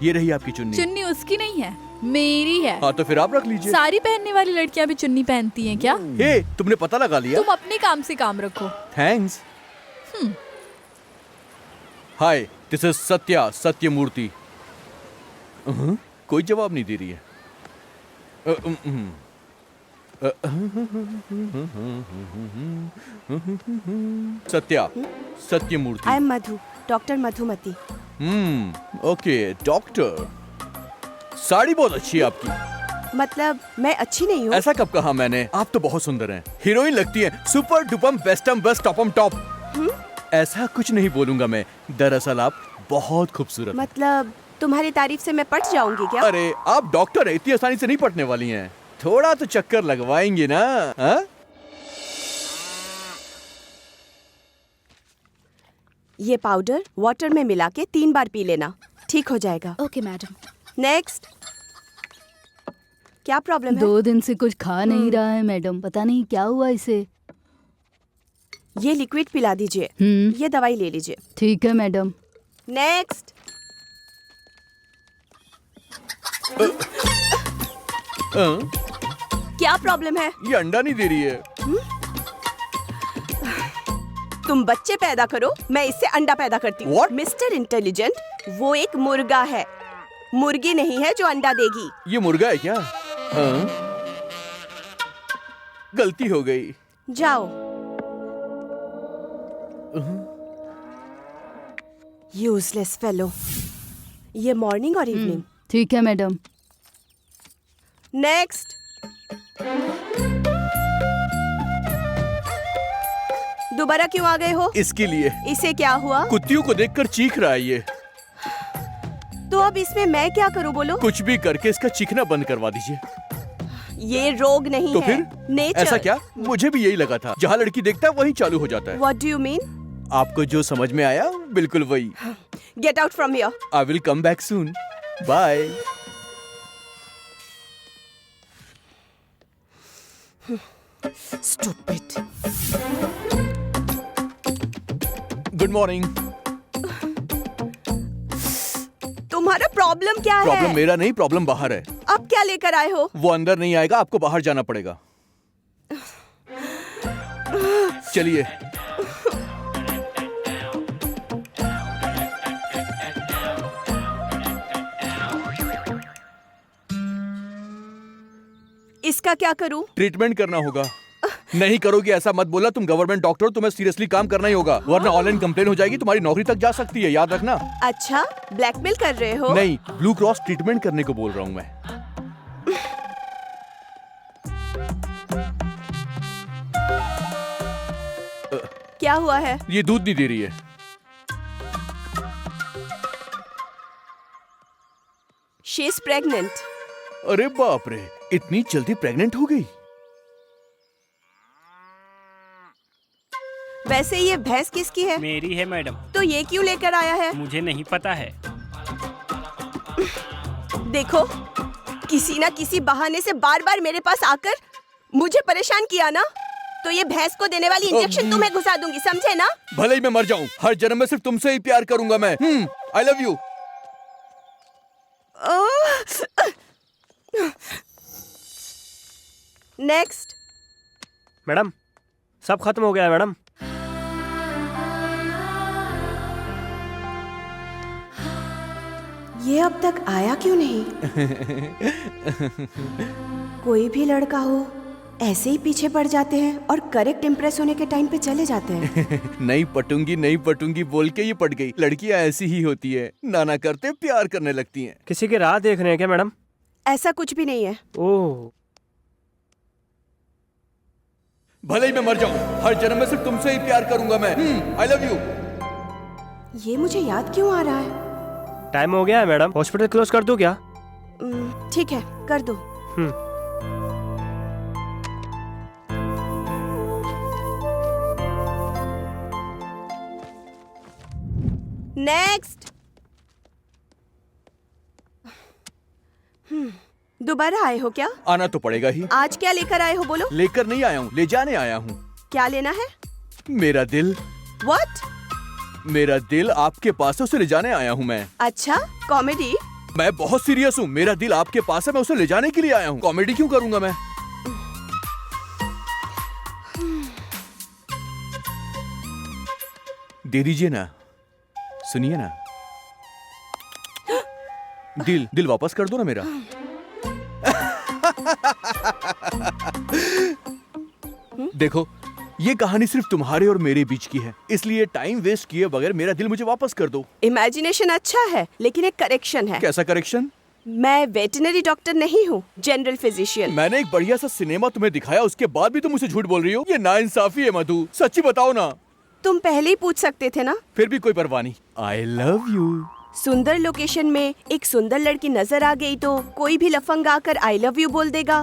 ये रही आपकी चुन्नी। चुन्नी उसकी नहीं है, मेरी है। हाँ तो फिर आप रख लीजिए। सारी पहनने वाली लड़कियां भी चुन्नी पहनती हैं क्या? हे, तुमने पता लगा लिया? तुम अपने काम से काम रखो। Thanks. Hi, this is Sathyamurthy. कोई जवाब नहीं दे रही है। Sathyamurthy. I am Madhu, doctor Madhumati. Okay doctor. Sari बहुत अच्छी है आपकी। मतलब मैं अच्छी नहीं हूँ? ऐसा कब कहा मैंने? आप तो बहुत सुंदर हैं, हीरोइन लगती हैं, सुपर डुपम बेस्टम बेस्ट टॉपम टॉप। ऐसा कुछ नहीं बोलूंगा मैं, दरअसल आप बहुत खूबसूरत। मतलब तुम्हारी तारीफ से मैं पट जाऊंगी क्या? अरे आप डॉक्टर है, इतनी आसानी से नहीं पटने वाली हैं। थोड़ा तो चक्कर लगवाएंगे ना? हा? ये पाउडर वाटर में मिला के 3 बार पी लेना, ठीक हो जाएगा। Okay madam. नेक्स्ट। क्या प्रॉब्लम है? 2 दिन से कुछ खा नहीं रहा है मैडम, पता नहीं क्या हुआ इसे। ये लिक्विड पिला दीजिए। ये दवाई ले लीजिए। ठीक है मैडम। नेक्स्ट। क्या प्रॉब्लम है? ये अंडा नहीं दे रही है। तुम बच्चे पैदा करो, मैं इससे अंडा पैदा करती हूँ। What? मिस्टर इंटेलिजेंट, वो एक मुर्गा है, मुर्गी नहीं है जो अंडा देगी। ये मुर्गा है क्या? गलती हो गई। जाओ। Useless fellow. ये मॉर्निंग और इवनिंग। ठीक है मैडम। नेक्स्ट। दोबारा क्यों आ गए हो? इसके लिए। इसे क्या हुआ? कुत्तियों को देखकर चीख रहा है ये। तो अब इसमें मैं क्या करूं बोलो? कुछ भी करके इसका चीखना बंद करवा दीजिए। ये रोग नहीं तो है, फिर नेचर। ऐसा क्या? मुझे भी यही लगा था, जहाँ लड़की देखता है वहीं चालू हो जाता है। What do you mean? आपको जो समझ में आया बिल्कुल वही। Get out from here. I will come back soon. Bye. Stupid. Good morning. तुम्हारा प्रॉब्लम क्या है? प्रॉब्लम मेरा नहीं, प्रॉब्लम बाहर है। अब क्या लेकर आए हो? वो अंदर नहीं आएगा, आपको बाहर जाना पड़ेगा। चलिए। इसका क्या करूं? ट्रीटमेंट करना होगा। नहीं करोगे ऐसा मत बोला, तुम गवर्नमेंट डॉक्टर हो, तुम्हें सीरियसली काम करना ही होगा, वरना ऑनलाइन कंप्लेन हो जाएगी, तुम्हारी नौकरी तक जा सकती है, याद रखना। अच्छा, ब्लैकमेल कर रहे हो? नहीं, ब्लू क्रॉस ट्रीटमेंट करने को बोल रहा हूँ मैं। क्या हुआ है? ये दूध नहीं दे रही है। She is pregnant. अरे बाप रे, इतनी जल्दी प्रेग्नेंट हो गई? वैसे ये भैंस किसकी है? मेरी है मैडम। तो ये क्यों लेकर आया है? मुझे नहीं पता है। देखो, किसी ना किसी बहाने से बार बार मेरे पास आकर मुझे परेशान किया ना, तो ये भैंस को देने वाली इंजेक्शन तुम्हें घुसा दूंगी, समझे ना? भले ही मैं मर जाऊं, हर जन्म में सिर्फ तुमसे ही प्यार करूंगा मैं। आई लव यू। नेक्स्ट। मैडम, सब खत्म हो गया है मैडम। ये अब तक आया क्यों नहीं? कोई भी लड़का हो ऐसे ही पीछे पड़ जाते हैं और करेक्ट इम्प्रेस होने के टाइम पे चले जाते हैं। नहीं पटूंगी बोल के ये पट गई। लड़कियां ऐसी ही होती है, नाना करते प्यार करने लगती हैं। किसी की राह देख रहे हैं क्या मैडम? ऐसा कुछ भी नहीं है। ओह, भले ही मैं मर जाऊं, हर जन्म में सिर्फ तुमसे ही प्यार करूंगा मैं। आई लव यू। ये मुझे याद क्यों आ रहा है? टाइम हो गया है मैडम, हॉस्पिटल क्लोज कर दूं क्या? ठीक है, कर दो। नेक्स्ट। दोबारा आए हो क्या? आना तो पड़ेगा ही। आज क्या लेकर आए हो बोलो? लेकर नहीं आया हूँ, ले जाने आया हूँ। क्या लेना है? मेरा दिल। What? मेरा दिल आपके पास है, उसे ले जाने आया हूँ मैं। अच्छा, कॉमेडी। मैं बहुत सीरियस हूँ, मेरा दिल आपके पास है, मैं उसे ले जाने के लिए आया हूँ। कॉमेडी क्यों करूंगा मैं? दे दीजिए ना, सुनिए ना। दिल वापस कर दो ना मेरा। देखो, ये कहानी सिर्फ तुम्हारे और मेरे बीच की है, इसलिए टाइम वेस्ट किए बगैर मेरा दिल मुझे वापस कर दो। इमेजिनेशन अच्छा है, लेकिन एक करेक्शन है। कैसा करेक्शन? मैं वेटनरी डॉक्टर नहीं हूँ, जनरल फिजिशियन। मैंने एक बढ़िया सा सिनेमा तुम्हें दिखाया, उसके बाद भी तुम मुझे झूठ बोल रही हो। ये नाइंसाफी है मधु, सच्ची बताओ ना। तुम पहले ही पूछ सकते थे ना। फिर भी कोई परवाह नहीं। आई लव यू। सुंदर लोकेशन में एक सुंदर लड़की नजर आ गई तो कोई भी लफंगा आकर आई लव यू बोल देगा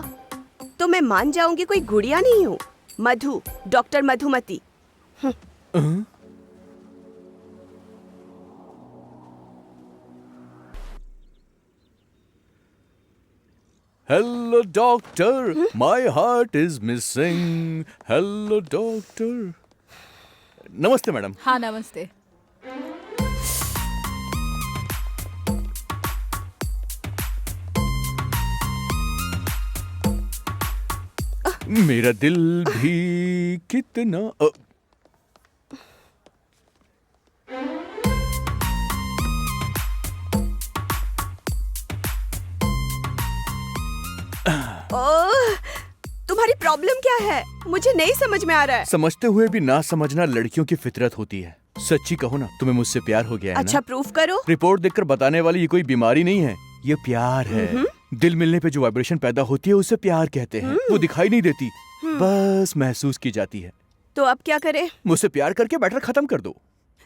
तो मैं मान जाऊंगी कोई गुड़िया नहीं हूँ। Madhu, doctor Madhumati. Hello doctor, my heart is missing. Hello doctor. नमस्ते मैडम। हाँ नमस्ते। मेरा दिल भी कितना ओह, तुम्हारी प्रॉब्लम क्या है? मुझे नहीं समझ में आ रहा है। समझते हुए भी ना समझना लड़कियों की फितरत होती है। सच्ची कहो ना, तुम्हें मुझसे प्यार हो गया है अच्छा ना? प्रूफ करो। रिपोर्ट देखकर बताने वाली ये कोई बीमारी नहीं है, ये प्यार है। दिल मिलने पे जो वाइब्रेशन पैदा होती है उसे प्यार कहते हैं। वो दिखाई नहीं देती, बस महसूस की जाती है। तो अब क्या करें? मुझसे प्यार करके मैटर खत्म कर दो।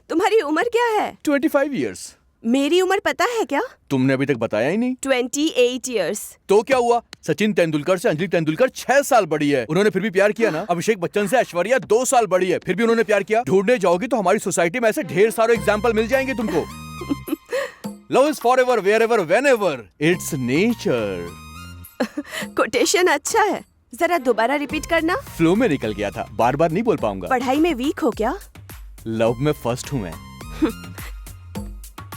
तुम्हारी उम्र क्या है? 25 इयर्स। मेरी उम्र पता है क्या? तुमने अभी तक बताया ही नहीं। 28 इयर्स। तो क्या हुआ? सचिन तेंदुलकर से अंजलि तेंदुलकर 6 साल बड़ी है, उन्होंने फिर भी प्यार किया ना। अभिषेक बच्चन से ऐश्वर्या 2 साल बड़ी है, फिर भी उन्होंने प्यार किया। ढूंढने जाओगी तो हमारी सोसाइटी में ऐसे ढेर सारे एग्जाम्पल मिल जाएंगे तुमको। Love is forever, wherever, whenever, it's nature. Quotation अच्छा है, जरा दोबारा रिपीट करना। फ्लो में निकल गया था, बार बार नहीं बोल पाऊंगा। पढ़ाई में वीक हो क्या? लव में फर्स्ट हूँ मैं।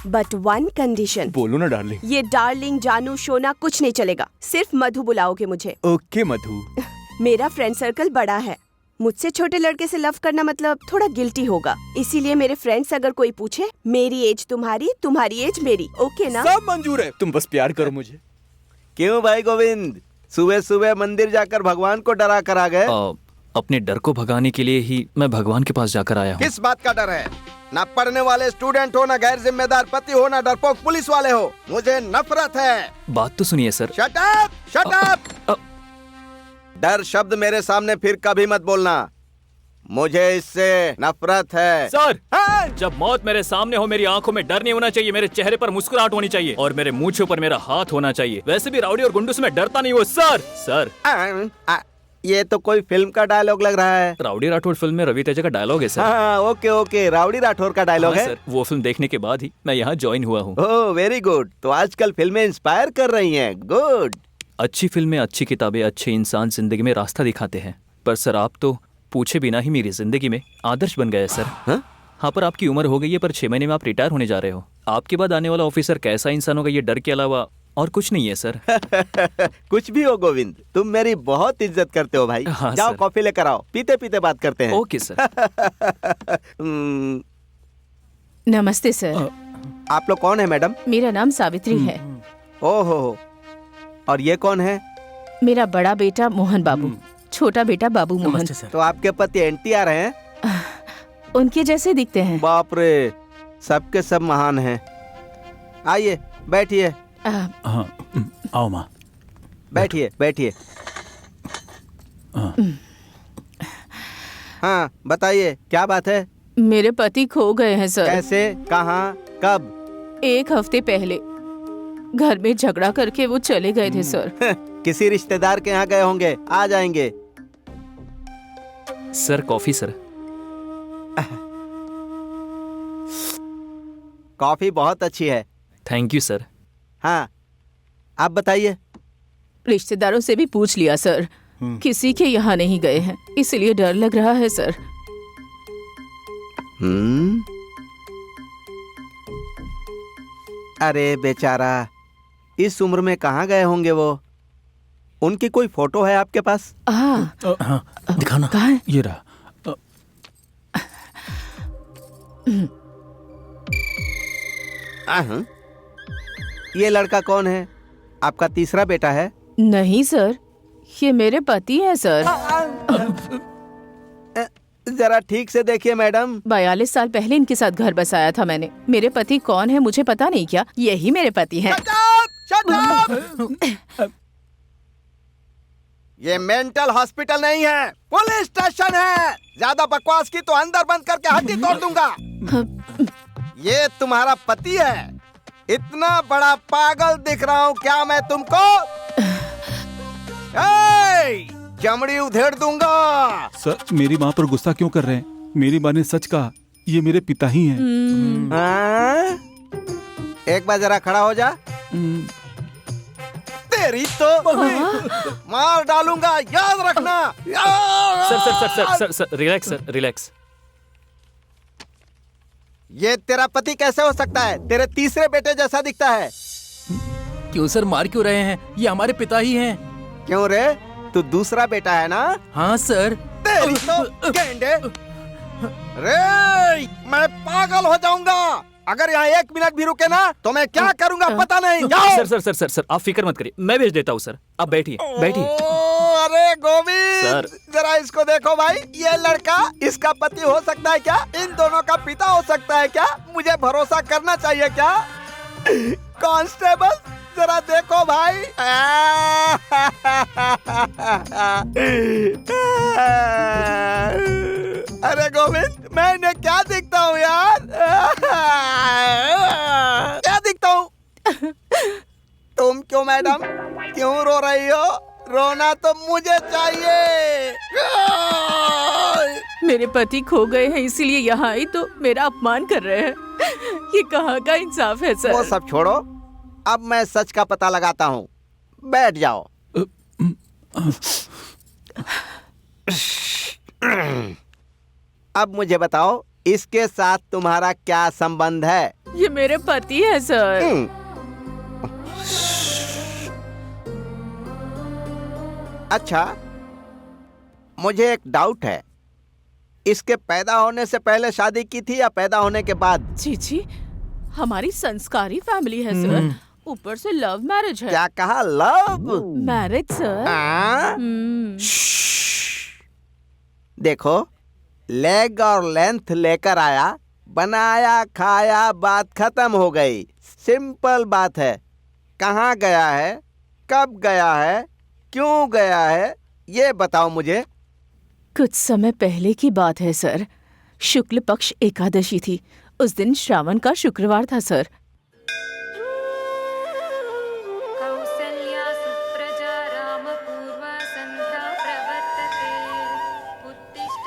But one condition. बोलो ना डार्लिंग। ये डार्लिंग, जानू, शोना कुछ नहीं चलेगा, सिर्फ मधु बुलाओगे मुझे। ओके मधु। मेरा फ्रेंड सर्कल बड़ा है, मुझसे छोटे लड़के से लव करना मतलब थोड़ा गिल्टी होगा, इसीलिए मेरे फ्रेंड्स अगर कोई पूछे, मेरी एज तुम्हारी, तुम्हारी एज मेरी, ओके ना? सब मंजूर है, तुम बस प्यार करो मुझे। क्यों भाई गोविंद, सुबह सुबह मंदिर जाकर भगवान को डरा कर आ गए? अपने डर को भगाने के लिए ही मैं भगवान के पास जाकर आया हूँ। किस बात का डर है? ना पढ़ने वाले स्टूडेंट हो, ना गैर जिम्मेदार पति हो, ना डरपोक पुलिस वाले हो। मुझे नफरत है। बात तो सुनिए sir. Shut up, shut up. डर शब्द मेरे सामने फिर कभी मत बोलना, मुझे इससे नफरत है। सर, जब मौत मेरे सामने हो, मेरी आंखों में डर नहीं होना चाहिए, मेरे चेहरे पर मुस्कुराहट होनी चाहिए और मेरे मूंछों पर मेरा हाथ होना चाहिए। वैसे भी राउडी और गुंडों से मैं डरता नहीं हूँ सर। सर, ये तो कोई फिल्म का डायलॉग लग रहा है। राउडी राठौड़ फिल्म में रवि तेजा का डायलॉग है सर। हाँ, ओके ओके, राउडी राठौर का डायलॉग है सर, वो फिल्म देखने के बाद ही मैं यहाँ ज्वाइन हुआ हूँ। Oh very good. तो आजकल फिल्में इंस्पायर कर रही हैं, गुड। अच्छी फिल्में, अच्छी किताबें, अच्छे इंसान जिंदगी में रास्ता दिखाते हैं, पर सर आप तो पूछे बिना ही मेरी जिंदगी में आदर्श बन गए सर। हाँ, पर आपकी उम्र हो गई है, पर 6 महीने में आप रिटायर होने जा रहे हो। आपके बाद आने वाला ऑफिसर कैसा इंसान होगा, ये डर के अलावा और कुछ नहीं है सर। कुछ भी हो गोविंद, तुम मेरी बहुत इज्जत करते हो भाई। हाँ, जाओ सर। कॉफी लेकर आओ, पीते पीते बात करते हैं। Okay sir. नमस्ते सर। आप लोग कौन है मैडम? मेरा नाम सावित्री है। ओहो, और ये कौन है? मेरा बड़ा बेटा मोहन बाबू, छोटा बेटा बाबू मोहन। तो आपके पति एनटीआर हैं? उनके जैसे दिखते हैं। बाप रे, सबके सब महान हैं। आइए बैठिए। हाँ, आओ माँ। बैठिए बैठिए। हाँ बताइए, क्या बात है? मेरे पति खो गए हैं सर। कैसे, कहाँ, कब? 1 हफ्ते पहले घर में झगड़ा करके वो चले गए थे सर। किसी रिश्तेदार के यहाँ गए होंगे, आ जाएंगे। Sir coffee sir. कॉफी बहुत अच्छी है। Thank you sir. हाँ, आप बताइए। रिश्तेदारों से भी पूछ लिया सर, किसी के यहाँ नहीं गए हैं, इसलिए डर लग रहा है सर। अरे बेचारा, इस उम्र में कहाँ गए होंगे वो? उनकी कोई फोटो है आपके पास? हाँ हाँ दिखाना। कहाँ है? ये रहा। ये लड़का कौन है? आपका तीसरा बेटा है? नहीं सर, ये मेरे पति है सर। जरा ठीक से देखिए मैडम। 42 साल पहले इनके साथ घर बसाया था मैंने। मेरे पति कौन है मुझे पता नहीं क्या? यही मेरे पति हैं। Shut up! ये मेंटल हॉस्पिटल नहीं है, पुलिस स्टेशन है। ज्यादा बकवास की तो अंदर बंद करके हड्डी तोड़ दूंगा। ये तुम्हारा पति है? इतना बड़ा पागल दिख रहा हूँ क्या मैं तुमको? चमड़ी उधेड़ दूंगा। सर मेरी माँ पर गुस्सा क्यों कर रहे हैं? मेरी माँ ने सच कहा, ये मेरे पिता ही हैं। हाँ? एक बार जरा खड़ा हो जा। तेरी तो मार डालूंगा, याद रखना। Sir sir sir sir sir sir relax sir relax. ये तेरा पति कैसे हो सकता है? तेरे तीसरे बेटे जैसा दिखता है। क्यों सर, मार क्यों रहे हैं? ये हमारे पिता ही हैं। क्यों रे, तू दूसरा बेटा है ना? हाँ सर। तेरी तो गेंडे। रे मैं पागल हो जाऊंगा अगर यहाँ 1 मिनट भी रुके ना तो मैं क्या करूंगा पता नहीं। जाओ। Sir sir sir sir sir आप फिक्र मत करिए, मैं भेज देता हूँ सर। आप बैठिए बैठिए। अरे गोविंद सर। जरा इसको देखो भाई, ये लड़का इसका पति हो सकता है क्या? इन दोनों का पिता हो सकता है क्या? मुझे भरोसा करना चाहिए क्या? कांस्टेबल जरा देखो भाई। अरे गोविंद मैं इन्हें क्या दिखता हूँ यार? क्या दिखता हूँ? तुम क्यों मैडम, क्यों रो रही हो? रोना तो मुझे चाहिए। मेरे पति खो गए हैं इसीलिए यहाँ आई तो मेरा अपमान कर रहे हैं। ये कहाँ का इंसाफ है सर? वो सब छोड़ो, अब मैं सच का पता लगाता हूँ। बैठ जाओ। अब मुझे बताओ, इसके साथ तुम्हारा क्या संबंध है? ये मेरे पति है सर। अच्छा, मुझे एक डाउट है, इसके पैदा होने से पहले शादी की थी या पैदा होने के बाद? जी हमारी संस्कारी फैमिली है सर, ऊपर से लव मैरिज है। क्या कहा? Love marriage sir. देखो, लेग और लेंथ लेकर आया, बनाया खाया, बात खत्म हो गई। सिंपल बात है। कहाँ गया है, कब गया है, क्यों गया है, ये बताओ मुझे। कुछ समय पहले की बात है सर। शुक्ल पक्ष एकादशी थी। उस दिन श्रावण का शुक्रवार था सर।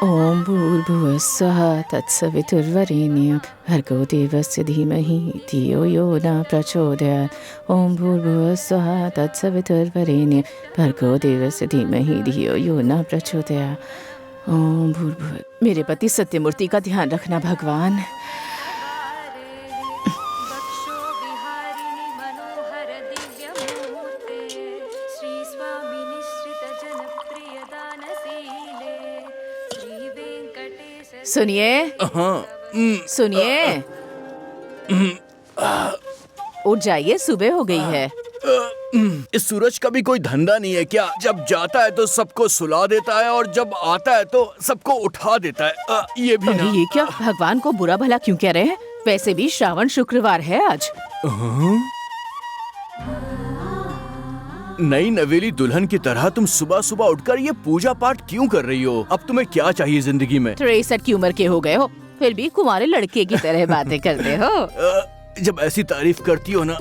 ओम भूर्भुवः स्वः तत्सवितुर्वरेण्यं भर्गो देवस्य धीमहि धियो यो न प्रचोदयात्। ओम भूर्भुवः स्वः तत्सवितुर्वरेण्यं भर्गो देवस्य धीमहि धियो यो न प्रचोदयात्। ओम भूर्भुवः। मेरे पति सत्यमूर्ति का ध्यान रखना भगवान। सुनिए सुनिए, उठ जाइए, सुबह हो गई है। इस सूरज का भी कोई धंधा नहीं है क्या? जब जाता है तो सबको सुला देता है और जब आता है तो सबको उठा देता है। ये भी अरे ये क्या, भगवान को बुरा भला क्यों कह रहे हैं? वैसे भी श्रावण शुक्रवार है आज। नई नवेली दुल्हन की तरह तुम सुबह सुबह उठकर ये पूजा पाठ क्यों कर रही हो? अब तुम्हें क्या चाहिए जिंदगी में? 63 की उम्र के हो गए हो, फिर भी कुंवारे लड़के की तरह बातें करते हो। जब ऐसी तारीफ करती हो ना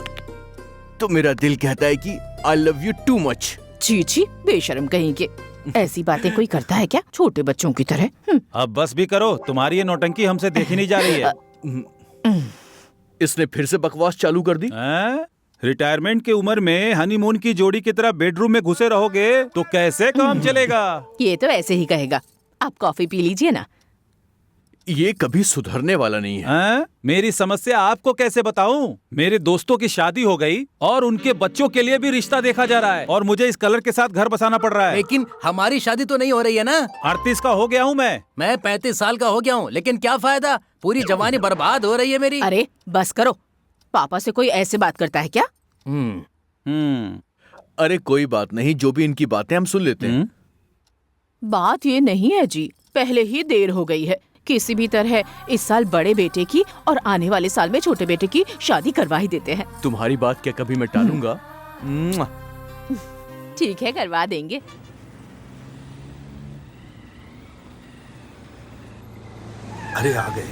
तो मेरा दिल कहता है कि I love you too much. जी बेशर्म कहीं के, ऐसी बातें कोई करता है क्या छोटे बच्चों की तरह? अब बस भी करो, तुम्हारी ये नौटंकी हमसे देखी नहीं जा रही है। इसने फिर से बकवास चालू कर दी। रिटायरमेंट की उम्र में हनीमून की जोड़ी की तरह बेडरूम में घुसे रहोगे तो कैसे काम चलेगा? ये तो ऐसे ही कहेगा। आप कॉफी पी लीजिए ना। ये कभी सुधरने वाला नहीं है। हैं? मेरी समस्या आपको कैसे बताऊं? मेरे दोस्तों की शादी हो गई और उनके बच्चों के लिए भी रिश्ता देखा जा रहा है और मुझे इस कलर के साथ घर बसाना पड़ रहा है। लेकिन हमारी शादी तो नहीं हो रही है ना। 38 का हो गया हूँ मैं 35 साल का हो गया हूँ, लेकिन क्या फायदा, पूरी जवानी बर्बाद हो रही है मेरी। अरे बस करो, पापा से कोई ऐसे बात करता है क्या? अरे कोई बात नहीं, जो भी इनकी बातें हम सुन लेते हैं। बात ये नहीं है जी, पहले ही देर हो गई है। किसी भी तरह इस साल बड़े बेटे की और आने वाले साल में छोटे बेटे की शादी करवा ही देते हैं। तुम्हारी बात क्या कभी मैं टालूंगा। ठीक है, करवा देंगे। अरे आ गए।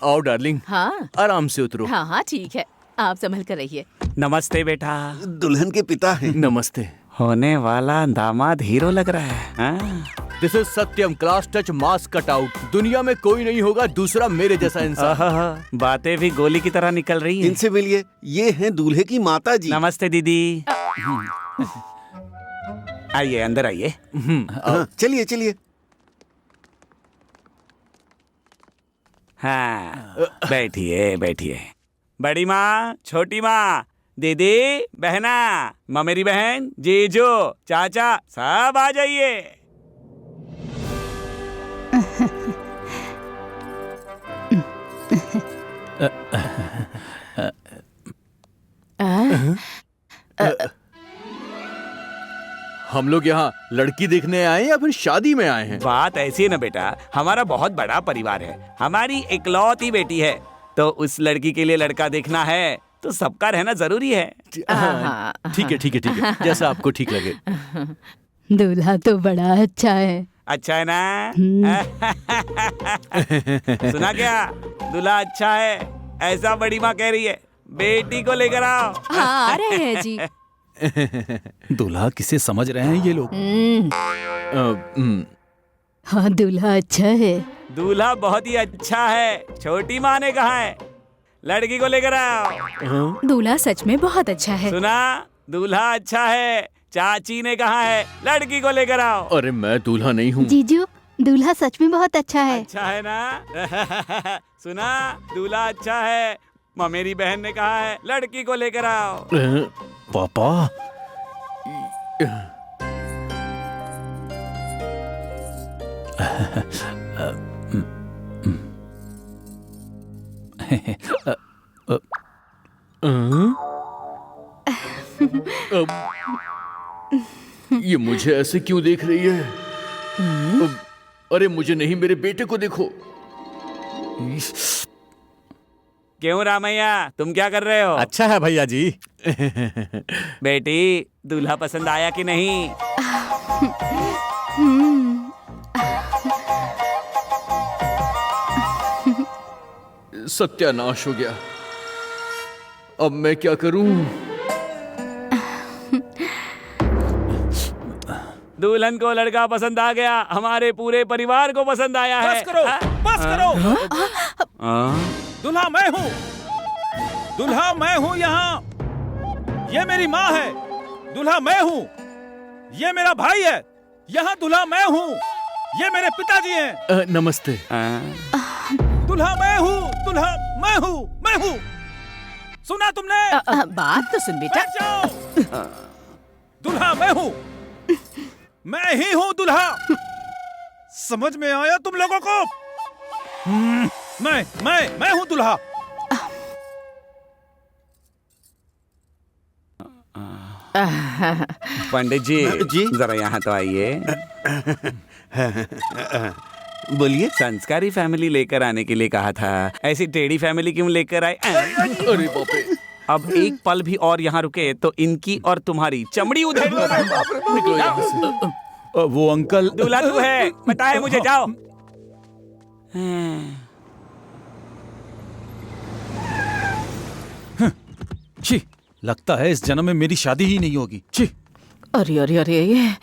आओ डार्लिंग। हाँ आराम से उतरो। हाँ हाँ ठीक है, आप संभल कर रहिए। नमस्ते बेटा। दुल्हन के पिता हैं। नमस्ते। होने वाला दामाद हीरो लग रहा है। हाँ? This is Satyam, class touch, mass cut out. दुनिया में कोई नहीं होगा दूसरा मेरे जैसा इंसान। बातें भी गोली की तरह निकल रही हैं। इनसे मिलिए, ये हैं दूल्हे की माता जी। नमस्ते दीदी। आइए अंदर आइए। चलिए चलिए। हाँ बैठिए बैठिए। बड़ी माँ, छोटी माँ, दीदी, बहना, ममेरी बहन, जीजो, चाचा, सब आ जाइए। हम लोग यहाँ लड़की देखने आए हैं या फिर शादी में आए हैं? बात ऐसी है ना बेटा, हमारा बहुत बड़ा परिवार है, हमारी इकलौती बेटी है, तो उस लड़की के लिए लड़का देखना है तो सबका रहना जरूरी है। ठीक है ठीक है ठीक है, जैसा आपको ठीक लगे। दूल्हा तो बड़ा अच्छा है। अच्छा है ना? सुना क्या? दूल्हा अच्छा है, ऐसा बड़ी माँ कह रही है। बेटी को लेकर आओ। हाँ आ रहे हैं जी। दूल्हा किसे समझ रहे हैं ये लोग? हाँ दूल्हा अच्छा है। दूल्हा बहुत ही अच्छा है, छोटी माँ ने कहा है। लड़की को लेकर आओ। दूल्हा सच में बहुत अच्छा है। सुना? दूल्हा अच्छा है, चाची ने कहा है। लड़की को लेकर आओ। अरे मैं दूल्हा नहीं हूँ। जीजू, दूल्हा सच में बहुत अच्छा है। अच्छा है ना? सुना? दूल्हा अच्छा है, मेरी बहन ने कहा है। लड़की को लेकर आओ। पापा ये मुझे ऐसे क्यों देख रही है? अरे मुझे नहीं, मेरे बेटे को देखो। क्यों रामैया, तुम क्या कर रहे हो? अच्छा है भैया जी। बेटी, दूल्हा पसंद आया कि नहीं? सत्यानाश हो गया। अब मैं क्या करूं? दुल्हन को लड़का पसंद आ गया, हमारे पूरे परिवार को पसंद आया है। बस करो, बस करो। दूल्हा मैं हूँ, दूल्हा मैं हूँ यहाँ। ये मेरी माँ है। दूल्हा मैं हूँ, ये मेरा भाई है। यहाँ दूल्हा मैं हूँ, ये मेरे पिताजी हैं। नमस्ते। दूल्हा मैं हूँ, दूल्हा मैं हूँ, मैं हूँ। सुना तुमने? बात तो सुन बेटा। दूल्हा मैं हूँ, मैं ही हूँ दूल्हा। समझ में आया तुम लोगों को? मैं हूँ दूल्हा। पंडित जी जरा यहाँ तो आइए। बोलिए। संस्कारी फैमिली लेकर आने के लिए कहा था, ऐसी टेढ़ी फैमिली क्यों लेकर आए? अरे बाप रे। अब एक पल भी और यहाँ रुके तो इनकी और तुम्हारी चमड़ी उधेड़ दूंगा। वो अंकल। दूल्हा तू है, पता है मुझे, जाओ। छी, लगता है इस जन्म में मेरी शादी ही नहीं होगी। छी। अरे अरे अरे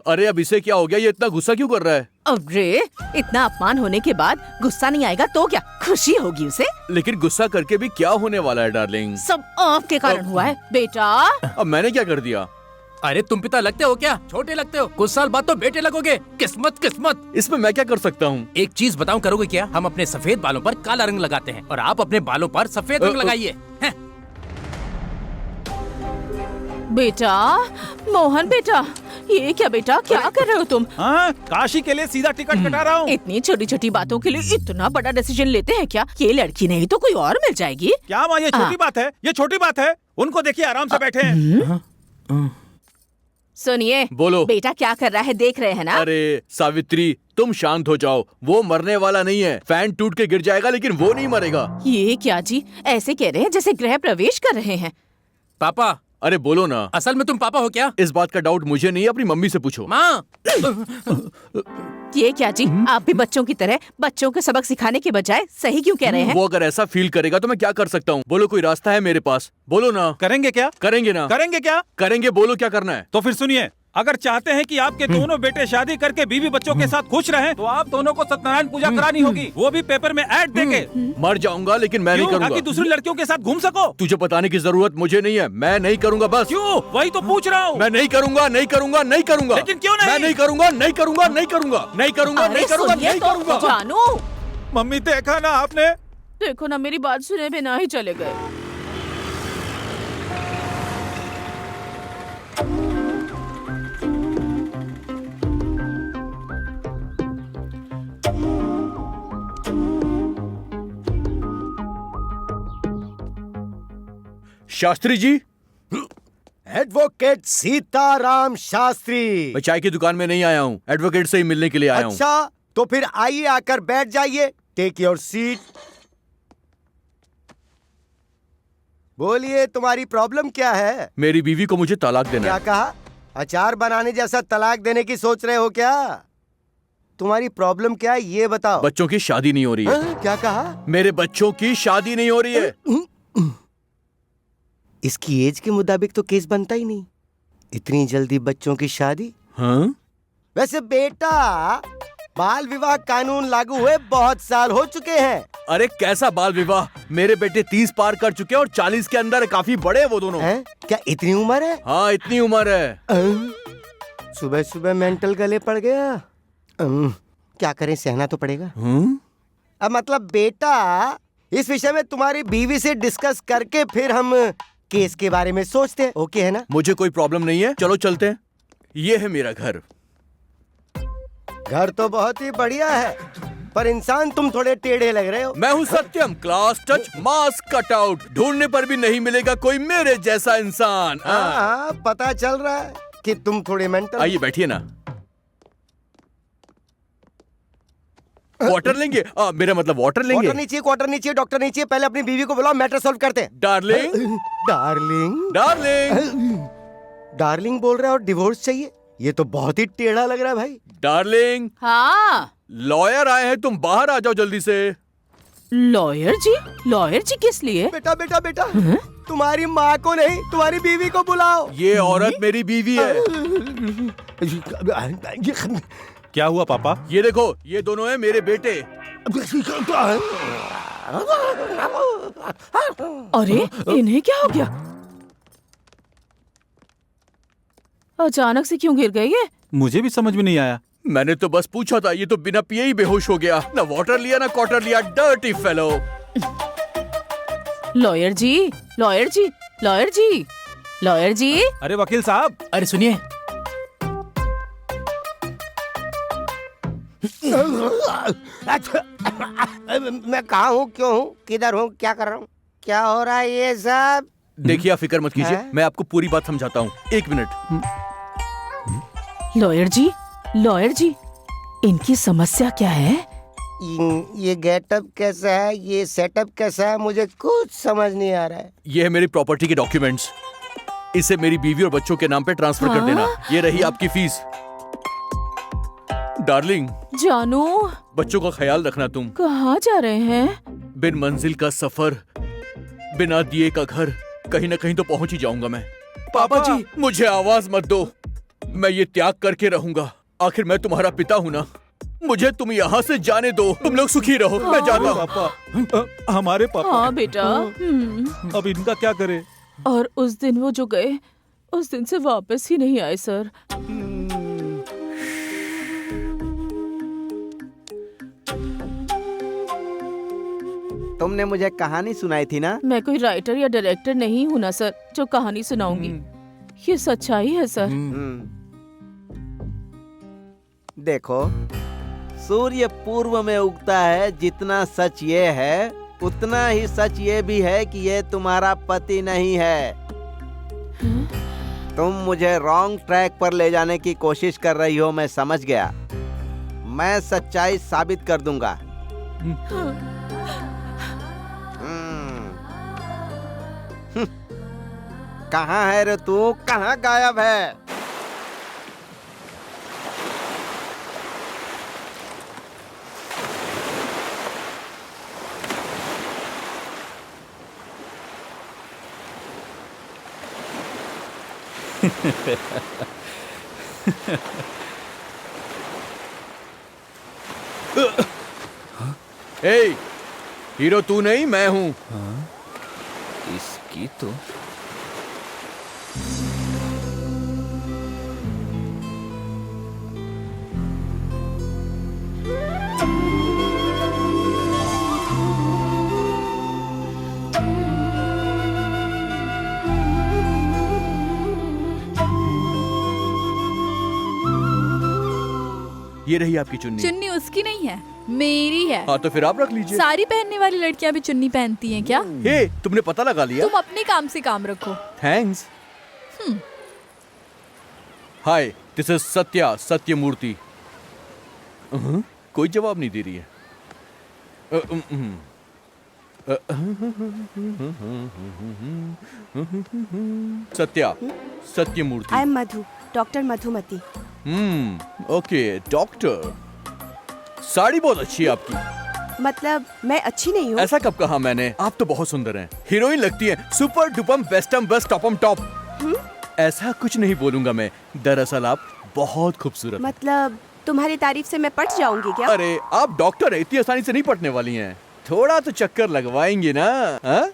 अरे अब इसे क्या हो गया? ये इतना गुस्सा क्यों कर रहा है? अरे इतना अपमान होने के बाद गुस्सा नहीं आएगा तो क्या खुशी होगी उसे? लेकिन गुस्सा करके भी क्या होने वाला है डार्लिंग? सब आपके कारण हुआ है बेटा। अब मैंने क्या कर दिया? अरे तुम पिता लगते हो क्या? छोटे लगते हो, कुछ साल बाद तो बेटे लगोगे। किस्मत किस्मत। इसमें मैं क्या कर सकता हूँ? एक चीज बताऊं, करोगे क्या? हम अपने सफेद बालों पर काला रंग लगाते हैं और आप अपने बालों पर सफेद रंग लगाइए। बेटा, मोहन बेटा, ये क्या बेटा, क्या कर रहे हो तुम? हाँ, काशी के लिए सीधा टिकट कटा रहा हूँ। इतनी छोटी छोटी बातों के लिए इतना बड़ा डिसीजन लेते हैं क्या? ये लड़की नहीं तो कोई और मिल जाएगी। क्या माँ, ये छोटी बात है? ये छोटी बात है? उनको देखिए आराम से बैठे हैं। सुनिए, बोलो। बेटा क्या कर रहा है, देख रहे हैं ना? अरे सावित्री, तुम शांत हो जाओ। वो मरने वाला नहीं है। फैन टूट के गिर जाएगा लेकिन वो नहीं मरेगा। ये क्या जी, ऐसे कह रहे हैं जैसे गृह प्रवेश कर रहे हैं। पापा, अरे बोलो ना। असल में तुम पापा हो क्या? इस बात का डाउट मुझे नहीं, अपनी मम्मी से पूछो। माँ। ये क्या जी, आप भी बच्चों की तरह बच्चों को सबक सिखाने के बजाय सही क्यों कह रहे हैं? वो अगर ऐसा फील करेगा तो मैं क्या कर सकता हूँ? बोलो, कोई रास्ता है मेरे पास? बोलो ना। करेंगे क्या? करेंगे ना। करेंगे क्या? करेंगे, बोलो क्या करना है? तो फिर सुनिए, अगर चाहते हैं कि आपके दोनों बेटे शादी करके बीवी बच्चों के साथ खुश रहें, तो आप दोनों को सत्यनारायण पूजा करानी होगी, वो भी पेपर में ऐड देके। मर जाऊंगा लेकिन मैं नहीं करूंगा। ताकि दूसरी लड़कियों के साथ घूम सको। तुझे बताने की जरूरत मुझे नहीं है, मैं नहीं करूंगा बस। क्यों? वही तो पूछ रहा हूँ। मैं नहीं करूंगा, नहीं करूंगा, नहीं करूंगा। लेकिन क्यों नहीं? मैं नहीं करूंगा, नहीं करूंगा, नहीं करूंगा, नहीं करूंगा, नहीं करूंगा, नहीं करूंगा। जानू, मम्मी देखा ना आपने? देखो ना, मेरी बात सुने बिना ही चले गए। शास्त्री जी। एडवोकेट सीताराम शास्त्री। मैं चाय की दुकान में नहीं आया हूँ, एडवोकेट से ही मिलने के लिए आया हूँ। अच्छा, तो फिर आइए, आकर बैठ जाइए। Take your seat. बोलिए, तुम्हारी प्रॉब्लम क्या है? मेरी बीवी को मुझे तलाक देना क्या है। कहा? अचार बनाने जैसा तलाक देने की सोच रहे हो क्या? तुम्हारी प्रॉब्लम क्या है ये बताओ। बच्चों की शादी नहीं हो रही है। क्या कहा? मेरे बच्चों की शादी नहीं हो रही है। इसकी एज के मुताबिक तो केस बनता ही नहीं। इतनी जल्दी बच्चों की शादी? हाँ? वैसे बेटा, बाल विवाह कानून लागू हुए बहुत साल हो चुके हैं। अरे कैसा बाल विवाह? मेरे बेटे 30 पार कर चुके हैं और 40 के अंदर है। काफी बड़े हैं वो दोनों। क्या इतनी उम्र है? हाँ, इतनी उम्र है। सुबह सुबह मेंटल गले पड़ गया। क्या करें, सहना तो पड़ेगा। अब मतलब बेटा, इस विषय में तुम्हारी बीवी से डिस्कस करके फिर हम केस के बारे में सोचते हैं। ओके है ना? मुझे कोई प्रॉब्लम नहीं है, चलो चलते हैं। ये है मेरा घर। घर तो बहुत ही बढ़िया है, पर इंसान तुम थोड़े टेढ़े लग रहे हो। मैं हूँ सत्यम, क्लास टच मास कटआउट। ढूंढने पर भी नहीं मिलेगा कोई मेरे जैसा इंसान। हाँ, पता चल रहा है कि तुम थोड़े मेंटल। आइए बैठिए ना। वाटर लेंगे? मेरा मतलब वाटर लेंगे। वाटर नीचे, क्वार्टर नीचे, डॉक्टर नीचे। पहले अपनी बीवी को बुलाओ, मैटर सॉल्व करते हैं। डार्लिंग। डार्लिंग, डार्लिंग, डार्लिंग बोल रहा है और डिवोर्स चाहिए? ये तो बहुत ही टेढ़ा लग रहा है भाई। डार्लिंग। हाँ, लॉयर आए हैं, तुम बाहर आ जाओ जल्दी से। लॉयर जी? लॉयर जी किस लिए? बेटा बेटा बेटा, तुम्हारी माँ को नहीं, तुम्हारी बीवी को बुलाओ। ये औरत मेरी बीवी है। क्या हुआ पापा? ये देखो, ये दोनों हैं मेरे बेटे। अरे इन्हें क्या हो गया? अचानक से क्यों गिर गए ये? मुझे भी समझ में नहीं आया। मैंने तो बस पूछा था, ये तो बिना पिए ही बेहोश हो गया। ना वाटर लिया ना क्वार्टर लिया। Dirty fellow. लॉयर जी, लॉयर जी, लॉयर जी, लॉयर जी। अरे वकील साहब। अरे सुनिए, मैं कहाँ हूँ, क्यों हूँ, किधर हूँ, क्या कर रहा हूँ, क्या हो रहा है ये सब? देखिए, आप फिक्र मत कीजिए, मैं आपको पूरी बात समझाता हूँ। 1 मिनट। लॉयर जी, लॉयर जी, इनकी समस्या क्या है? ये गेटअप कैसा है, ये सेटअप कैसा है, मुझे कुछ समझ नहीं आ रहा है। ये है मेरी प्रॉपर्टी के डॉक्यूमेंट्स। इसे मेरी बीवी और बच्चों के नाम पे ट्रांसफर कर देना। ये रही आपकी फीस। डार्लिंग। जानू। बच्चों का ख्याल रखना तुम। कहाँ जा रहे हैं? बिन मंजिल का सफर, बिना दिए का घर, कहीं ना कहीं तो पहुंच ही जाऊंगा मैं। पापा जी, मुझे आवाज मत दो, मैं ये त्याग करके रहूंगा। आखिर मैं तुम्हारा पिता हूँ ना। मुझे तुम यहाँ से जाने दो, तुम लोग सुखी रहो। मैं जाता हूँ। पापा, हमारे पापा। हाँ बेटा। अब इनका क्या करे? और उस दिन वो जो गए, उस दिन से वापस ही नहीं आए सर। तुमने मुझे कहानी सुनाई थी ना? मैं कोई राइटर या डायरेक्टर नहीं हूँ ना सर जो कहानी सुनाऊंगी। ये सच्चाई है सर। देखो, सूर्य पूर्व में उगता है, जितना सच ये है उतना ही सच ये भी है कि ये तुम्हारा पति नहीं है। तुम मुझे रॉन्ग ट्रैक पर ले जाने की कोशिश कर रही हो, मैं समझ गया। मैं सच्चाई साबित कर दूंगा। कहाँ है रे तू? कहाँ गायब है? ए, हीरो तू नहीं, मैं हूं। इसकी तो ये रही आपकी चुन्नी। चुन्नी उसकी नहीं है, मेरी है। हाँ तो फिर आप रख लीजिए। सारी पहनने वाली लड़कियां भी चुन्नी पहनती हैं क्या? हे, तुमने पता लगा लिया? तुम अपने काम से काम रखो। Thanks. Hi, this is Satya, Sathyamurthy. कोई जवाब नहीं दे रही है। Satya, Sathyamurthy. I am Madhu, doctor Madhumati. Okay doctor. Sari बहुत अच्छी है आपकी। मतलब मैं अच्छी नहीं हूँ? ऐसा कब कहा मैंने? आप तो बहुत सुंदर हैं, हीरोइन लगती हैं, सुपर डुपम बेस्टम बेस्ट टॉपम टॉप। ऐसा कुछ नहीं बोलूंगा मैं, दरअसल आप बहुत खूबसूरत। मतलब तुम्हारी तारीफ से मैं पट जाऊंगी क्या? अरे आप डॉक्टर हैं, इतनी आसानी से नहीं पटने वाली हैं। थोड़ा तो चक्कर लगवाएंगे ना? हा?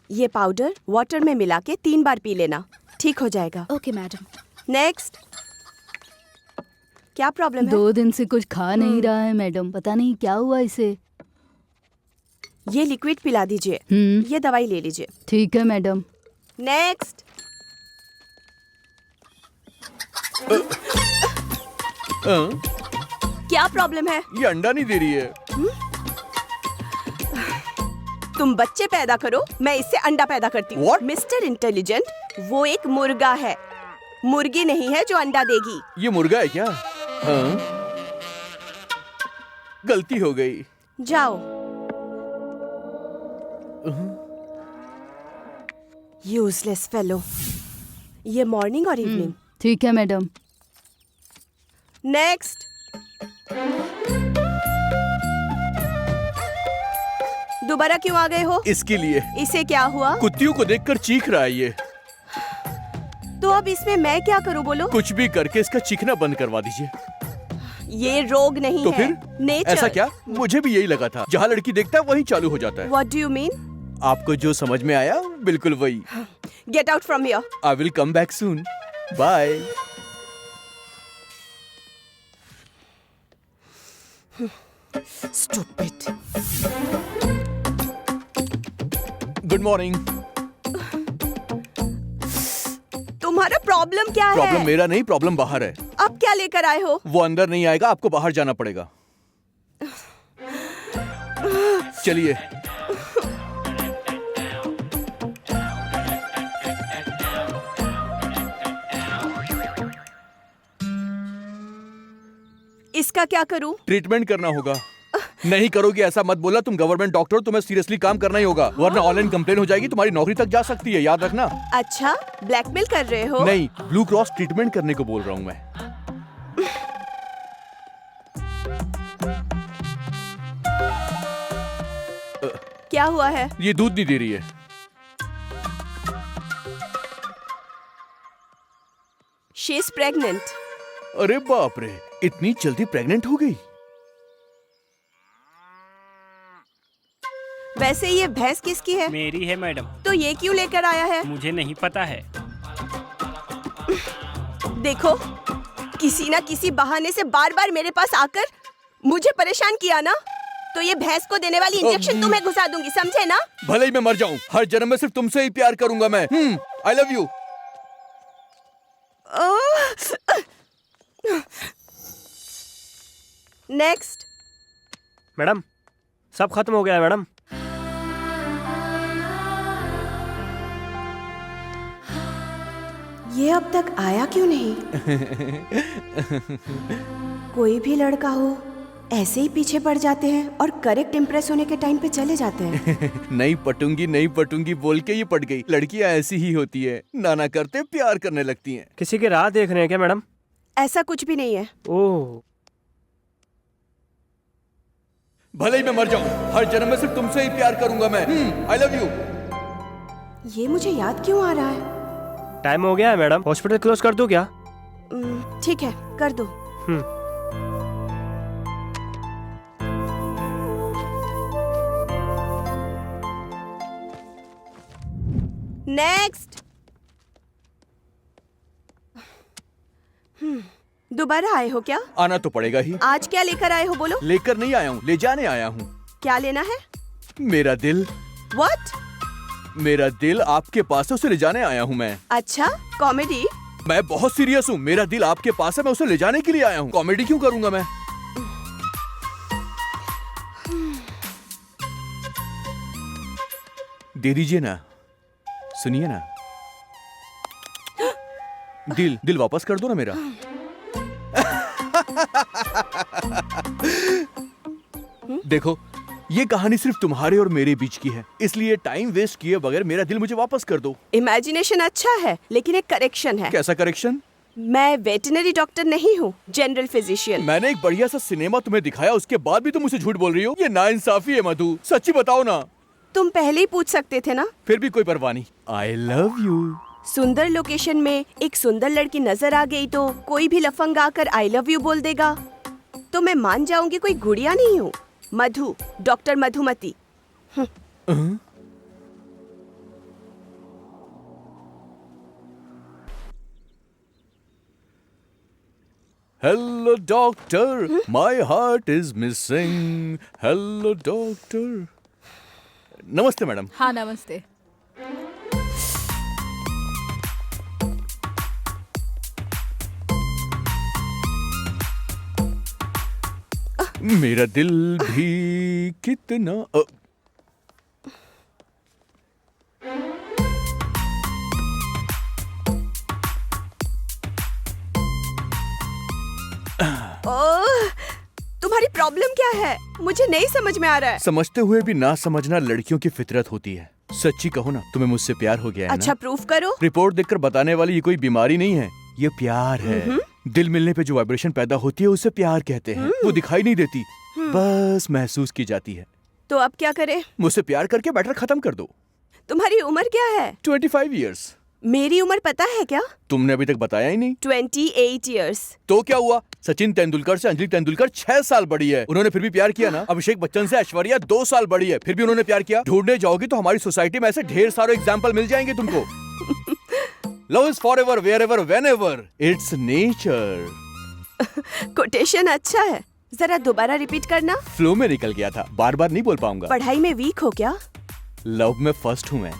ये पाउडर वाटर में मिला के 3 बार पी लेना, ठीक हो जाएगा। Okay madam. नेक्स्ट। क्या प्रॉब्लम है? 2 दिन से कुछ खा नहीं रहा है मैडम, पता नहीं क्या हुआ इसे। ये लिक्विड पिला दीजिए। ये दवाई ले लीजिए। ठीक है मैडम। नेक्स्ट। क्या प्रॉब्लम है? ये अंडा नहीं दे रही है। तुम बच्चे पैदा करो, मैं इससे अंडा पैदा करती हूँ। मिस्टर इंटेलिजेंट, वो एक मुर्गा है, मुर्गी नहीं है जो अंडा देगी। ये मुर्गा है क्या? हाँ? गलती हो गई। जाओ। Useless fellow. ये मॉर्निंग और इवनिंग। ठीक है मैडम। नेक्स्ट। दोबारा क्यों आ गए हो? इसके लिए। इसे क्या हुआ? कुत्तियों को देखकर चीख रहा है ये। तो अब इसमें मैं क्या करूं बोलो? कुछ भी करके इसका चीखना बंद करवा दीजिए। ये रोग नहीं तो है, फिर नेचर। ऐसा क्या? मुझे भी यही लगा था, जहाँ लड़की देखता है वहीं चालू हो जाता है। What do you mean? आपको जो समझ में आया बिल्कुल वही। Get out from here. I will come back soon. Bye. Stupid. Good morning. तुम्हारा प्रॉब्लम क्या है? प्रॉब्लम मेरा नहीं, प्रॉब्लम बाहर है। अब क्या लेकर आए हो? वो अंदर नहीं आएगा, आपको बाहर जाना पड़ेगा। चलिए। इसका क्या करूं? ट्रीटमेंट करना होगा। नहीं करोगे ऐसा मत बोला, तुम गवर्नमेंट डॉक्टर हो, तुम्हें सीरियसली काम करना ही होगा, वरना ऑनलाइन कंप्लेन हो जाएगी, तुम्हारी नौकरी तक जा सकती है, याद रखना। अच्छा, ब्लैकमेल कर रहे हो? नहीं, ब्लू क्रॉस ट्रीटमेंट करने को बोल रहा हूँ मैं। क्या हुआ है? ये दूध नहीं दे रही है। She is pregnant. अरे बाप रे, इतनी जल्दी प्रेग्नेंट हो गई? वैसे ये भैंस किसकी है? मेरी है मैडम। तो ये क्यों लेकर आया है? मुझे नहीं पता है। देखो, किसी ना किसी बहाने से बार बार मेरे पास आकर मुझे परेशान किया ना, तो ये भैंस को देने वाली इंजेक्शन तुम्हें घुसा दूंगी, समझे ना? भले ही मैं मर जाऊं, हर जन्म में सिर्फ तुमसे ही प्यार करूंगा मैं। आई लव यू। नेक्स्ट। मैडम, सब खत्म हो गया है मैडम। ये अब तक आया क्यों नहीं? कोई भी लड़का हो ऐसे ही पीछे पड़ जाते हैं और करेक्ट इम्प्रेस होने के टाइम पे चले जाते हैं। नहीं पटूंगी बोल के ये पट गई। लड़कियां ऐसी ही होती है, नाना करते प्यार करने लगती हैं। किसी की राह देख रहे हैं क्या मैडम? ऐसा कुछ भी नहीं है। ओह, भले ही मैं मर जाऊं, हर जन्म में सिर्फ तुमसे ही प्यार करूंगा मैं। आई लव यू। ये मुझे याद क्यों आ रहा है? टाइम हो गया है मैडम, हॉस्पिटल क्लोज कर दूं क्या? ठीक है, कर दो। नेक्स्ट। दोबारा आए हो क्या? आना तो पड़ेगा ही। आज क्या लेकर आए हो बोलो? लेकर नहीं आया हूँ, ले जाने आया हूँ। क्या लेना है? मेरा दिल। What? मेरा दिल आपके पास है, उसे ले जाने आया हूँ मैं। अच्छा, कॉमेडी? मैं बहुत सीरियस हूँ। मेरा दिल आपके पास है, मैं उसे ले जाने के लिए आया हूँ। कॉमेडी क्यों करूंगा मैं? दे दीजिए ना, सुनिए ना। दिल वापस कर दो ना मेरा। देखो, ये कहानी सिर्फ तुम्हारे और मेरे बीच की है, इसलिए टाइम वेस्ट किए बगैर मेरा दिल मुझे वापस कर दो। इमेजिनेशन अच्छा है, लेकिन एक करेक्शन है। कैसा करेक्शन? मैं वेटरनरी डॉक्टर नहीं हूँ, जनरल फिजिशियन। मैंने एक बढ़िया सा सिनेमा तुम्हें दिखाया, उसके बाद भी तुम मुझे झूठ बोल रही हो। ये नाइंसाफी है मधु, सच्ची बताओ ना। तुम पहले ही पूछ सकते थे ना। फिर भी कोई परवाह नहीं। आई लव यू। सुंदर लोकेशन में एक सुंदर लड़की नजर आ गई तो कोई भी लफंगा आकर आई लव यू बोल देगा तो मैं मान जाऊंगी कोई गुड़िया नहीं हूँ। Madhu, doctor Madhumati. Hello doctor, my heart is missing. Hello doctor. नमस्ते मैडम। हाँ नमस्ते। मेरा दिल भी कितना तुम्हारी प्रॉब्लम क्या है? मुझे नहीं समझ में आ रहा है। समझते हुए भी ना समझना लड़कियों की फितरत होती है। सच्ची कहो ना, तुम्हें मुझसे प्यार हो गया है अच्छा ना? प्रूफ करो। रिपोर्ट देखकर बताने वाली ये कोई बीमारी नहीं है, ये प्यार है। दिल मिलने पे जो वाइब्रेशन पैदा होती है उसे प्यार कहते हैं। वो दिखाई नहीं देती, बस महसूस की जाती है। तो अब क्या करें? मुझसे प्यार करके मैटर खत्म कर दो। तुम्हारी उम्र क्या है? 25 इयर्स। मेरी उम्र पता है क्या? तुमने अभी तक बताया ही नहीं। 28 इयर्स। तो क्या हुआ? सचिन तेंदुलकर से अंजलि तेंदुलकर 6 साल बड़ी है, उन्होंने फिर भी प्यार किया ना। अभिषेक बच्चन से ऐश्वर्या 2 साल बड़ी है, फिर भी उन्होंने प्यार किया। ढूंढने जाओगी तो हमारी सोसाइटी में ऐसे ढेर सारे एग्जाम्पल मिल जाएंगे तुमको। Love is forever, wherever, whenever, it's nature. Quotation अच्छा है, जरा दोबारा रिपीट करना। फ्लो में निकल गया था, बार बार नहीं बोल पाऊंगा। पढ़ाई में वीक हो क्या? लव में फर्स्ट हूँ मैं।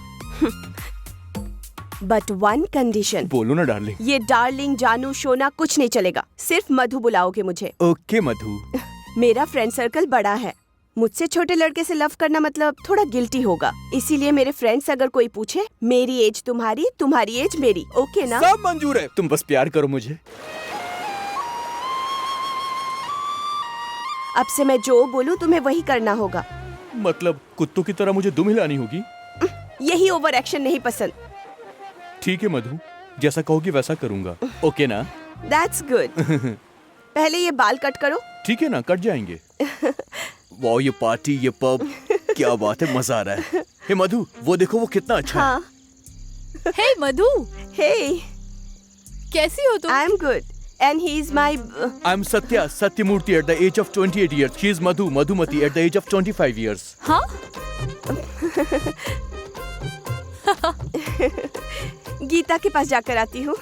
But one condition. बोलो ना डार्लिंग। ये डार्लिंग, जानू, शोना कुछ नहीं चलेगा, सिर्फ मधु बुलाओगे मुझे। ओके मधु। मेरा फ्रेंड सर्कल बड़ा है, मुझसे छोटे लड़के से लव करना मतलब थोड़ा गिल्टी होगा, इसीलिए मेरे फ्रेंड्स अगर कोई पूछे मेरी एज तुम्हारी, तुम्हारी एज मेरी, ओके ना? सब मंजूर है, तुम बस प्यार करो मुझे। अब से मैं जो बोलूं तुम्हें वही करना होगा। मतलब कुत्तों की तरह मुझे दुम हिलानी होगी? यही ओवर एक्शन नहीं पसंद। ठीक है मधु, जैसा कहोगी वैसा करूंगा, ओके ना? That's good. पहले ये बाल कट करो। ठीक है ना, कट जाएंगे। वाओ, ये पार्टी, ये पब, क्या बात है, मजा आ रहा है। हे मधु, वो देखो वो कितना अच्छा हाँ। है। हे मधु। हे। कैसी हो तुम? I am good. And he is my. I am Satyamurthy at the age of 28 years. She is Madhumati at the age of 25 years. हाँ? गीता के पास जाकर आती हूँ।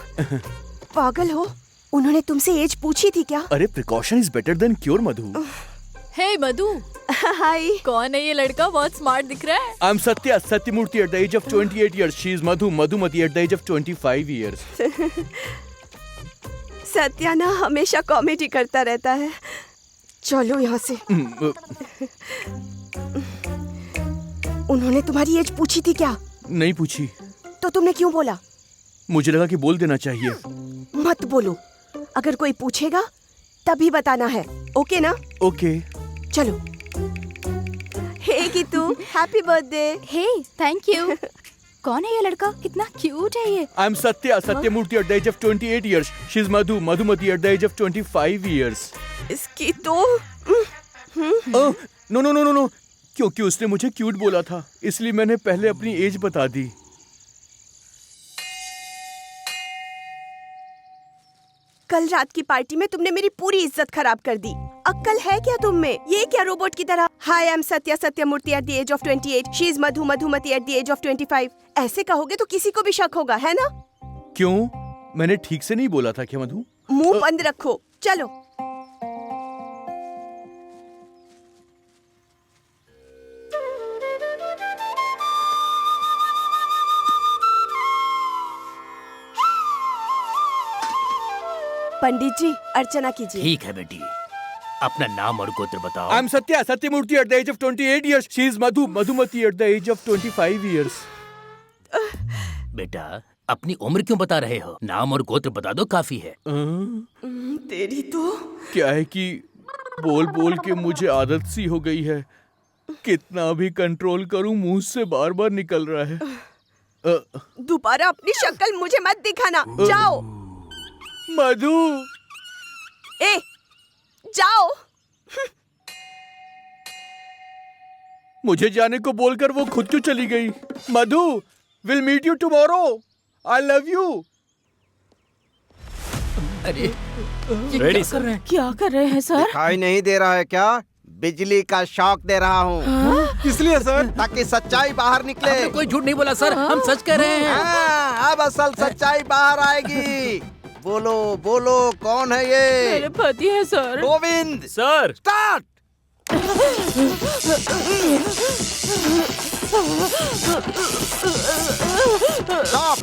पागल हो, उन्होंने तुमसे एज पूछी थी क्या? अरे precaution is better than cure Madhu. Hey Madhu, hi. कौन है ये लड़का? बहुत स्मार्ट दिख रहा है। I am Satya Satyamurthy at the age of 28 years. She is Madhu Madhumati at the age of 25 years. Satya ना हमेशा कॉमेडी करता रहता है। चलो यहाँ से। उन्होंने तुम्हारी एज पूछी थी क्या? नहीं पूछी। तो तुमने क्यों बोला? मुझे लगा कि बोल देना चाहिए। मत बोलो, अगर कोई पूछेगा तभी बताना है, ओके ना? ओके। चलो। Hey Geetu, happy birthday. Hey, thank you. कौन है ये लड़का? कितना क्यूट है ये। I am Satya Satyamurthy at the age of 28 years. She is Madhu Madhumati at the age of 25 years. इसकी तो no no no no no, क्योंकि उसने मुझे क्यूट बोला था, इसलिए मैंने पहले अपनी एज बता दी। कल रात की पार्टी में तुमने मेरी पूरी इज्जत खराब कर दी। अक्ल है क्या तुम में? ये क्या रोबोट की तरह? Hi, I am Satya Satyamurthy at the age of 28, she is Madhu Madhumati at the age of 25। ऐसे कहोगे तो किसी को भी शक होगा, है ना? क्यों? मैंने ठीक से नहीं बोला था क्या मधु? मुंह बंद रखो, चलो। पंडित जी, अर्चना कीजिए। ठीक है बेटी, अपना नाम और गोत्र बताओ। आई am Satya Satyamurthy at the age of 28 years. She is Madhu Madhumati at the age of 25 years. बेटा, अपनी उम्र क्यों बता रहे हो? नाम और गोत्र बता दो, काफी है। तेरी तो क्या है कि बोल बोल के मुझे आदत सी हो गई है। कितना भी कंट्रोल करूं, मुंह से बार बार निकल रहा है। दोबारा अपनी शक्ल मुझे मत दिखाना, जाओ। मधु, ए, जाओ। मुझे जाने को बोलकर वो खुद क्यों चली गई? Madhu, will meet you tomorrow. I love you. अरे, ये रेडी क्या कर रहे हैं? क्या कर रहे हैं सर? दिखाई नहीं दे रहा है क्या? बिजली का शॉक दे रहा हूँ। किस लिए सर? ताकि सच्चाई बाहर निकले। हमने कोई झूठ नहीं बोला सर, हम सच कह रहे हैं। हाँ, अब असल सच्चाई बाहर आएगी। बोलो बोलो, कौन है ये? मेरे पति है sir. Govind. Sir. Start.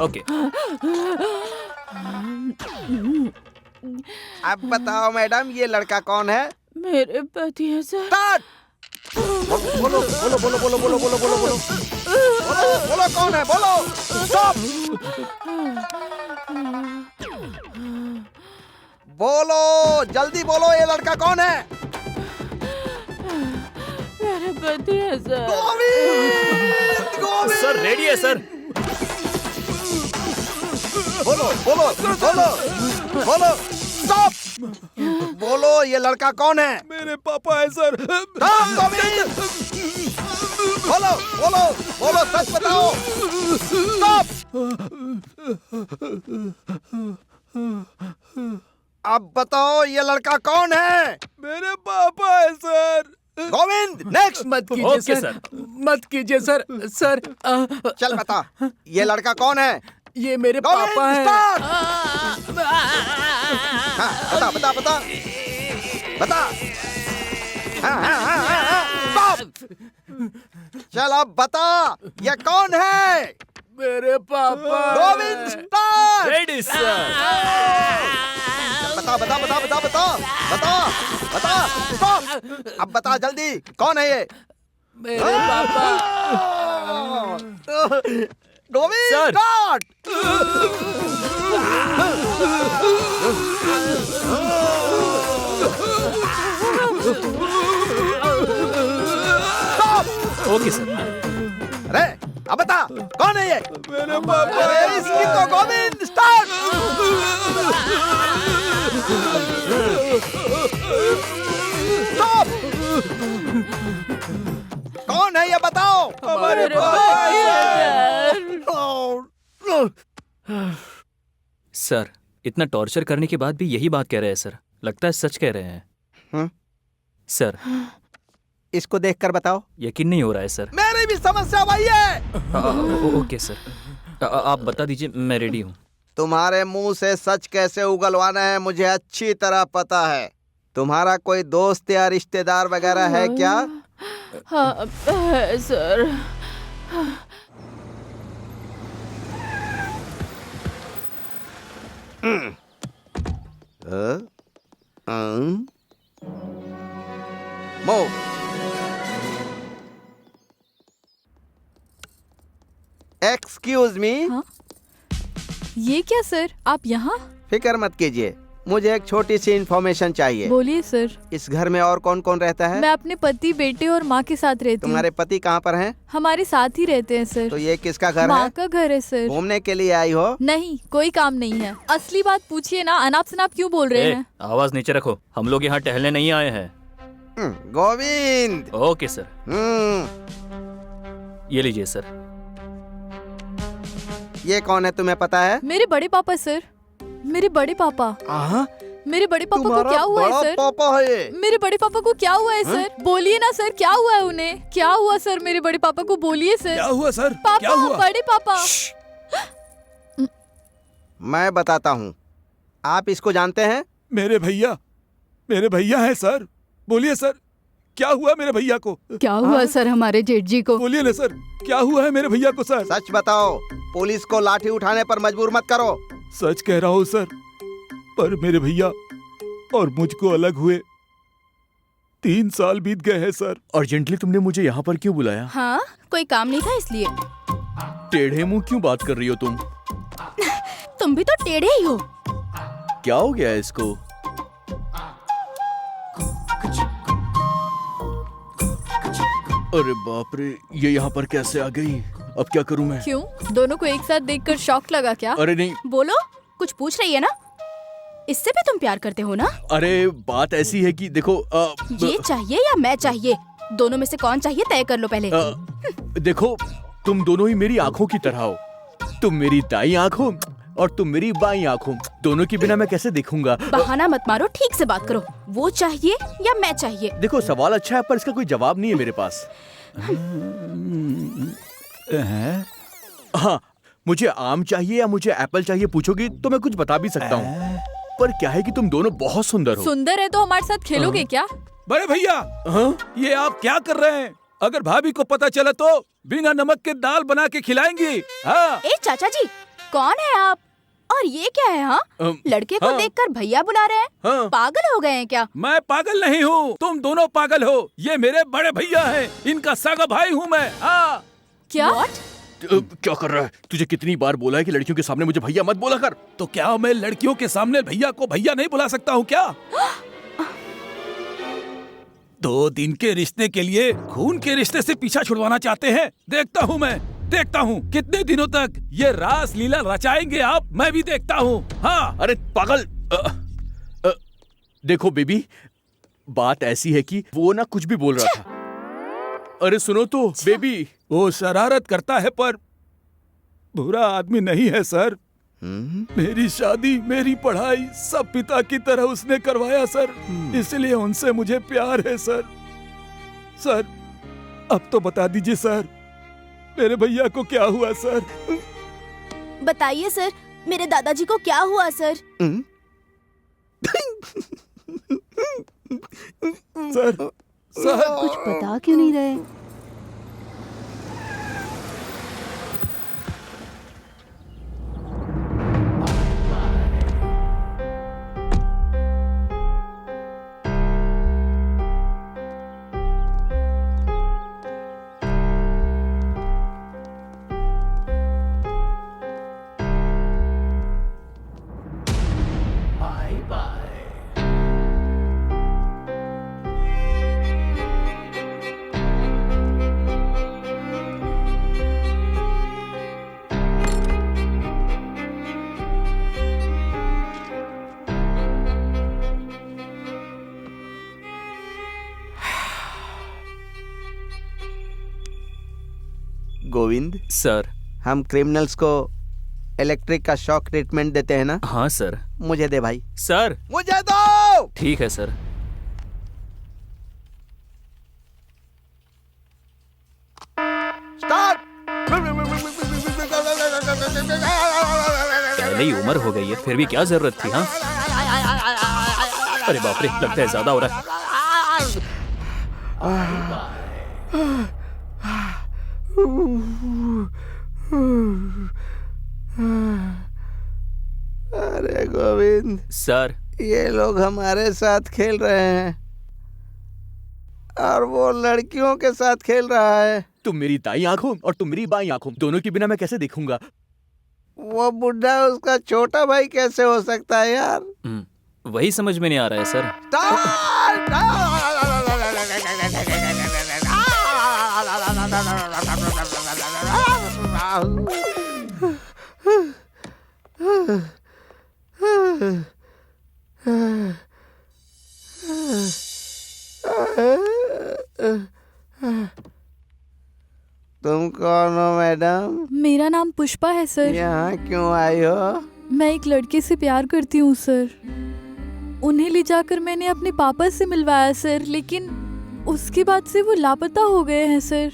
Okay. अब बताओ मैडम, ये लड़का कौन है? मेरे पति है सर। स्टार्ट। बोलो बोलो बोलो बोलो बोलो बोलो बोलो बोलो बोलो, कौन है? बोलो। स्टॉप। बोलो, जल्दी बोलो, ये लड़का कौन है? मेरे पति है sir. Govind, Govind. Sir ready है सर। बोलो बोलो बोलो बोलो, स्टॉप। बोलो, ये लड़का कौन है? मेरे पापा है सर। स्टॉप गोविंद। बोलो बोलो बोलो, सच बताओ। स्टॉप। अब बताओ, ये लड़का कौन है? मेरे पापा है सर। गोविंद, नेक्स्ट। मत कीजिए सर, मत कीजिए सर। सर, चल बता, ये लड़का कौन है? ये मेरे पापा हैं। हाँ, बता बता बता बता। हाँ, हाँ, हाँ, हाँ, हाँ, स्टॉप। चल अब बता, ये कौन है? मेरे पापा। गोविंद, स्टार्ट। Ready sir. बता बता बता बता बता बता बता, स्टॉप। अब बता जल्दी, कौन है ये? मेरे पापा। Govind, sir. Start. Okay sir. अरे अब बता, कौन है ये? मेरे पापा। अरे इसकी तो गोविंद, स्टार्ट। स्टॉप। कौन है ये, बताओ। हमारे पापा सर, इतना टॉर्चर करने के बाद भी यही बात कह रहे हैं सर। लगता है सच कह रहे हैं। हाँ? सर, इसको देखकर बताओ। यकीन नहीं हो रहा है सर। मेरी भी समस्या वही है। ओके सर, आप बता दीजिए, मैं रेडी हूँ। तुम्हारे मुंह से सच कैसे उगलवाना है मुझे अच्छी तरह पता है। तुम्हारा कोई दोस्त या रिश्तेदार वगैरह है क्या? हाँ है सर। मूव। Excuse me. ये क्या सर, आप यहाँ? फिक्र मत कीजिए, मुझे एक छोटी सी इन्फॉर्मेशन चाहिए। बोलिए सर। इस घर में और कौन कौन रहता है? मैं अपने पति, बेटे और माँ के साथ रहती हूँ। तुम्हारे पति कहाँ पर हैं? हमारे साथ ही रहते हैं सर। तो ये किसका घर है? माँ का घर है सर। घूमने के लिए आई हो? नहीं, कोई काम नहीं है। असली बात पूछिए ना, अनाप शनाप क्यों बोल रहे हैं? आवाज नीचे रखो, हम लोग यहाँ टहलने नहीं आए हैं। गोविंद। Okay sir. ये लीजिए सर। ये कौन है तुम्हें पता है? मेरे बड़े पापा सर, मेरे बड़े पापा। मेरे बड़े पापा को क्या हुआ है सर? पापा है ये? मेरे बड़े पापा को क्या हुआ है सर? बोलिए ना सर, क्या हुआ है उन्हें? क्या हुआ सर? मेरे बड़े पापा को बोलिए सर। क्या हुआ सर? पापा, क्या हुआ? बड़े पापा। मैं बताता हूँ। आप इसको जानते हैं? मेरे भैया हैं सर। बोलिए सर, क्या हुआ मेरे भैया को? क्या हुआ सर हमारे जेठ जी को? बोलिए ना सर, क्या हुआ है मेरे भैया को सर? सच बताओ, पुलिस को लाठी उठाने पर मजबूर मत करो। सच कह रहा हूँ सर, पर मेरे भैया और मुझको अलग हुए 3 साल बीत गए हैं सर। अर्जेंटली तुमने मुझे यहाँ पर क्यों बुलाया? हाँ, कोई काम नहीं था इसलिए। टेढ़े मुंह क्यों बात कर रही हो तुम? तुम भी तो टेढ़े ही हो। क्या हो गया है इसको? अरे बाप रे, ये यहाँ पर कैसे आ गई? अब क्या करूँ मैं? क्यों, दोनों को एक साथ देखकर शॉक लगा क्या? अरे नहीं। बोलो, कुछ पूछ रही है ना? इससे भी तुम प्यार करते हो ना? अरे बात ऐसी है कि देखो ये चाहिए या मैं चाहिए, दोनों में से कौन चाहिए तय कर लो पहले। देखो, तुम दोनों ही मेरी आंखों की तरह हो। तुम मेरी दाई आंख हो और तुम मेरी बाई आंख हो। दोनों के बिना मैं कैसे देखूंगा? बहाना मत मारो, ठीक से बात करो। वो चाहिए या मैं चाहिए? देखो, सवाल अच्छा है पर इसका कोई जवाब नहीं है मेरे पास। हाँ, मुझे आम चाहिए या मुझे एप्पल चाहिए पूछोगी तो मैं कुछ बता भी सकता हूँ, पर क्या है कि तुम दोनों बहुत सुंदर हो। सुंदर है तो हमारे साथ खेलोगे क्या? बड़े भैया, ये आप क्या कर रहे हैं? अगर भाभी को पता चला तो बिना नमक के दाल बना के खिलाएंगी। हाँ। ए चाचा जी, कौन है आप? और ये क्या है? हाँ, लड़के को देखकर भैया बुला रहे हैं। पागल हो गए हैं क्या? मैं पागल नहीं हूँ, तुम दोनों पागल हो। ये मेरे बड़े भैया हैं, इनका सगा भाई हूँ मैं। हाँ। क्या? क्या कर रहा है? तुझे कितनी बार बोला है कि लड़कियों के सामने मुझे भैया मत बोला कर। तो क्या मैं लड़कियों के सामने भैया को भैया नहीं बुला सकता हूँ क्या? 2 दिन के रिश्ते के लिए खून के रिश्ते से पीछा छुड़वाना चाहते हैं। देखता हूँ कितने दिनों तक ये रास लीला रचाएंगे आप। मैं भी देखता हूँ। हाँ। अरे पागल, देखो बेबी, बात ऐसी है कि वो ना कुछ भी बोल रहा था। अरे सुनो तो बेबी, वो शरारत करता है पर बुरा आदमी नहीं है सर। मेरी शादी, मेरी पढ़ाई सब पिता की तरह उसने करवाया सर, इसलिए उनसे मुझे प्यार है सर। सर, अब तो बता दीजिए सर, मेरे भैया को क्या हुआ सर? बताइए सर, मेरे दादाजी को क्या हुआ सर? सर, कुछ बता क्यों नहीं रहे? गोविंद सर, हम क्रिमिनल्स को इलेक्ट्रिक का शॉक ट्रीटमेंट देते हैं ना? हाँ सर। मुझे दे भाई। सर, मुझे दो। ठीक है सर। पहले ही उम्र हो गई है, फिर भी क्या जरूरत थी? हाँ, अरे बाप रे, लगता है ज्यादा हो रहा है। अरे गोविंद सर, ये लोग हमारे साथ खेल रहे हैं और वो लड़कियों के साथ खेल रहा है। तुम मेरी दाई आंखों और तुम मेरी बाई आंखों, दोनों के बिना मैं कैसे देखूंगा? वो बुढ़ा उसका छोटा भाई कैसे हो सकता है यार? वही समझ में नहीं आ रहा है सर। तुम कौन हो मैडम? मेरा नाम पुष्पा है सर। यहाँ क्यों आई हो? मैं एक लड़के से प्यार करती हूँ सर। उन्हें ले जाकर मैंने अपने पापा से मिलवाया सर, लेकिन उसके बाद से वो लापता हो गए हैं सर।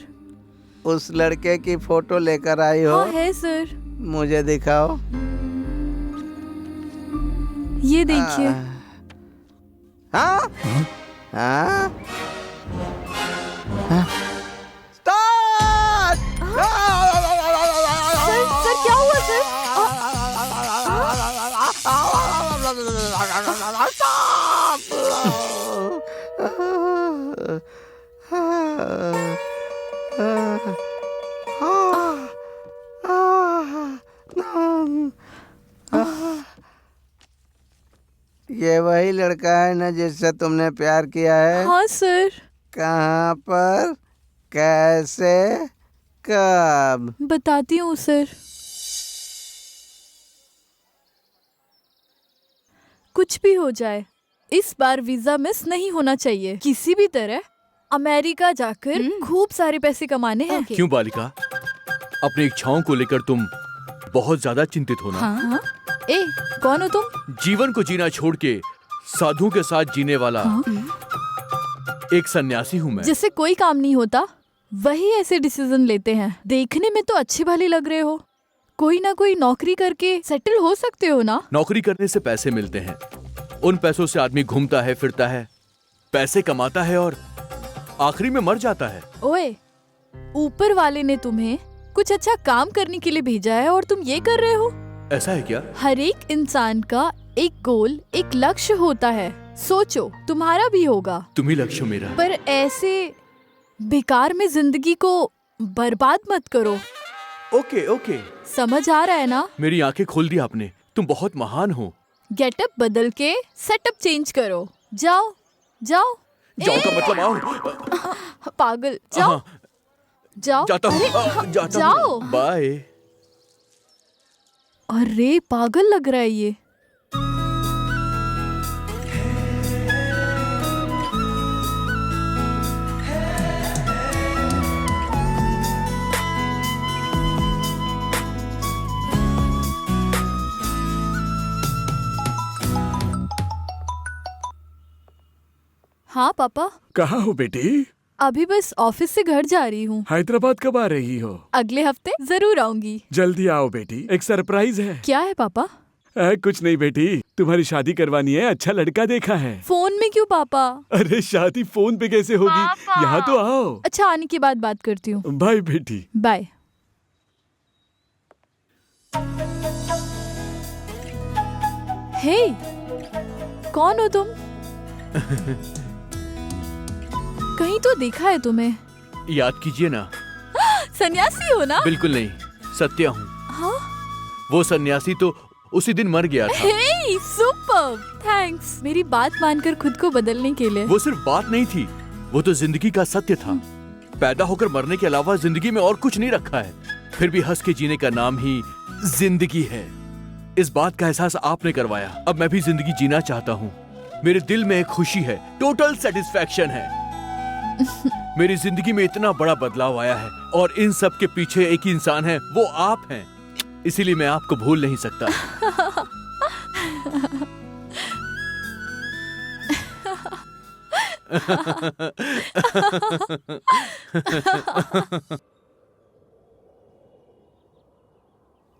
उस लड़के की फोटो लेकर आई हो? हाँ है सर। मुझे दिखाओ। ये देखिए। हाँ? हाँ? सर क्या हुआ सर? ये वही लड़का है ना जिससे तुमने प्यार किया है? हाँ सर। कहाँ पर, कैसे, कब? बताती हूँ सर। कुछ भी हो जाए, इस बार वीजा मिस नहीं होना चाहिए। किसी भी तरह अमेरिका जाकर खूब सारे पैसे कमाने हैं। क्यों बालिका, अपनी इच्छाओं को लेकर तुम बहुत ज्यादा चिंतित हो ना? हाँ? ए, कौन हो तुम? जीवन को जीना छोड़ के साधुओं के साथ जीने वाला एक सन्यासी हूँ मैं। जिससे कोई काम नहीं होता वही ऐसे डिसीजन लेते हैं। देखने में तो अच्छे भले लग रहे हो, कोई ना कोई नौकरी करके सेटल हो सकते हो ना? नौकरी करने से पैसे मिलते हैं, उन पैसों से आदमी घूमता है, फिरता है, पैसे कमाता है और आखिरी में मर जाता है। ओए, ऊपर वाले ने तुम्हें कुछ अच्छा काम करने के लिए भेजा है और तुम ये कर रहे हो? ऐसा है क्या? हर एक इंसान का एक गोल, एक लक्ष्य होता है। सोचो, तुम्हारा भी होगा। तुम्ही लक्ष्य मेरा। पर ऐसे बेकार में जिंदगी को बर्बाद मत करो। ओके ओके, समझ आ रहा है ना? मेरी आंखें खोल दी आपने। तुम बहुत महान हो। गेटअप बदल के सेटअप चेंज करो। जाओ जाओ। जाओ का मतलब आओ। पागल, जाओ जाओ। जाता हूँ, अरे, जाता जाओ। हूँ। बाय। अरे पागल लग रहा है ये। हाँ पापा। कहाँ हो बेटी? अभी बस ऑफिस से घर जा रही हूँ। हैदराबाद कब आ रही हो? अगले हफ्ते जरूर आऊंगी। जल्दी आओ बेटी, एक सरप्राइज है। क्या है पापा? कुछ नहीं बेटी, तुम्हारी शादी करवानी है, अच्छा लड़का देखा है। फोन में क्यों पापा? अरे शादी फोन पे कैसे होगी? यहाँ तो आओ। अच्छा, आने के बाद बात करती हूँ। बाय बेटी। बाय। हे, कौन हो तुम? कहीं तो देखा है तुम्हें। याद कीजिए ना। सन्यासी हो ना? बिल्कुल नहीं, सत्य हूँ। हाँ? वो सन्यासी तो उसी दिन मर गया था। हे, सुपर, थैंक्स मेरी बात मानकर खुद को बदलने के लिए। वो सिर्फ बात नहीं थी, वो तो जिंदगी का सत्य था। पैदा होकर मरने के अलावा जिंदगी में और कुछ नहीं रखा है, फिर भी हंस के जीने का नाम ही जिंदगी है। इस बात का एहसास आपने करवाया। अब मैं भी जिंदगी जीना चाहता हूँ। मेरे दिल में एक खुशी है, टोटल सेटिस्फैक्शन है। मेरी जिंदगी में इतना बड़ा बदलाव आया है और इन सब के पीछे एक ही इंसान है, वो आप हैं। इसीलिए मैं आपको भूल नहीं सकता।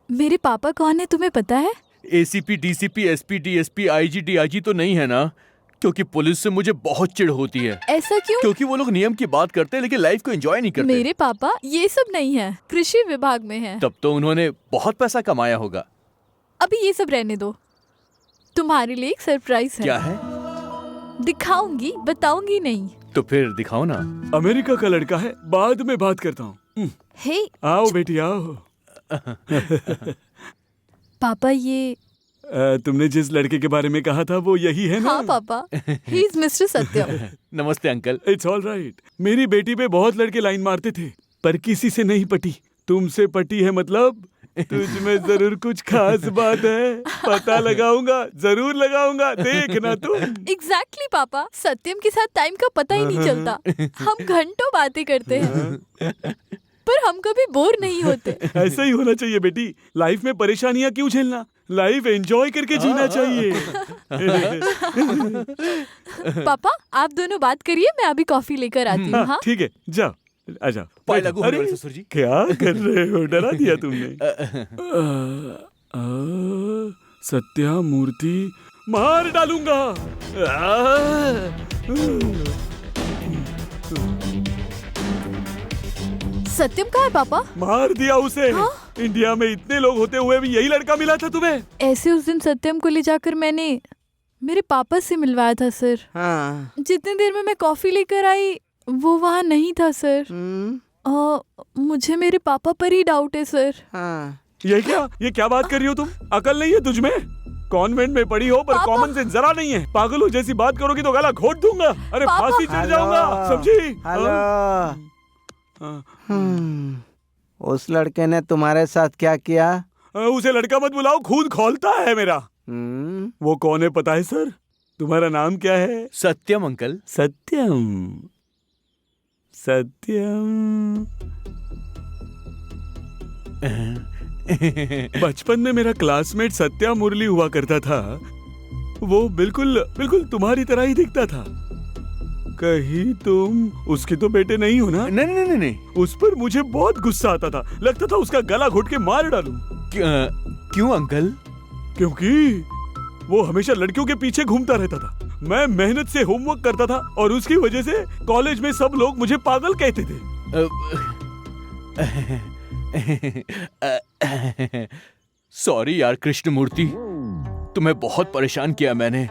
मेरे पापा कौन है तुम्हें पता है? ACP, DCP, SP, DSP, IG, DIG तो नहीं है ना? क्योंकि पुलिस से मुझे बहुत चिढ़ होती है। ऐसा क्यों? क्योंकि वो लोग नियम की बात करते हैं लेकिन लाइफ को एंजॉय नहीं करते। मेरे पापा ये सब नहीं है, कृषि विभाग में है। तब तो उन्होंने बहुत पैसा कमाया होगा। अभी ये सब रहने दो, तुम्हारे लिए एक सरप्राइज है। क्या है? दिखाऊंगी, बताऊंगी नहीं। तो फिर दिखाओ ना। अमेरिका का लड़का है, बाद में बात करता हूँ। हे आओ बेटी आओ। पापा ये तुमने जिस लड़के के बारे में कहा था वो यही है ना? हाँ पापा, ही इज मिस्टर सत्यम। नमस्ते अंकल। It's all right. मेरी बेटी पे बहुत लड़के लाइन मारते थे पर किसी से नहीं पटी। तुमसे पटी है मतलब तुझ में जरूर कुछ खास बात है। पता लगाऊंगा, जरूर लगाऊंगा, देखना तुम। एग्जैक्टली पापा, सत्यम के साथ टाइम का पता ही नहीं चलता। हम घंटों बातें करते हैं पर हम कभी बोर नहीं होते। ऐसा ही होना चाहिए बेटी। लाइफ में परेशानियां क्यों झेलना, लाइफ एंजॉय करके जीना चाहिए। पापा आप दोनों बात करिए, मैं अभी कॉफी लेकर आती हूँ। हाँ ठीक है, जाओ आजा। पाई लागू होने अरे वाले ससुर जी। क्या कर रहे हो, डरा दिया तुमने। सत्या मूर्ति मार डालूंगा। सत्यम कहाँ है पापा? मार दिया उसे। हाँ? इंडिया में इतने लोग होते हुए भी यही लड़का मिला था तुम्हें? ऐसे उस दिन सत्यम को ले जाकर मैंने मेरे पापा से मिलवाया था सर। हाँ। जितनी देर में मैं कॉफी लेकर आई वो वहाँ नहीं था सर। मुझे मेरे पापा पर ही डाउट है सर। हाँ। ये क्या बात कर रही हो तुम? अकल नहीं है तुझमें? कॉन्वेंट में पढ़ी हो पर कॉमन सेंस जरा नहीं है। पागलों जैसी बात करोगी तो गला घोट दूंगा। अरे फांसी चढ़ जाऊंगा, समझी? हेलो। उस लड़के ने तुम्हारे साथ क्या किया? उसे लड़का मत बुलाओ, खून खौलता है मेरा। वो कौन है पता है सर? तुम्हारा नाम क्या है? सत्यम अंकल। सत्यम। सत्यम। बचपन में मेरा क्लासमेट सत्या मुरली हुआ करता था। वो बिल्कुल तुम्हारी तरह ही दिखता था। कहीं तुम उसके तो बेटे नहीं हो ना? नहीं। उस पर मुझे बहुत गुस्सा आता था, लगता था उसका गला घोट के मार डालूं। क्यों अंकल? क्योंकि वो हमेशा लड़कियों के पीछे घूमता रहता था। मैं मेहनत से होमवर्क करता था और उसकी वजह से कॉलेज में सब लोग मुझे पागल कहते थे। सॉरी यार कृष्णमूर्ति, तुम्हें बहुत परेशान किया मैंने।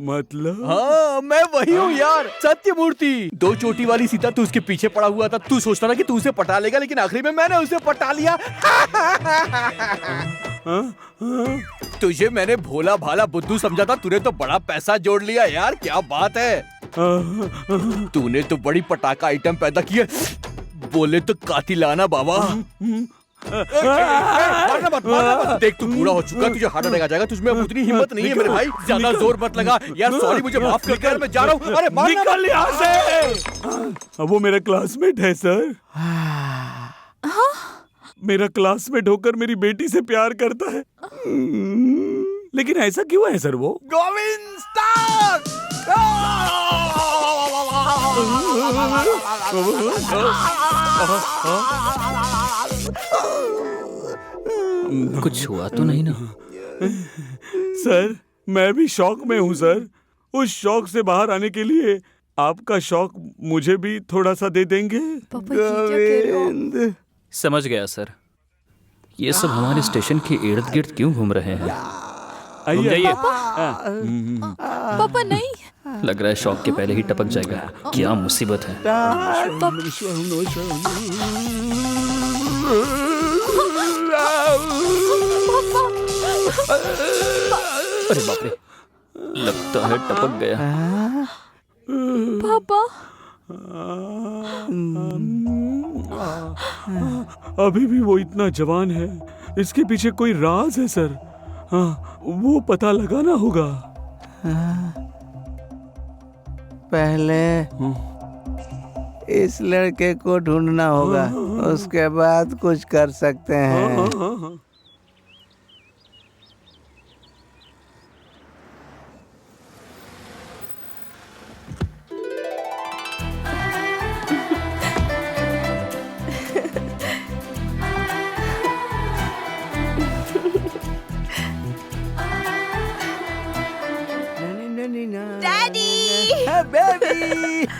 मतलब? हाँ मैं वही हूँ यार, सत्यमूर्ति। 2 चोटी वाली सीता, तू उसके पीछे पड़ा हुआ था। तू सोचता था कि तू उसे पटा लेगा लेकिन आखिरी में मैंने उसे पटा लिया। तुझे मैंने भोला भाला बुद्धू समझा था, तूने तो बड़ा पैसा जोड़ लिया यार। क्या बात है, तूने तो बड़ी पटाखा आइटम पैदा किया। बोले तो कातिलाना बाबा। मारना मत। देख तू बूढ़ा हो चुका, तुझे हार्ट अटैक आ जाएगा। तुझमें अब उतनी हिम्मत नहीं है मेरे भाई। ज्यादा जोर मत लगा यार। सॉरी, मुझे माफ कर यार, मैं जा रहा हूँ। अरे निकल यहाँ से। वो मेरा क्लासमेट है सर। मेरा क्लासमेट होकर मेरी बेटी से प्यार करता है। लेकिन ऐसा क्यों है सर? वो गोविंद स्टार। कुछ हुआ तो नहीं ना? सर मैं भी शौक में हूँ सर। उस शौक से बाहर आने के लिए आपका शौक मुझे भी थोड़ा सा दे देंगे? गोविंद। समझ गया सर। ये सब हमारे स्टेशन के इर्द गिर्द क्यों घूम रहे हैं? आइए। पापा नहीं। लग रहा है शौक के पहले ही टपक जाएगा। क्या मुसीबत है। अरे बाप रे, लगता है टपक गया। पापा अभी भी वो इतना जवान है। इसके पीछे कोई राज है सर। हाँ, वो पता लगाना होगा। पहले इस लड़के को ढूंढना होगा, उसके बाद कुछ कर सकते हैं।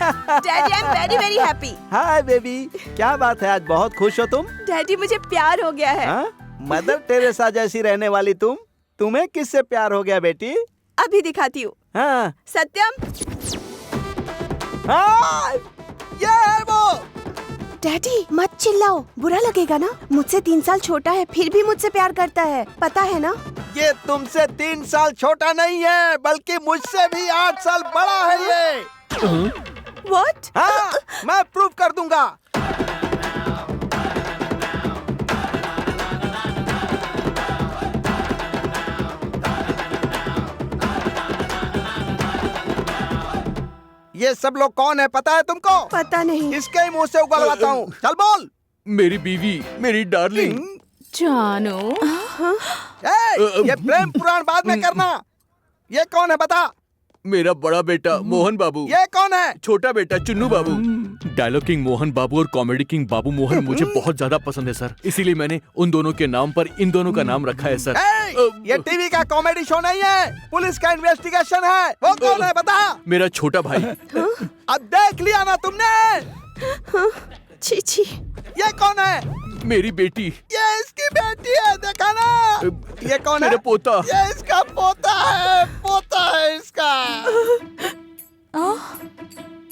Daddy I am very very happy. Hi baby, क्या बात है, आज बहुत खुश हो तुम? डैडी मुझे प्यार हो गया है। मदर टेरेसा जैसी रहने वाली तुम्हें किससे प्यार हो गया बेटी? अभी दिखाती हूँ। हाँ। सत्यम, हाँ, ये है वो। डैडी मत चिल्लाओ, बुरा लगेगा ना। मुझसे 3 साल छोटा है, फिर भी मुझसे प्यार करता है, पता है ना? ये तुमसे 3 साल छोटा नहीं है, बल्कि मुझसे भी 8 साल बड़ा है ये। What? हाँ, मैं प्रूव कर दूंगा। ये सब लोग कौन है पता है तुमको? पता नहीं। इसके ही मुंह से उगलवाता हूँ, चल बोल। मेरी बीवी, मेरी डार्लिंग। जानू। ये प्रेम पुराण बाद में करना। ये कौन है बता? मेरा बड़ा बेटा मोहन बाबू। ये कौन है? छोटा बेटा चुन्नू बाबू। डायलॉग किंग मोहन बाबू और कॉमेडी किंग बाबू मोहन मुझे बहुत ज्यादा पसंद है सर, इसीलिए मैंने उन दोनों के नाम पर इन दोनों का नाम रखा है सर। ये टीवी का कॉमेडी शो नहीं है, पुलिस का इन्वेस्टिगेशन है। वो कौन है बता? मेरा छोटा भाई। अब देख लिया ना तुमने? छी। ये कौन है? मेरी बेटी। ये इसकी बेटी है, देखा ना? ये कौन है? मेरा पोता। ये इसका पोता है, पोता है इसका।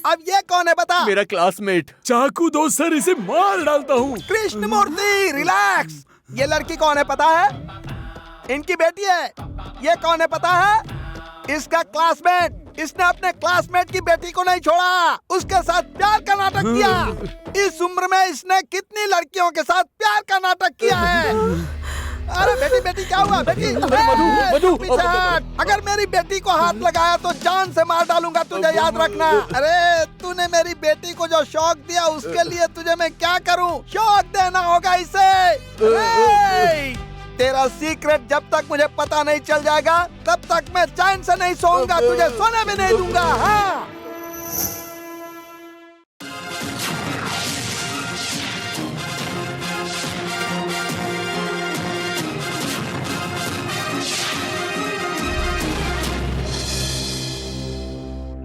अब ये कौन है बता? मेरा क्लासमेट। चाकू दो सर, इसे मार डालता हूँ। कृष्णमूर्ति रिलैक्स। ये लड़की कौन है पता है? इनकी बेटी है। ये कौन है पता है? इसका क्लासमेट। इसने अपने क्लासमेट की बेटी को नहीं छोड़ा, उसके साथ प्यार का नाटक किया। इस उम्र में इसने कितनी लड़कियों के साथ प्यार का नाटक किया है। अरे बेटी बेटी क्या हुआ बेटी? मधु, पीछे हट। अगर मेरी बेटी को हाथ लगाया तो जान से मार डालूंगा, तुझे याद रखना। अरे तूने मेरी बेटी को जो शौक दिया उसके लिए तुझे मैं क्या करूं? शौक देना होगा इसे। तेरा सीक्रेट जब तक मुझे पता नहीं चल जाएगा तब तक मैं चैन से नहीं सोऊंगा, तुझे सोने भी नहीं दूंगा। हाँ।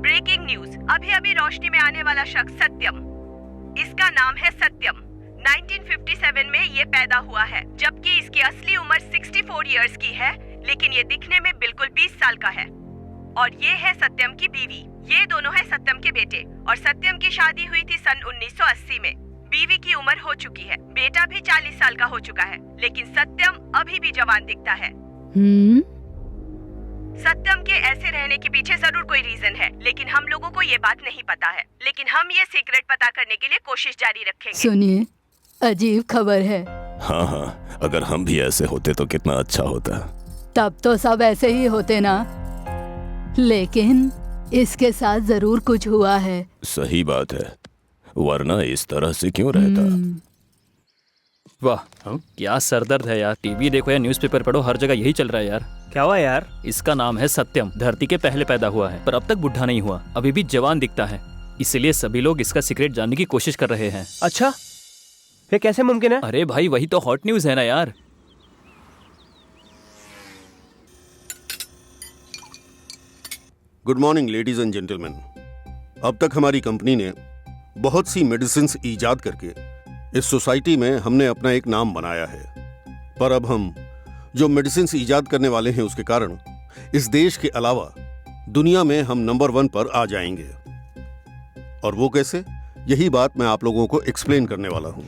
ब्रेकिंग न्यूज, अभी अभी रोशनी में आने वाला शख्स सत्यम। इसका नाम है सत्यम। 1957 में ये पैदा हुआ है, जबकि इसकी असली उम्र 64 इयर्स की है, लेकिन ये दिखने में बिल्कुल 20 साल का है। और ये है सत्यम की बीवी। ये दोनों हैं सत्यम के बेटे, और सत्यम की शादी हुई थी सन 1980 में। बीवी की उम्र हो चुकी है, बेटा भी 40 साल का हो चुका है, लेकिन सत्यम अभी भी जवान दिखता है। सत्यम के ऐसे रहने के पीछे जरूर कोई रीजन है, लेकिन हम लोगों को ये बात नहीं पता है। लेकिन हम ये सीक्रेट पता करने के लिए कोशिश जारी रखेंगे। सुनिए, अजीब खबर है। हाँ, अगर हम भी ऐसे होते तो कितना अच्छा होता। तब तो सब ऐसे ही होते ना, लेकिन इसके साथ जरूर कुछ हुआ है। सही बात है, वरना इस तरह से क्यों रहता। वाह, क्या सरदर्द है यार। टीवी देखो या न्यूज़पेपर पढ़ो, हर जगह यही चल रहा है यार। क्या हुआ यार? इसका नाम है सत्यम, धरती के पहले पैदा हुआ है, पर अब तक बुढ़ा नहीं हुआ, अभी भी जवान दिखता है। इसलिए सभी लोग इसका सीक्रेट जानने की कोशिश कर रहे हैं। अच्छा, ये कैसे मुमकिन है? अरे भाई, वही तो हॉट न्यूज़ है ना यार। Good morning ladies and gentleman. अब तक हमारी कंपनी ने बहुत सी मेडिसिन्स ईजाद करके इस सोसाइटी में हमने अपना एक नाम बनाया है, पर अब हम जो मेडिसिन्स ईजाद करने वाले हैं उसके कारण इस देश के अलावा दुनिया में हम नंबर 1 पर आ जाएंगे। और वो कैसे, यही बात मैं आप लोगों को एक्सप्लेन करने वाला हूं।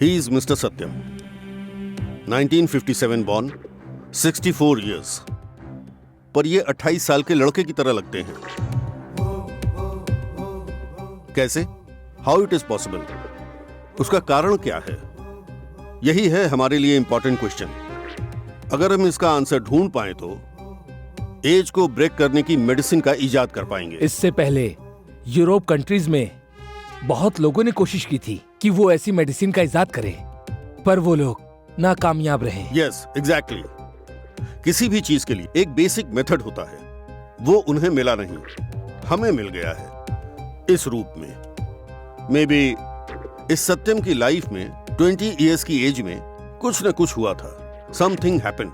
He is Mr. Satyam, 1957 born, 64 years. पर ये 28 साल के लड़के की तरह लगते हैं। कैसे? How it is possible? उसका कारण क्या है? यही है हमारे लिए इंपॉर्टेंट क्वेश्चन। अगर हम इसका आंसर ढूंढ पाए तो एज को ब्रेक करने की मेडिसिन का इजाद कर पाएंगे। इससे पहले यूरोप कंट्रीज में बहुत लोगों ने कोशिश की थी कि वो ऐसी मेडिसिन का इजाद करें, पर वो लोग नाकामयाब रहे। Yes, exactly. किसी भी चीज के लिए एक बेसिक मेथड होता है, वो उन्हें मिला नहीं, हमें मिल गया है इस रूप में। मे बी इस सत्यम की लाइफ में 20 इयर्स की एज में कुछ न कुछ हुआ था, समथिंग हैपेंड।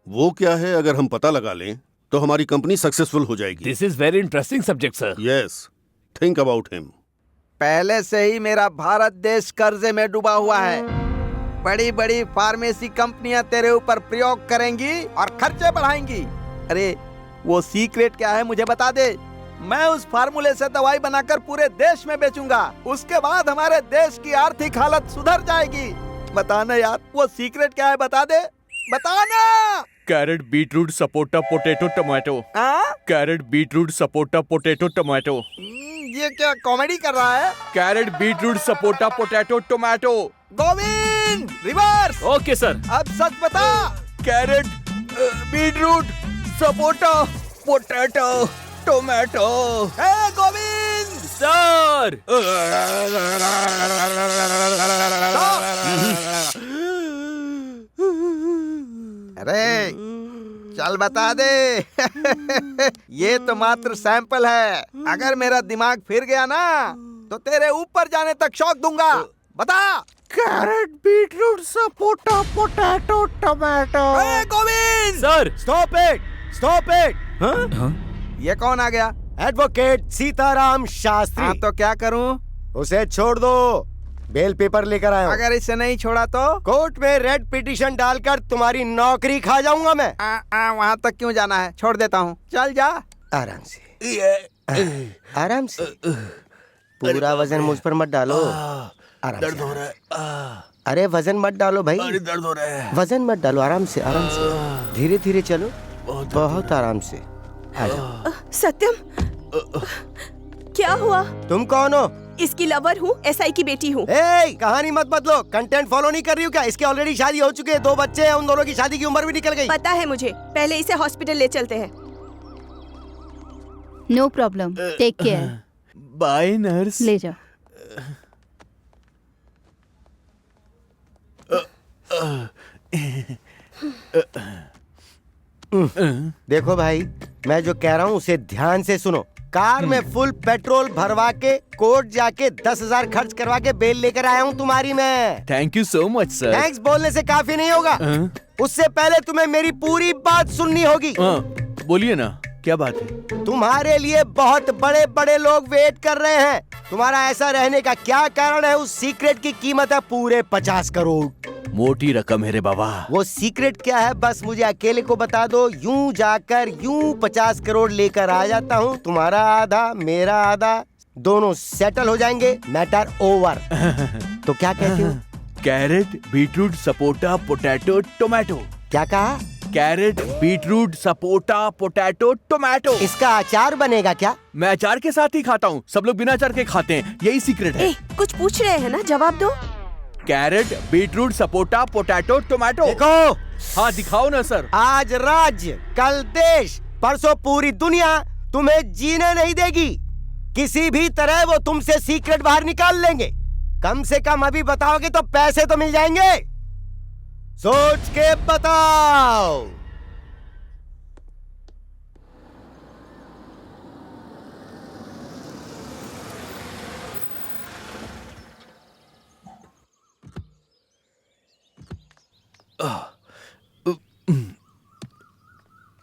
वो क्या है अगर हम पता लगा लें तो हमारी कंपनी सक्सेसफुल हो जाएगी। This is very interesting subject sir. Yes, think about him. पहले से ही मेरा भारत देश कर्जे में डूबा हुआ है। बड़ी बड़ी फार्मेसी कंपनियां तेरे ऊपर प्रयोग करेंगी और खर्चे बढ़ाएंगी। अरे वो सीक्रेट क्या है मुझे बता दे। मैं उस फार्मूले से दवाई बनाकर पूरे देश में बेचूंगा। उसके बाद हमारे देश की आर्थिक हालत सुधर जाएगी। बताना यार, वो सीक्रेट क्या है, बता दे, बताना। Carrot beetroot sapota potato tomato. Carrot beetroot sapota potato tomato. ये क्या कॉमेडी कर रहा है? Carrot beetroot sapota potato tomato. Govind, reverse. Okay sir. अब सच बता। Carrot beetroot sapota potato tomato. Hey Govind sir. अरे चल बता दे। ये तो मात्र सैंपल है। अगर मेरा दिमाग फिर गया ना तो तेरे ऊपर जाने तक शॉक दूंगा। बता। Carrot beetroot sapota potato tomato. Govind sir. Stop it. ये कौन आ गया? एडवोकेट सीताराम शास्त्री। हाँ तो क्या करूं? उसे छोड़ दो, बेल पेपर लेकर आया हूं। अगर इसे नहीं छोड़ा तो कोर्ट में रेड पिटीशन डालकर तुम्हारी नौकरी खा जाऊंगा मैं। वहाँ तक क्यों जाना है, छोड़ देता हूँ, चल जा। आराम से, आराम से। पूरा वजन मुझ पर मत डालो। दर्द हो रहा है। अरे वजन मत डालो भाई। अरे दर्द हो रहा है। वजन मत डालो, आराम से, आराम से, धीरे धीरे चलो, बहुत आराम से। सत्यम, क्या हुआ? तुम कौन हो? इसकी लवर हूँ, एसआई की बेटी हूँ। कहानी मत बदलो। कंटेंट फॉलो नहीं कर रही हूँ क्या? इसके ऑलरेडी शादी हो चुकी है, 2 बच्चे हैं, उन दोनों की शादी की उम्र भी निकल गई। पता है मुझे, पहले इसे हॉस्पिटल ले चलते हैं। No problem, take care. Bye nurse. ले जाओ। देखो भाई, मैं जो कह रहा हूँ उसे ध्यान से सुनो। कार में फुल पेट्रोल भरवा के कोर्ट जाके 10,000 खर्च करवा के बेल लेकर आया हूँ तुम्हारी मैं। Thank you so much sir. Thanks बोलने से काफी नहीं होगा, उससे पहले तुम्हें मेरी पूरी बात सुननी होगी। बोलिए ना, क्या बात है? तुम्हारे लिए बहुत बड़े बड़े लोग वेट कर रहे हैं। तुम्हारा ऐसा रहने का क्या कारण है? उस सीक्रेट की कीमत है पूरे 50 करोड़। मोटी रकम है रे बाबा। वो सीक्रेट क्या है बस मुझे अकेले को बता दो। यूं जाकर यूं 50 करोड़ लेकर आ जाता हूँ। तुम्हारा आधा, मेरा आधा, दोनों सेटल हो जाएंगे। Matter over. तो क्या कहते हो? Carrot beetroot sapota potato tomato. क्या कहा? Carrot beetroot sapota potato tomato. इसका अचार बनेगा क्या? मैं अचार के साथ ही खाता हूँ, सब लोग बिना अचार के खाते हैं, यही सीक्रेट है। कुछ पूछ रहे हैं ना, जवाब दो। Carrot beetroot sapota potato tomato. देखो। हाँ दिखाओ ना सर। आज राज्य, कल देश, परसों पूरी दुनिया तुम्हें जीने नहीं देगी। किसी भी तरह वो तुमसे सीक्रेट बाहर निकाल लेंगे। कम से कम अभी बताओगे तो पैसे तो मिल जाएंगे। सोच के बताओ।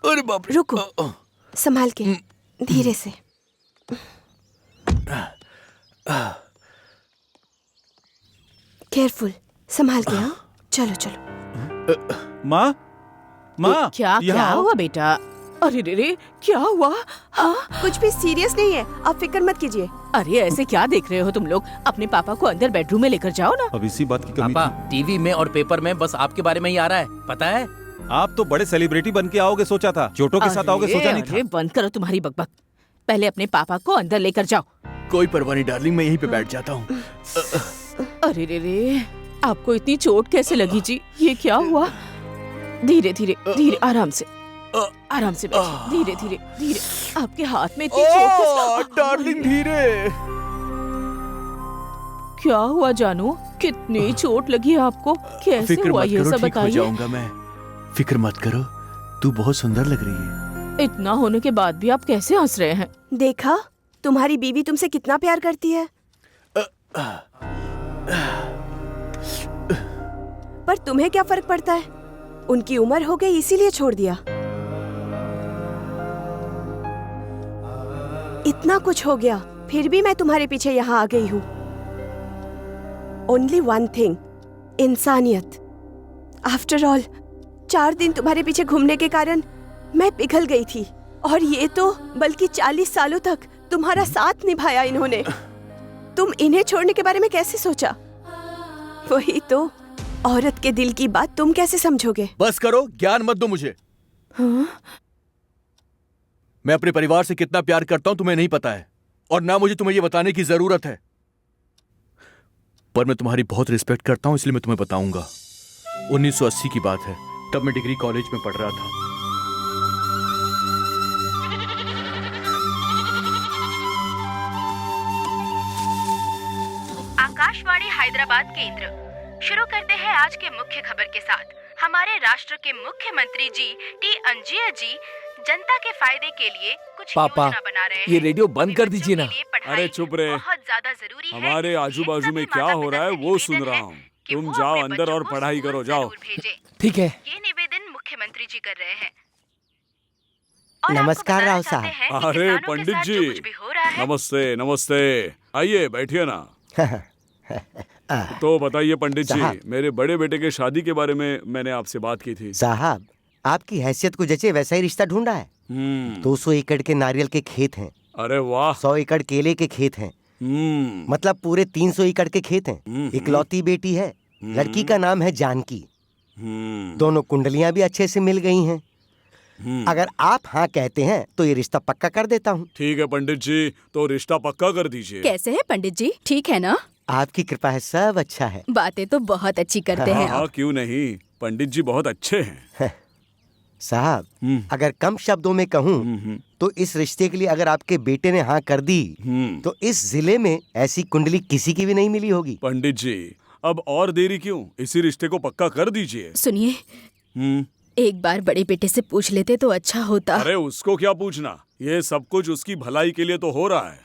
अरे बाप रे। रुको, संभाल के, धीरे से। केयरफुल, संभाल के। हाँ, चलो चलो। माँ, माँ, क्या हुआ बेटा? अरे रे, क्या हुआ? कुछ भी सीरियस नहीं है, आप फिक्र मत कीजिए। अरे ऐसे क्या देख रहे हो तुम लोग? अपने पापा को अंदर बेडरूम में लेकर जाओ ना। अब इसी बात की कमी पापा, टीवी में और पेपर में बस आपके बारे में ही आ रहा है, पता है? आप तो बड़े सेलिब्रिटी बन के आओगे सोचा था, चोटों के साथ आओगे सोचा नहीं था। अरे बंद करो तुम्हारी बकबक। पहले अपने पापा को अंदर लेकर जाओ। कोई परवाह नहीं डार्लिंग, मैं यहीं पे बैठ जाता हूँ। अरे रे, आपको इतनी चोट कैसे लगी जी? ये क्या हुआ? धीरे धीरे धीरे, आराम से, आराम से बैठिए। धीरे धीरे धीरे। आपके हाथ में इतनी चोट डार्लिंग, धीरे। क्या हुआ जानू? कितनी चोट लगी आपको? कैसे हुआ ये सब बताइए। जाऊंगा मैं, फिक्र मत करो। तू बहुत सुंदर लग रही है। इतना होने के बाद भी आप कैसे हंस रहे हैं? देखा, तुम्हारी बीवी तुमसे कितना प्यार करती है। पर तुम्हें क्या फर्क पड़ता है? उनकी उम्र हो गई इसीलिए छोड़ दिया। इतना कुछ हो गया फिर भी मैं तुम्हारे पीछे यहाँ आ गई हूँ। ओनली वन थिंग, इंसानियत। आफ्टर ऑल 4 दिन तुम्हारे पीछे घूमने के कारण मैं पिघल गई थी, और ये तो बल्कि 40 सालों तक तुम्हारा साथ निभाया इन्होंने। तुम इन्हें छोड़ने के बारे में कैसे सोचा? वही तो, औरत के दिल की बात तुम कैसे समझोगे? बस करो, ज्ञान मत दो मुझे। हाँ? मैं अपने परिवार से कितना प्यार करता हूं तुम्हें नहीं पता है, और ना मुझे तुम्हें यह बताने की जरूरत है। पर मैं तुम्हारी बहुत रिस्पेक्ट करता हूं, इसलिए मैं तुम्हें बताऊंगा। 1980 की बात है, तब मैं डिग्री कॉलेज में पढ़ रहा था। आकाशवाणी हैदराबाद केंद्र। शुरू करते हैं आज के मुख्य खबर के साथ। हमारे राष्ट्र के मुख्यमंत्री जी टी अंजिया जी जनता के फायदे के लिए कुछ पापा, योजना बना रहे हैं। ये रेडियो बंद कर दीजिए ना। अरे चुप रहे, बहुत ज्यादा जरूरी है। हमारे आजू बाजू में क्या हो रहा है वो सुन रहा हूँ। तुम जाओ अंदर और पढ़ाई करो, जाओ। ठीक है। ये निवेदन मुख्यमंत्री जी कर रहे हैं। नमस्कार राव साहब। अरे पंडित जी, नमस्ते नमस्ते, आइए बैठिए ना। तो बताइए पंडित जी, मेरे बड़े बेटे के शादी के बारे में मैंने आपसे बात की थी। साहब, आपकी हैसियत को जैसे वैसा ही रिश्ता ढूंढा है। 200 एकड़ के नारियल के खेत हैं। अरे वाह। 100 एकड़ केले के खेत हैं। मतलब पूरे 300 एकड़ के खेत हैं। इकलौती बेटी है, लड़की का नाम है जानकी। दोनों कुंडलियां भी अच्छे से मिल गई हैं। अगर आप हाँ कहते हैं तो ये रिश्ता पक्का कर देता हूँ। ठीक है पंडित जी, तो रिश्ता पक्का कर दीजिए। कैसे है पंडित जी, ठीक है ना? आपकी कृपा है, सब अच्छा है। बातें तो बहुत अच्छी करते हैं हाँ, आप। क्यों नहीं, पंडित जी बहुत अच्छे हैं। साहब, अगर कम शब्दों में कहूँ तो इस रिश्ते के लिए अगर आपके बेटे ने हाँ कर दी तो इस जिले में ऐसी कुंडली किसी की भी नहीं मिली होगी। पंडित जी, अब और देरी क्यों, इसी रिश्ते को पक्का कर दीजिए। सुनिए, एक बार बड़े बेटे से पूछ लेते तो अच्छा होता। अरे उसको क्या पूछना, ये सब कुछ उसकी भलाई के लिए तो हो रहा है।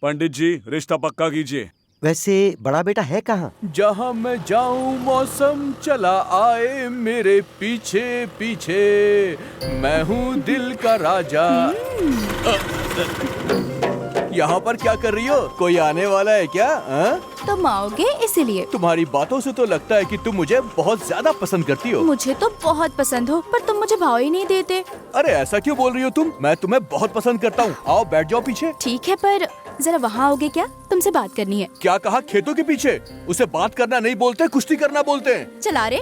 पंडित जी, रिश्ता पक्का कीजिए। वैसे बड़ा बेटा है कहाँ? जहाँ मैं जाऊँ मौसम चला आए मेरे पीछे पीछे, मैं हूँ दिल का राजा। यहाँ पर क्या कर रही हो? कोई आने वाला है क्या? तुम आओगे इसीलिए। तुम्हारी बातों से तो लगता है कि तुम मुझे बहुत ज्यादा पसंद करती हो। मुझे तो बहुत पसंद हो, पर तुम मुझे भाव ही नहीं देते। अरे ऐसा क्यों बोल रही हो तुम? मैं तुम्हें बहुत पसंद करता हूँ। आओ बैठ जाओ पीछे। ठीक है, पर जरा वहाँ आओगे क्या? तुमसे बात करनी है। क्या कहा? खेतों के पीछे? उसे बात करना नहीं बोलते, कुश्ती करना बोलते हैं। चला रे।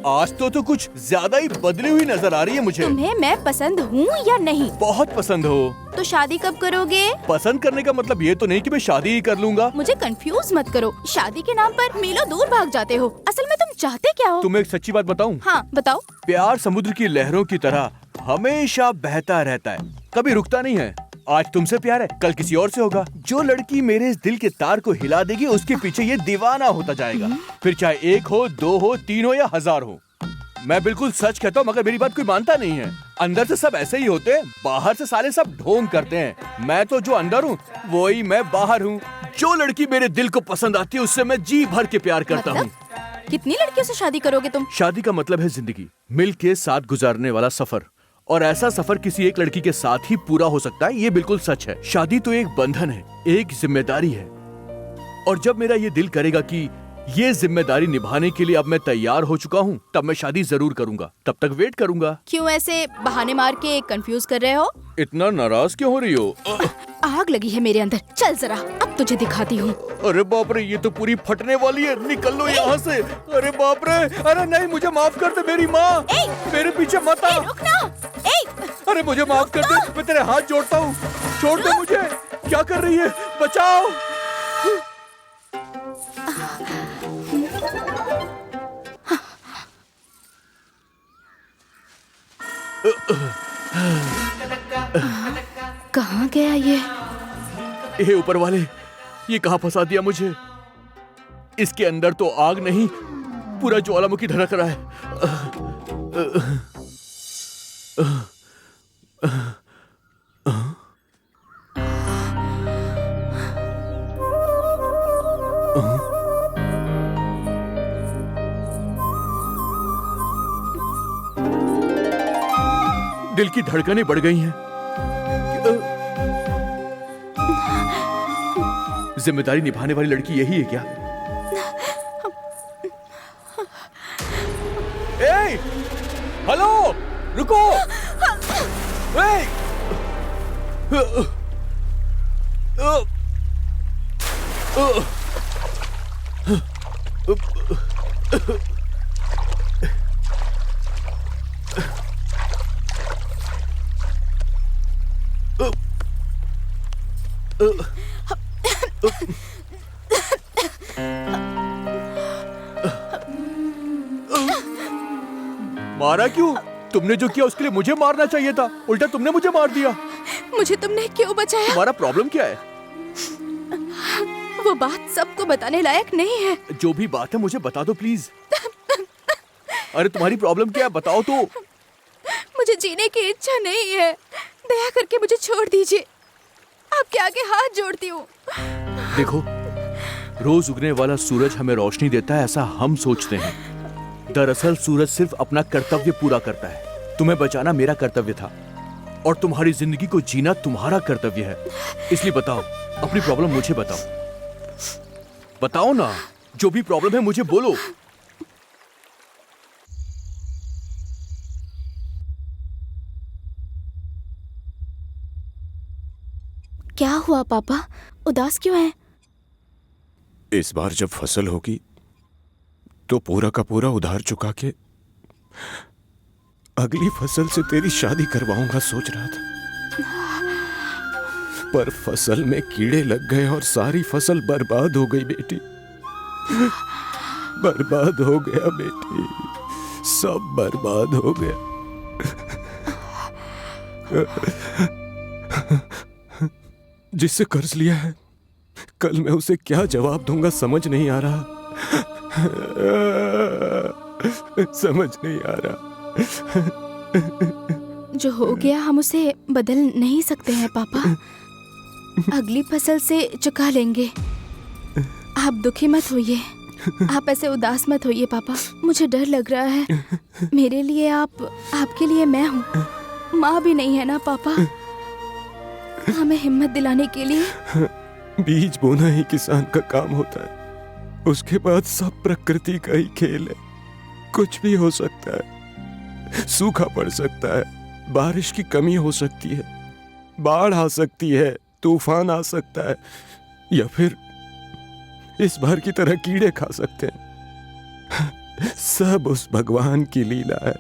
आज तो कुछ ज्यादा ही बदली हुई नजर आ रही है मुझे। तुम्हें मैं पसंद हूँ या नहीं? बहुत पसंद हो। तो शादी कब करोगे? पसंद करने का मतलब ये तो नहीं कि मैं शादी ही कर लूंगा। मुझे कंफ्यूज मत करो। शादी के नाम पर मीलों दूर भाग जाते हो। असल में तुम चाहते क्या हो? तुम्हें एक सच्ची बात बताऊं? हाँ बताओ। प्यार समुद्र की लहरों की तरह हमेशा बहता रहता है, कभी रुकता नहीं है। आज तुमसे प्यार है, कल किसी और से होगा। जो लड़की मेरे इस दिल के तार को हिला देगी उसके पीछे ये दीवाना होता जाएगा। फिर चाहे 1 हो, 2 हो, 3 हो या 1000 हो। मैं बिल्कुल सच कहता हूँ, मगर मेरी बात कोई मानता नहीं है। अंदर से सब ऐसे ही होते हैं, बाहर से साले सब ढोंग करते हैं। मैं तो जो अंदर हूँ वही मैं बाहर हूँ। जो लड़की मेरे दिल को पसंद आती है उससे मैं जी भर के प्यार करता हूँ। कितनी लड़कियों से शादी करोगे तुम? शादी का मतलब है जिंदगी, मिल के साथ गुजारने वाला सफर। और ऐसा सफर किसी एक लड़की के साथ ही पूरा हो सकता है, ये बिल्कुल सच है। शादी तो एक बंधन है, एक जिम्मेदारी है। और जब मेरा ये दिल करेगा कि ये जिम्मेदारी निभाने के लिए अब मैं तैयार हो चुका हूँ, तब मैं शादी जरूर करूंगा। तब तक वेट करूंगा। क्यों ऐसे बहाने मार के कंफ्यूज कर रहे हो? इतना नाराज क्यों हो रही हो? आग लगी है मेरे अंदर। चल जरा, अब तुझे दिखाती हूँ। अरे बाप रे, ये तो पूरी फटने वाली है। निकल लो यहाँ से। अरे बाप रे, अरे नहीं, मुझे माफ कर दे मेरी माँ। मेरे पीछे मत आ। रुक ना। अरे मुझे माफ कर दे, मैं तेरे हाथ जोड़ता हूँ। छोड़ दे मुझे। क्या कर रही है? बचाओ। कहाँ गया ये? हे ऊपर वाले, ये कहाँ फंसा दिया मुझे? इसके अंदर तो आग नहीं, पूरा ज्वालामुखी धड़क रहा है। दिल की धड़कनें बढ़ गई हैं। जिम्मेदारी निभाने वाली लड़की यही है क्या? ए, हेलो, रुको। ए, मारा क्यों? तुमने जो किया उसके लिए मुझे मारना चाहिए था, उल्टा तुमने मुझे मार दिया। मुझे तुमने क्यों बचाया? तुम्हारा प्रॉब्लम क्या है? वो बात सबको बताने लायक नहीं है। जो भी बात है मुझे बता दो प्लीज। अरे तुम्हारी प्रॉब्लम क्या है, बताओ तो। मुझे जीने की इच्छा नहीं है, दया करके मुझे छोड़ दीजिए। आपके आगे हाथ जोड़ती हूँ। देखो, रोज उगने वाला सूरज हमें रोशनी देता है, ऐसा हम सोचते हैं। दरअसल सूरज सिर्फ अपना कर्तव्य पूरा करता है। तुम्हें बचाना मेरा कर्तव्य था और तुम्हारी जिंदगी को जीना तुम्हारा कर्तव्य है। इसलिए बताओ, अपनी प्रॉब्लम मुझे बताओ। बताओ ना, जो भी प्रॉब्लम है मुझे बोलो। क्या हुआ पापा, उदास क्यों हैं? इस बार जब फसल होगी तो पूरा का पूरा उधार चुका के अगली फसल से तेरी शादी करवाऊंगा सोच रहा था, पर फसल में कीड़े लग गए और सारी फसल बर्बाद हो गई बेटी। बर्बाद हो गया बेटी, सब बर्बाद हो गया। जिससे कर्ज लिया है, कल मैं उसे क्या जवाब दूंगा समझ नहीं आ रहा। समझ नहीं आ रहा। जो हो गया हम उसे बदल नहीं सकते हैं पापा। अगली फसल से चुका लेंगे। आप दुखी मत होइए, आप ऐसे उदास मत होइए पापा। मुझे डर लग रहा है। मेरे लिए आप, आपके लिए मैं हूँ। माँ भी नहीं है ना पापा, हमें हिम्मत दिलाने के लिए। बीज बोना ही किसान का काम होता है, उसके बाद सब प्रकृति का ही खेल है। कुछ भी हो सकता है, सूखा पड़ सकता है, बारिश की कमी हो सकती है, बाढ़ आ सकती है, तूफान आ सकता है, या फिर इस बार की तरह कीड़े खा सकते हैं। सब उस भगवान की लीला है।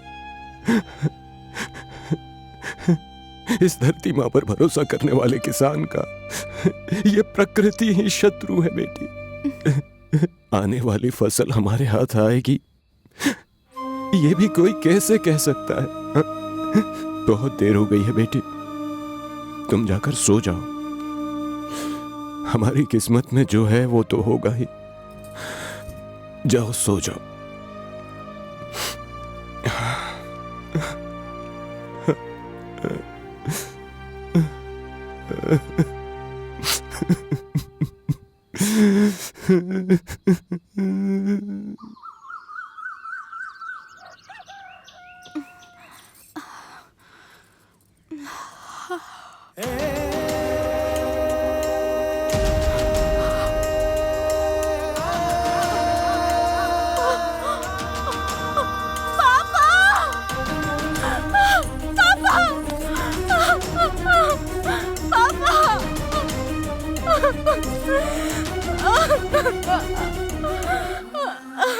इस धरती माँ पर भरोसा करने वाले किसान का ये प्रकृति ही शत्रु है बेटी। आने वाली फसल हमारे हाथ आएगी, ये भी कोई कैसे कह सकता है। बहुत देर हो गई है बेटी, तुम जाकर सो जाओ। हमारी किस्मत में जो है वो तो होगा ही। जाओ सो जाओ।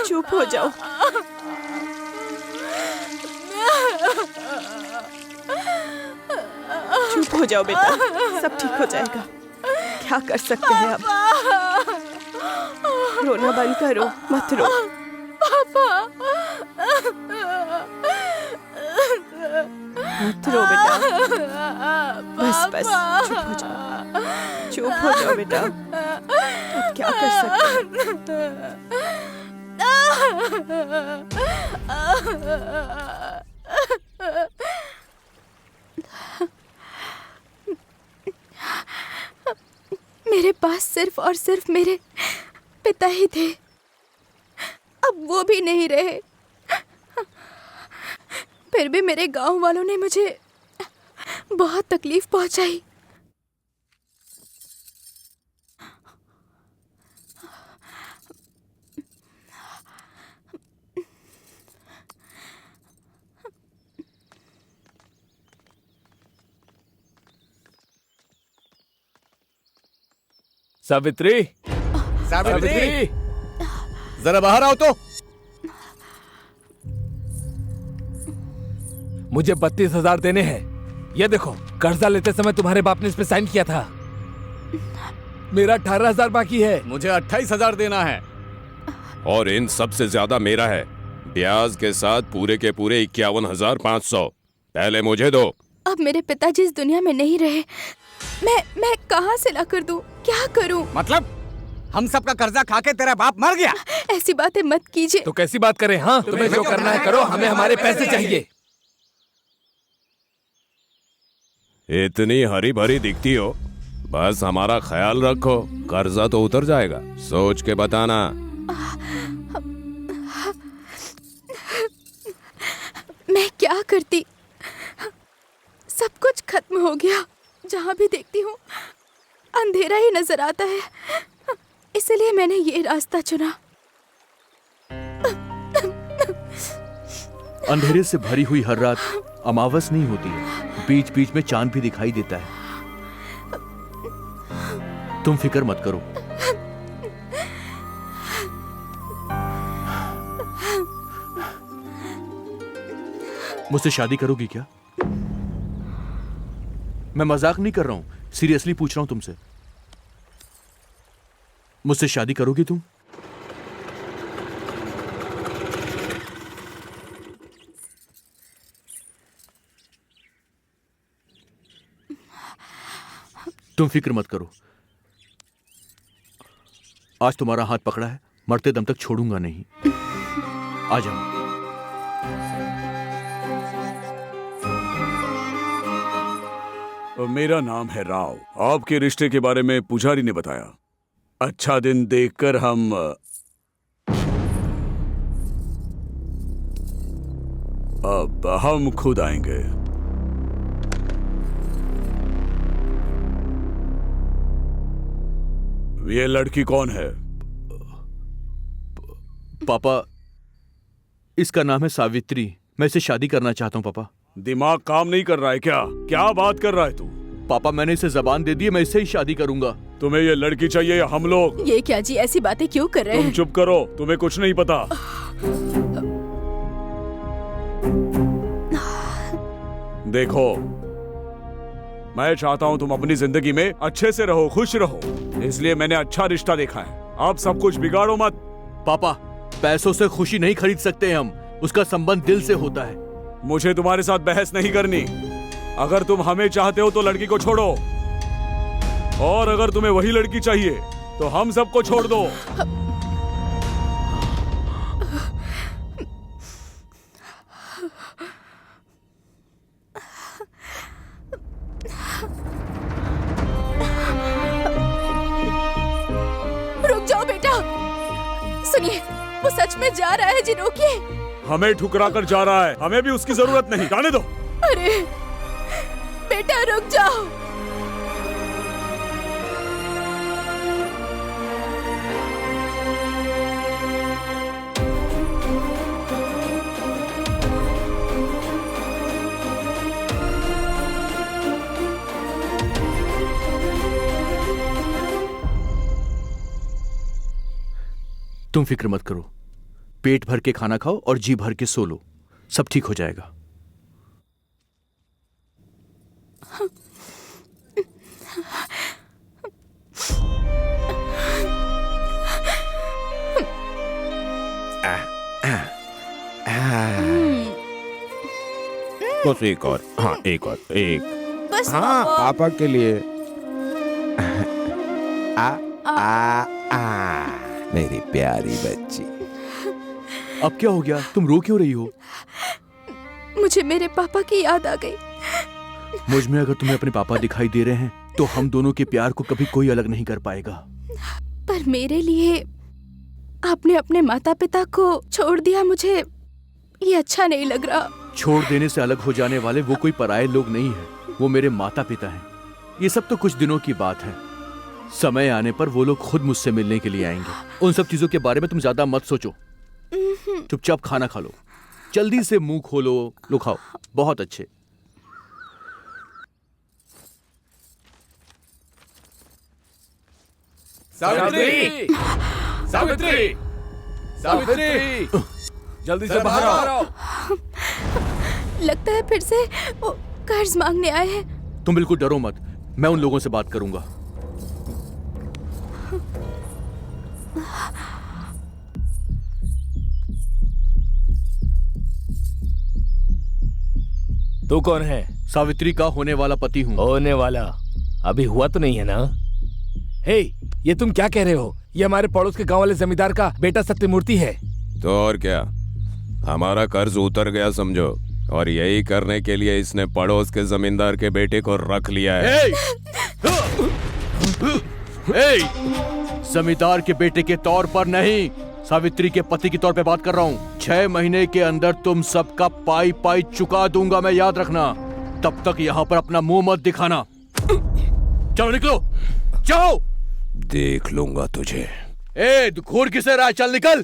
चुप हो जाओ। चुप हो जाओ बेटा, सब ठीक हो जाएगा। क्या कर सकते हैं अब? रोना बंद करो, मत रो। मत रो बेटा, बस बस चुप हो जाओ, चुप हो जाओ बेटा। अब क्या कर सकते हैं? मेरे पास सिर्फ और सिर्फ मेरे पिता ही थे, अब वो भी नहीं रहे। फिर भी मेरे गांव वालों ने मुझे बहुत तकलीफ पहुंचाई। सावित्री, सावित्री, जरा बाहर आओ तो। मुझे 32,000 देने हैं। ये देखो, कर्जा लेते समय तुम्हारे बाप ने इस पे साइन किया था। मेरा 18,000 बाकी है। मुझे 28,000 देना है। और इन सबसे ज्यादा मेरा है, ब्याज के साथ पूरे के पूरे 51,500। पहले मुझे दो। अब मेरे पिताजी इस दुनिया में नहीं रहे। मैं कहाँ से ला कर दूं? क्या करूं? मतलब हम सबका कर्जा खा के तेरा बाप मर गया? ऐसी बातें मत कीजिए। तो कैसी बात करें? हाँ, तुम्हें जो करना है करो, हमें हमारे पैसे चाहिए। इतनी हरी भरी दिखती हो, बस हमारा ख्याल रखो, कर्जा तो उतर जाएगा। सोच के बताना। मैं क्या करती? सब कुछ खत्म हो गया। जहाँ भी देखती हूँ अंधेरा ही नजर आता है, इसलिए मैंने ये रास्ता चुना। अंधेरे से भरी हुई हर रात अमावस नहीं होती है, बीच बीच में चांद भी दिखाई देता है। तुम फिक्र मत करो। मुझसे शादी करोगी क्या? मैं मजाक नहीं कर रहा हूं, सीरियसली पूछ रहा हूं तुमसे। मुझसे शादी करोगी तुम? तुम फिक्र मत करो, आज तुम्हारा हाथ पकड़ा है, मरते दम तक छोड़ूंगा नहीं। आ जाओ। मेरा नाम है राव। आपके रिश्ते के बारे में पुजारी ने बताया। अच्छा दिन देखकर हम खुद आएंगे। ये लड़की कौन है? पापा, इसका नाम है सावित्री। मैं इसे शादी करना चाहता हूँ पापा। दिमाग काम नहीं कर रहा है क्या? क्या बात कर रहा है तू? पापा, मैंने इसे जबान दे दी है, मैं इससे ही शादी करूंगा। तुम्हें ये लड़की चाहिए या हम लोग? ये क्या जी, ऐसी बातें क्यों कर रहे हैं? तुम चुप करो, तुम्हें कुछ नहीं पता। देखो, मैं चाहता हूँ तुम अपनी जिंदगी में अच्छे से रहो, खुश रहो, इसलिए मैंने अच्छा रिश्ता देखा है। आप सब कुछ बिगाड़ो मत। पापा, पैसों से खुशी नहीं खरीद सकते हम, उसका संबंध दिल से होता है। मुझे तुम्हारे साथ बहस नहीं करनी। अगर तुम हमें चाहते हो तो लड़की को छोड़ो, और अगर तुम्हें वही लड़की चाहिए तो हम सबको छोड़ दो। रुक जाओ बेटा, सुनिए, वो सच में जा रहा है जी, रोकिए। हमें ठुकरा कर जा रहा है, हमें भी उसकी जरूरत नहीं, जाने दो। अरे बेटा, रुक जाओ। तुम फिक्र मत करो, पेट भर के खाना खाओ और जी भर के सो लो, सब ठीक हो जाएगा। बस एक और, हाँ एक और, एक। बस हाँ, पापा के लिए। मेरी प्यारी बच्ची। अब क्या हो गया? तुम रो क्यों रही हो? मुझे मेरे पापा की याद आ गई। मुझ में अगर तुम्हें अपने पापा दिखाई दे रहे हैं तो हम दोनों के प्यार को कभी कोई अलग नहीं कर पाएगा। पर मेरे लिए आपने अपने माता पिता को छोड़ दिया, मुझे ये अच्छा नहीं लग रहा। छोड़ देने से अलग हो जाने वाले वो कोई पराये लोग नहीं है। वो मेरे माता पिता हैं। ये सब तो कुछ दिनों की बात है। समय आने पर वो लोग खुद मुझसे मिलने के लिए आएंगे। उन सब चीजों के बारे में तुम ज्यादा मत सोचो। चुपचाप खाना खा लो, जल्दी से मुंह खोलो। लो खाओ। बहुत अच्छे। सावित्री, सावित्री, सावित्री, जल्दी से बाहर आओ। लगता है फिर से वो कर्ज मांगने आए हैं। तुम बिल्कुल डरो मत, मैं उन लोगों से बात करूंगा। तू कौन है? सावित्री का होने वाला पति हूँ। होने वाला? अभी हुआ तो नहीं है ना? हे, ये तुम क्या कह रहे हो? ये हमारे पड़ोस के गांव वाले जमींदार का बेटा सत्यमूर्ति है। तो और क्या, हमारा कर्ज उतर गया समझो, और यही करने के लिए इसने पड़ोस के जमींदार के बेटे को रख लिया है। जमींदार के बेटे के तौर पर नहीं, सावित्री के पति के तौर पे बात कर रहा हूँ। 6 महीने के अंदर तुम सबका पाई पाई चुका दूंगा मैं, याद रखना। तब तक यहाँ पर अपना मुंह मत दिखाना। चलो निकलो, जाओ। देख लूंगा तुझे। घूर किसे रहा है? चल निकल।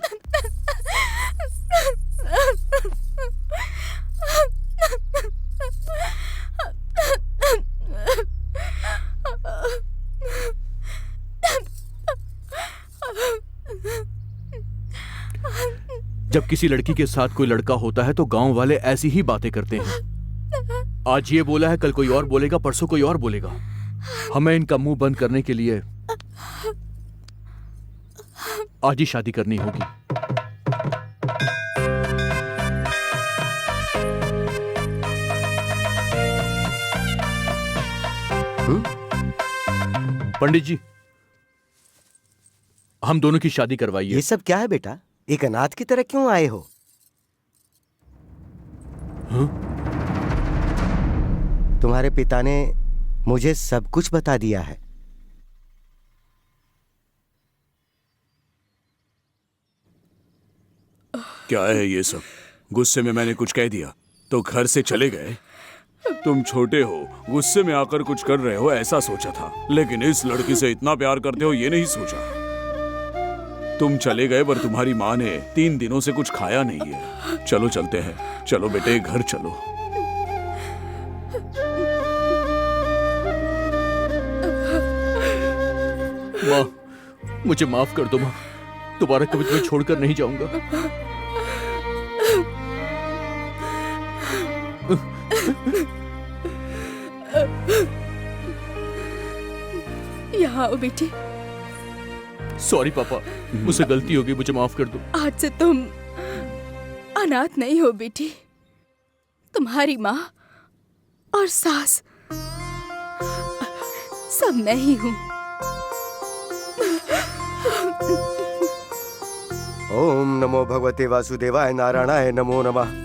जब किसी लड़की के साथ कोई लड़का होता है तो गांव वाले ऐसी ही बातें करते हैं। आज ये बोला है, कल कोई और बोलेगा, परसों कोई और बोलेगा। हमें इनका मुंह बंद करने के लिए आज ही शादी करनी होगी। पंडित जी, हम दोनों की शादी करवाइए। ये सब क्या है बेटा? एक अनाथ की तरह क्यों आए हो? तुम्हारे पिता ने मुझे सब कुछ बता दिया है। क्या है ये सब? गुस्से में मैंने कुछ कह दिया तो घर से चले गए? तुम छोटे हो, गुस्से में आकर कुछ कर रहे हो ऐसा सोचा था, लेकिन इस लड़की से इतना प्यार करते हो ये नहीं सोचा। तुम चले गए पर तुम्हारी माँ ने 3 दिनों से कुछ खाया नहीं है। चलो चलते हैं, चलो बेटे घर चलो। माँ, मुझे माफ कर दो माँ, दोबारा कभी तुम्हें छोड़कर नहीं जाऊंगा। यहाँ आओ बेटी। सॉरी पापा, मुझसे गलती हो गई, मुझे माफ कर दो। आज से तुम अनाथ नहीं हो बेटी। तुम्हारी माँ और सास सब मैं ही हूँ। ओम नमो भगवते वासुदेवाय नारायणाय नमो नमः।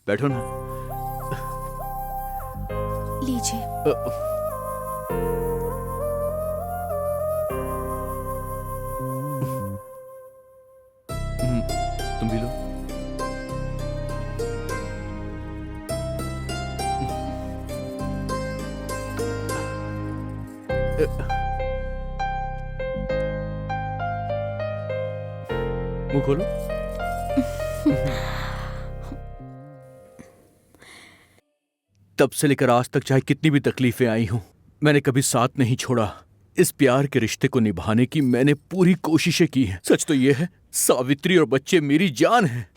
बैठो ना। लीजिए। तुम भी लो। मुंह खोलो। तब से लेकर आज तक चाहे कितनी भी तकलीफें आई हों, मैंने कभी साथ नहीं छोड़ा। इस प्यार के रिश्ते को निभाने की मैंने पूरी कोशिशें की हैं। सच तो ये है, सावित्री और बच्चे मेरी जान हैं।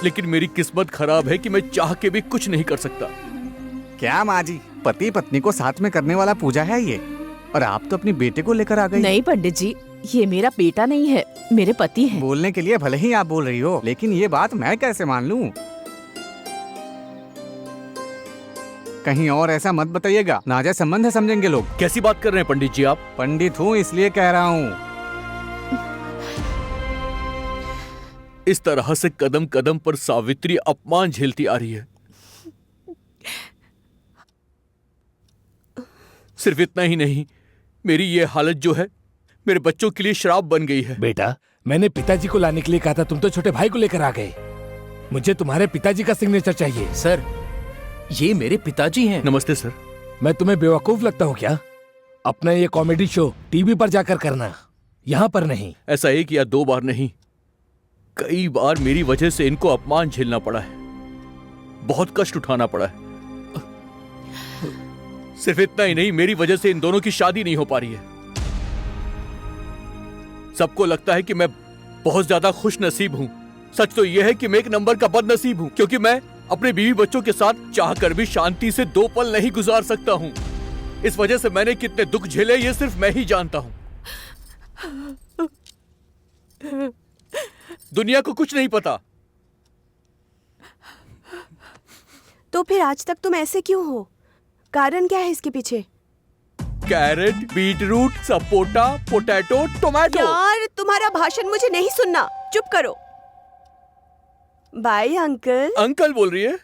लेकिन मेरी किस्मत खराब है कि मैं चाह के भी कुछ नहीं कर सकता। क्या माँ जी, पति पत्नी को साथ में करने वाला पूजा है ये, और आप तो अपनी बेटे को लेकर आ गई। नहीं पंडित जी, ये मेरा बेटा नहीं है, मेरे पति हैं। बोलने के लिए भले ही आप बोल रही हो, लेकिन ये बात मैं कैसे मान लूं? कहीं और ऐसा मत बताइएगा, नाजायज संबंध है समझेंगे लोग। कैसी बात कर रहे हैं पंडित जी आप? पंडित हूँ इसलिए कह रहा हूँ। इस तरह से कदम कदम पर सावित्री अपमान झेलती आ रही है। सिर्फ इतना ही नहीं, मेरी ये हालत जो है मेरे बच्चों के लिए श्राप बन गई है। बेटा, मैंने पिताजी को लाने के लिए कहा था, तुम तो छोटे भाई को लेकर आ गए। मुझे तुम्हारे पिताजी का सिग्नेचर चाहिए। सर, ये मेरे पिताजी हैं। नमस्ते सर। मैं तुम्हें बेवकूफ लगता हूँ क्या? अपना ये कॉमेडी शो टीवी पर जाकर करना, यहाँ पर नहीं। ऐसा एक या दो बार नहीं, कई बार मेरी वजह से इनको अपमान झेलना पड़ा है, बहुत कष्ट उठाना पड़ा है। सिर्फ इतना ही नहीं, मेरी वजह से इन दोनों की शादी नहीं हो पा रही है। सबको लगता है कि मैं बहुत ज्यादा खुश नसीब हूं। सच तो यह है कि मैं एक नंबर का बदनसीब हूं, क्योंकि मैं अपने बीवी बच्चों के साथ चाहकर भी शांति से 2 पल नहीं गुजार सकता हूं। इस वजह से मैंने कितने दुख झेले ये सिर्फ मैं ही जानता हूं। दुनिया को कुछ नहीं पता। तो फिर आज तक तुम ऐसे क्यों हो? कारण क्या है इसके पीछे? Carrot, beetroot, sapota, potato, tomato. यार, तुम्हारा भाषण मुझे नहीं सुनना, चुप करो। Bye uncle. अंकल बोल रही है?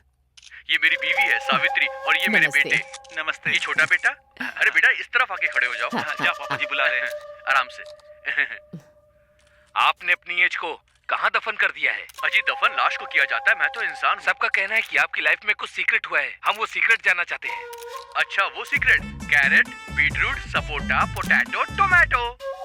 ये मेरी बीवी है सावित्री, और ये मेरे बेटे। नमस्ते। ये छोटा बेटा। अरे बेटा, इस तरफ आके खड़े हो जाओ। जा, पापा जी बुला रहे हैं, आराम से। आपने अपनी एज को कहाँ दफन कर दिया है? अजी, दफन लाश को किया जाता है, मैं तो इंसान। सबका कहना है कि आपकी लाइफ में कुछ सीक्रेट हुआ है, हम वो सीक्रेट जानना चाहते हैं। अच्छा, वो secret? Carrot, beetroot, sapota, potato, tomato.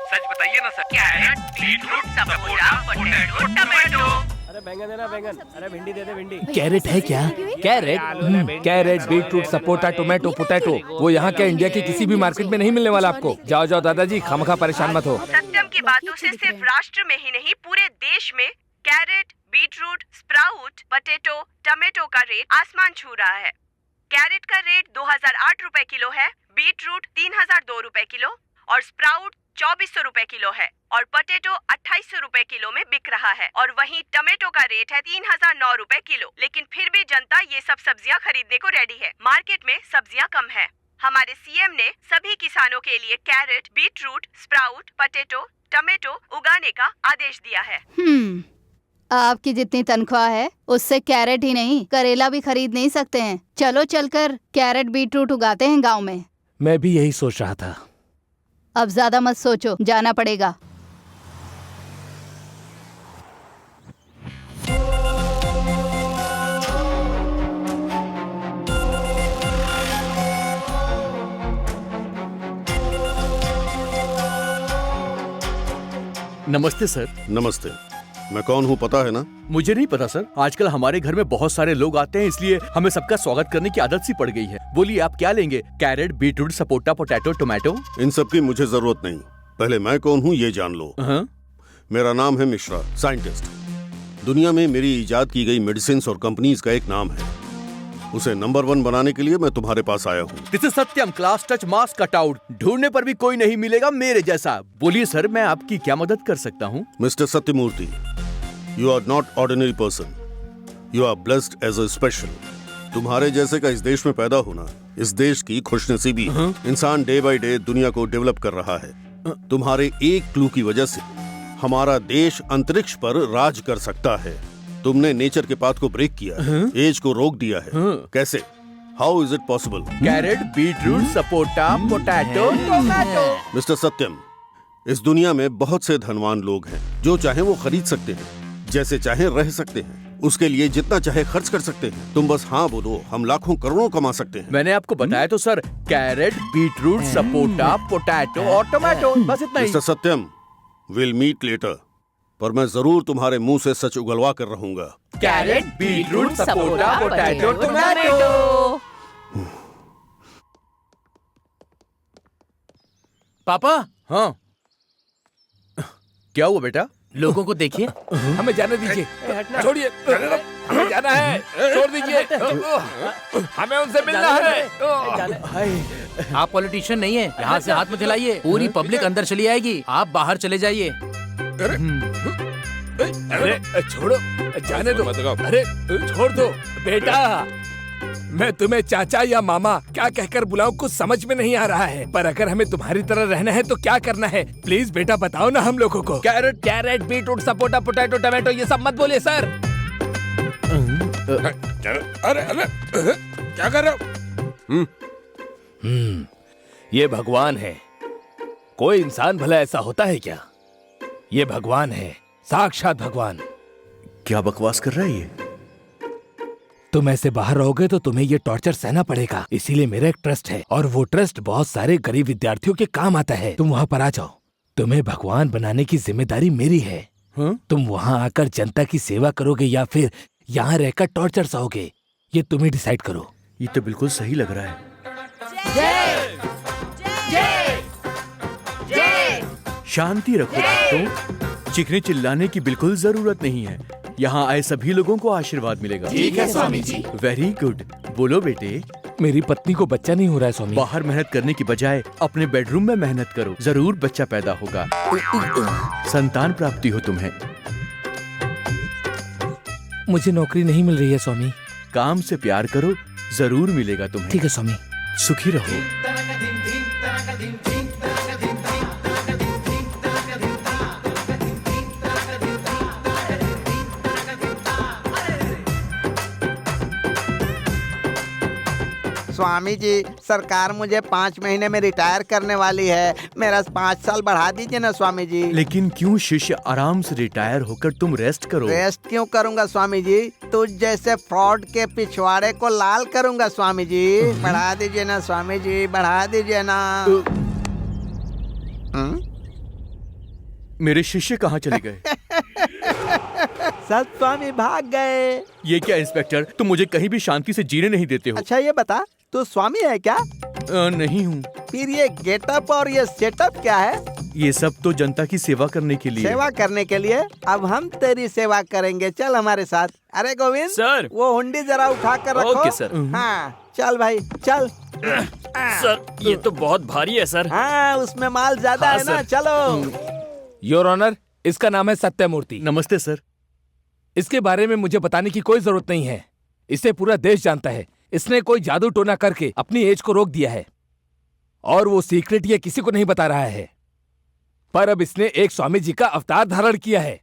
सच बताइए ना sir. Carrot, beetroot, sapota, potato, tomato. अरे बैंगन देना बैंगन, अरे भिंडी दे दे भिंडी। कैरेट है क्या? Carrot, beetroot, sapota, tomato, potato, वो यहाँ के इंडिया की किसी भी मार्केट में नहीं मिलने वाला आपको। जाओ जाओ दादाजी, खामखा परेशान मत हो। सत्यम की बातों से सिर्फ राष्ट्र में ही नहीं, पूरे देश में carrot, beetroot, sprout, potato, tomato का रेट आसमान छू रहा है। कैरेट का रेट 2008 रुपए किलो है, बीटरूट 3002 रुपए किलो और स्प्राउट 2400 रुपए किलो है, और पोटैटो 2800 रुपए किलो में बिक रहा है। और वहीं टमेटो का रेट है 3009 रुपए किलो। लेकिन फिर भी जनता ये सब सब्जियां खरीदने को रेडी है। मार्केट में सब्जियां कम है। हमारे सीएम ने सभी किसानों के लिए carrot, beetroot, sprout, potato, tomato उगाने का आदेश दिया है। आपकी जितनी तनख्वाह है उससे कैरेट ही नहीं करेला भी खरीद नहीं सकते हैं। चलो चलकर कैरेट बीटरूट उगाते हैं गांव में। मैं भी यही सोच रहा था। अब ज्यादा मत सोचो, जाना पड़ेगा। नमस्ते सर। नमस्ते। मैं कौन हूँ पता है ना? मुझे नहीं पता सर। आजकल हमारे घर में बहुत सारे लोग आते हैं, इसलिए हमें सबका स्वागत करने की आदत सी पड़ गई है। बोलिए आप क्या लेंगे? Carrot, beetroot, sapota, potato, tomato. इन सब की मुझे जरूरत नहीं, पहले मैं कौन हूँ ये जान लो। मेरा नाम है मिश्रा, साइंटिस्ट। दुनिया में मेरी इजाद की गई मेडिसिन और कंपनीज का एक नाम है, उसे नंबर 1 बनाने के लिए मैं तुम्हारे पास आया हूँ। This is Satyam, class touch mass cutout. ढूंढने पर भी कोई नहीं मिलेगा मेरे जैसा। बोलिए सर, मैं आपकी क्या मदद कर सकता हूँ? Mister Satyamurthy, you are not ordinary person, you are blessed as a special. तुम्हारे जैसे का इस देश में पैदा होना इस देश की खुशनसीबी है। इंसान डे बाय डे दुनिया को डेवलप कर रहा है। तुम्हारे एक क्लू की वजह से हमारा देश अंतरिक्ष पर राज कर सकता है। तुमने नेचर के पाथ को ब्रेक किया है, एज को रोक दिया है। कैसे? How is it possible? Carrot, beetroot, sapota, potato, tomato. Mister Satyam, इस दुनिया में बहुत से धनवान लोग हैं, जो चाहे वो खरीद सकते हैं, जैसे चाहे रह सकते हैं, उसके लिए जितना चाहे खर्च कर सकते हैं। तुम बस हाँ बोलो, हम लाखों करोड़ों कमा सकते हैं। मैंने आपको बताया तो sir, carrot, beetroot, sapota, potato और टोमेटो, बस इतना ही। Mister Satyam, will meet later, पर मैं जरूर तुम्हारे मुंह से सच उगलवा कर रहूंगा। Carrot, beetroot, sapota, potato, tomato. पापा। हाँ, क्या हुआ बेटा? लोगों को देखिए। हमें जाने दीजिए, छोड़िए, हमें जाना है, छोड़ दीजिए, हमें उनसे मिलना है। आप पॉलिटिशियन नहीं है, यहाँ से हाथ में खिलाइए, पूरी पब्लिक अंदर चली आएगी, आप बाहर चले जाइए। अरे छोड़ो, जाने दो, अरे छोड़ दो बेटा। मैं तुम्हें चाचा या मामा क्या कहकर बुलाऊं कुछ समझ में नहीं आ रहा है, पर अगर हमें तुम्हारी तरह रहना है तो क्या करना है प्लीज बेटा बताओ ना हम लोगों को। Carrot, beetroot, sapota, potato, tomato ये सब मत बोलिए सर। अरे अरे क्या कर रहे हो? ये भगवान है, कोई इंसान भला ऐसा होता है क्या? ये भगवान है, साक्षात भगवान। क्या बकवास कर रहा है ये? तुम ऐसे बाहर रहोगे तो तुम्हें ये टॉर्चर सहना पड़ेगा, इसीलिए मेरा एक ट्रस्ट है और वो ट्रस्ट बहुत सारे गरीब विद्यार्थियों के काम आता है। तुम वहाँ पर आ जाओ, तुम्हें भगवान बनाने की जिम्मेदारी मेरी है। तुम वहाँ आकर जनता की सेवा करोगे या फिर यहाँ रहकर टॉर्चर सहोगे, ये तुम ही डिसाइड करो। ये तो बिल्कुल सही लग रहा है। जय जय जय। शांति रखो भक्तों, चीखने चिल्लाने की बिल्कुल जरूरत नहीं है। यहाँ आए सभी लोगों को आशीर्वाद मिलेगा। ठीक है स्वामी जी। वेरी गुड, बोलो बेटे। मेरी पत्नी को बच्चा नहीं हो रहा है स्वामी। बाहर मेहनत करने की बजाय अपने बेडरूम में मेहनत करो, जरूर बच्चा पैदा होगा। संतान प्राप्ति हो तुम्हें। मुझे नौकरी नहीं मिल रही है स्वामी। काम से प्यार करो, जरूर मिलेगा तुम्हें। ठीक है स्वामी। सुखी रहो। स्वामी जी, सरकार मुझे 5 महीने में रिटायर करने वाली है, मेरा 5 साल बढ़ा दीजिए ना स्वामी जी। लेकिन क्यों शिष्य, आराम से रिटायर होकर तुम रेस्ट करो। रेस्ट क्यों करूंगा स्वामी जी? तुझ जैसे फ्रॉड के पिछवाड़े को लाल करूंगा स्वामी जी। बढ़ा दीजिए ना स्वामी जी, बढ़ा दीजिए ना। मेरे शिष्य कहाँ चले गए? सब स्वामी भाग गए। ये क्या इंस्पेक्टर, तुम मुझे कहीं भी शांति से जीने नहीं देते हो। अच्छा ये बता, तू स्वामी है क्या? नहीं हूँ। फिर ये गेटअप और ये सेटअप क्या है? ये सब तो जनता की सेवा करने के लिए। सेवा करने के लिए? अब हम तेरी सेवा करेंगे, चल हमारे साथ। अरे गोविंद सर, वो हुंडी जरा उठा कर रखो। Okay sir. हाँ चल भाई चल। सर ये तो बहुत भारी है सर। हाँ उसमें माल ज्यादा है ना, चलो। योर ऑनर, इसका नाम है सत्यमूर्ति। नमस्ते सर। इसके बारे में मुझे बताने की कोई जरूरत नहीं है, इसे पूरा देश जानता है। इसने कोई जादू टोना करके अपनी एज को रोक दिया है और वो सीक्रेट ये किसी को नहीं बता रहा है, पर अब इसने एक स्वामी जी का अवतार धारण किया है।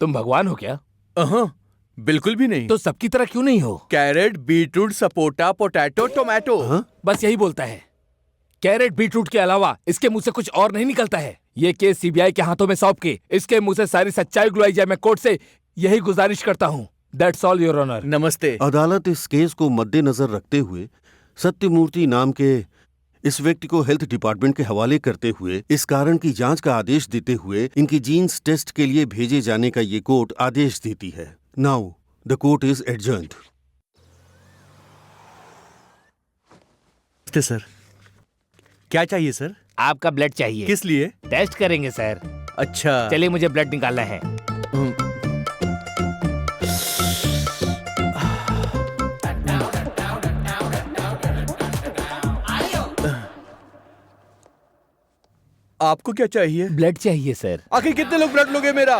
तुम भगवान हो क्या? बिल्कुल भी नहीं। तो सबकी तरह क्यों नहीं हो? Carrot, beetroot, sapota, potato, tomato. बस यही बोलता है। कैरेट बीटरूट के अलावा इसके मुंह से कुछ और नहीं निकलता है। ये केस सीबीआई के हाथों में सौंप के इसके मुंह से सारी सच्चाई उगलवाई जाए, मैं कोर्ट से यही गुजारिश करता हूँ। That's all your honour. नमस्ते। अदालत इस केस को मद्देनजर रखते हुए सत्यमूर्ति नाम के इस व्यक्ति को हेल्थ डिपार्टमेंट के हवाले करते हुए इस कारण की जांच का आदेश देते हुए इनकी जीन्स टेस्ट के लिए भेजे जाने का ये कोर्ट आदेश देती है। Now the court is adjourned. Sir क्या चाहिए सर? आपका ब्लड चाहिए। किस लिए? टेस्ट करेंगे सर। अच्छा चलिए मुझे ब्लड निकालना है। आपको क्या चाहिए? ब्लड चाहिए सर। आखिर कितने लोग ब्लड लोगे मेरा?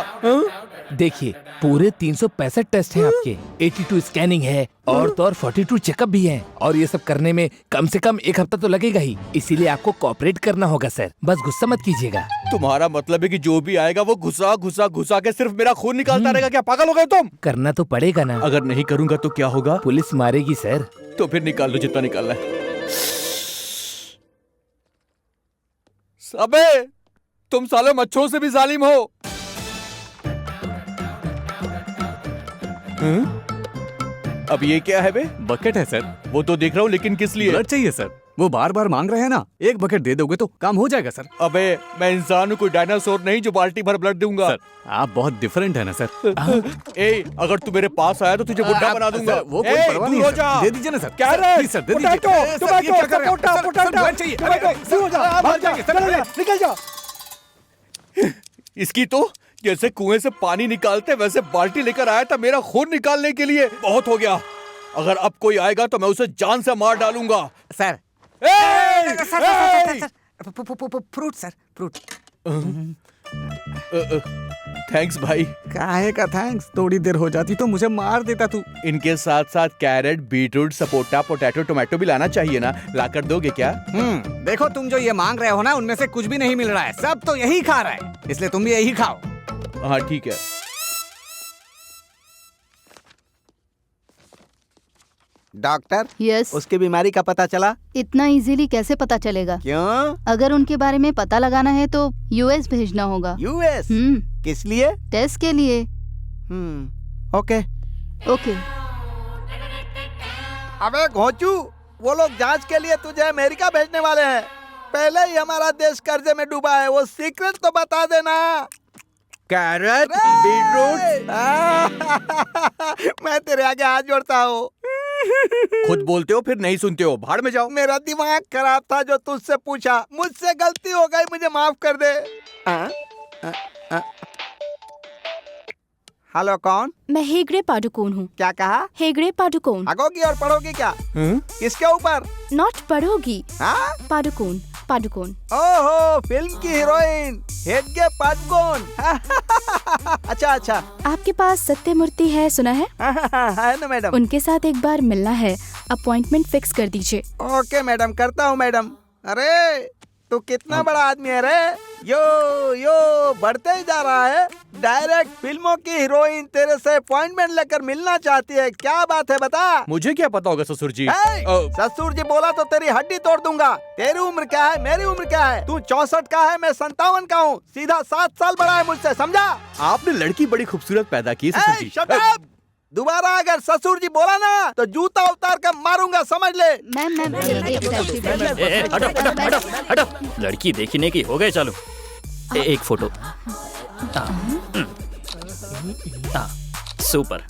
देखिए पूरे 365 टेस्ट हैं आपके, 82 स्कैनिंग है और तो और 42 चेकअप भी हैं और ये सब करने में कम से कम 1 हफ्ता तो लगेगा ही, इसीलिए आपको कोऑपरेट करना होगा सर। बस गुस्सा मत कीजिएगा। तुम्हारा मतलब है कि जो भी आएगा वो घुसा घुसा घुसा के सिर्फ मेरा खून निकालता रहेगा? क्या पागल हो गए तुम? करना तो पड़ेगा ना। अगर नहीं करूंगा तो क्या होगा? पुलिस मारेगी सर। तो फिर निकाल लो जितना निकालना है। अबे तुम साले मच्छरों से भी जालिम हो। अब ये क्या है बे? बकेट है सर। वो तो देख रहा हूँ, लेकिन किस लिए? ब्लड चाहिए सर। वो बार बार मांग रहे हैं ना, एक बकेट दे दोगे तो काम हो जाएगा सर। अबे मैं इंसान हूँ, कोई डायनासोर नहीं जो बाल्टी भर ब्लड दूंगा। सर आप बहुत डिफरेंट है ना सर। ए, अगर तू मेरे पास आया तो तुझे बुढ़ा बना दूंगा। सर, वो कोई परवाह नहीं है सर। दे दीजिए ना सर। क्या सर, रे? प्लीज सर, दे दीजिए। पोटैटो, सर, ये क्या कर रहे हैं? Potato, sir, potato, sir, blood चाहिए। क्यों हो जा? भाग जाएंगे सर, निकल जा। इसकी तो जैसे कुएं से पानी निकालते वैसे बाल्टी लेकर आया था मेरा खून निकालने के लिए। बहुत हो गया, अगर अब कोई आएगा तो मैं उसे जान से मार डालूंगा। Sir fruit sir, fruit. Thanks भाई। काहे का थैंक्स, थोड़ी देर हो जाती तो मुझे मार देता तू। इनके साथ साथ carrot, beetroot, sapota, potato, tomato भी लाना चाहिए ना, लाकर दोगे क्या? देखो तुम जो ये मांग रहे हो ना, उनमें से कुछ भी नहीं मिल रहा है, सब तो यही खा रहा है, इसलिए तुम भी यही खाओ। हाँ ठीक है। Doctor, yes. उसकी बीमारी का पता चला? इतना इजीली कैसे पता चलेगा? क्यों? अगर उनके बारे में पता लगाना है तो यूएस भेजना होगा। यूएस? किस लिए? टेस्ट के लिए। Okay okay. अबे घोंचू, वो लोग जांच के लिए तुझे अमेरिका भेजने वाले हैं। पहले ही हमारा देश कर्जे में डूबा है, वो सीक्रेट तो बता देना। Carrot, beetroot. मैं तेरे आगे हाथ जोड़ता हूँ। खुद बोलते हो फिर नहीं सुनते हो, भाड़ में जाओ। मेरा दिमाग खराब था जो तुझसे पूछा, मुझसे गलती हो गई, मुझे माफ कर दे। हेलो, कौन? मैं हेगड़े पादुकोण हूँ। क्या कहा? हेगड़े पादुकोण। भागोगी और पढ़ोगी क्या? किसके ऊपर? नॉट पढ़ोगी। हाँ? पादुकोण, पादुकोण। ओहो, फिल्म की हीरोइन हेगड़े पादुकोण। अच्छा अच्छा। आपके पास सत्यमूर्ति है, सुना है? है ना मैडम। उनके साथ एक बार मिलना है, अपॉइंटमेंट फिक्स कर दीजिए। ओके मैडम, करता हूँ मैडम। अरे तू कितना बड़ा आदमी है रे, यो बढ़ते ही जा रहा है। डायरेक्ट फिल्मों की हीरोइन तेरे से अपॉइंटमेंट लेकर मिलना चाहती है, क्या बात है बता? मुझे क्या पता होगा ससुर जी। ससुर जी बोला तो तेरी हड्डी तोड़ दूंगा। तेरी उम्र क्या है, मेरी उम्र क्या है? तू 64 का है, मैं 57 का हूँ, सीधा 7 साल बड़ा है मुझसे, समझा? आपने लड़की बड़ी खूबसूरत पैदा की ससुर जी। Shut up! दोबारा अगर ससुर जी बोला ना तो जूता उतार कर मारूंगा, समझ ले। हटो, लड़की देखने की हो गए, चलो एक फोटो। सुपर।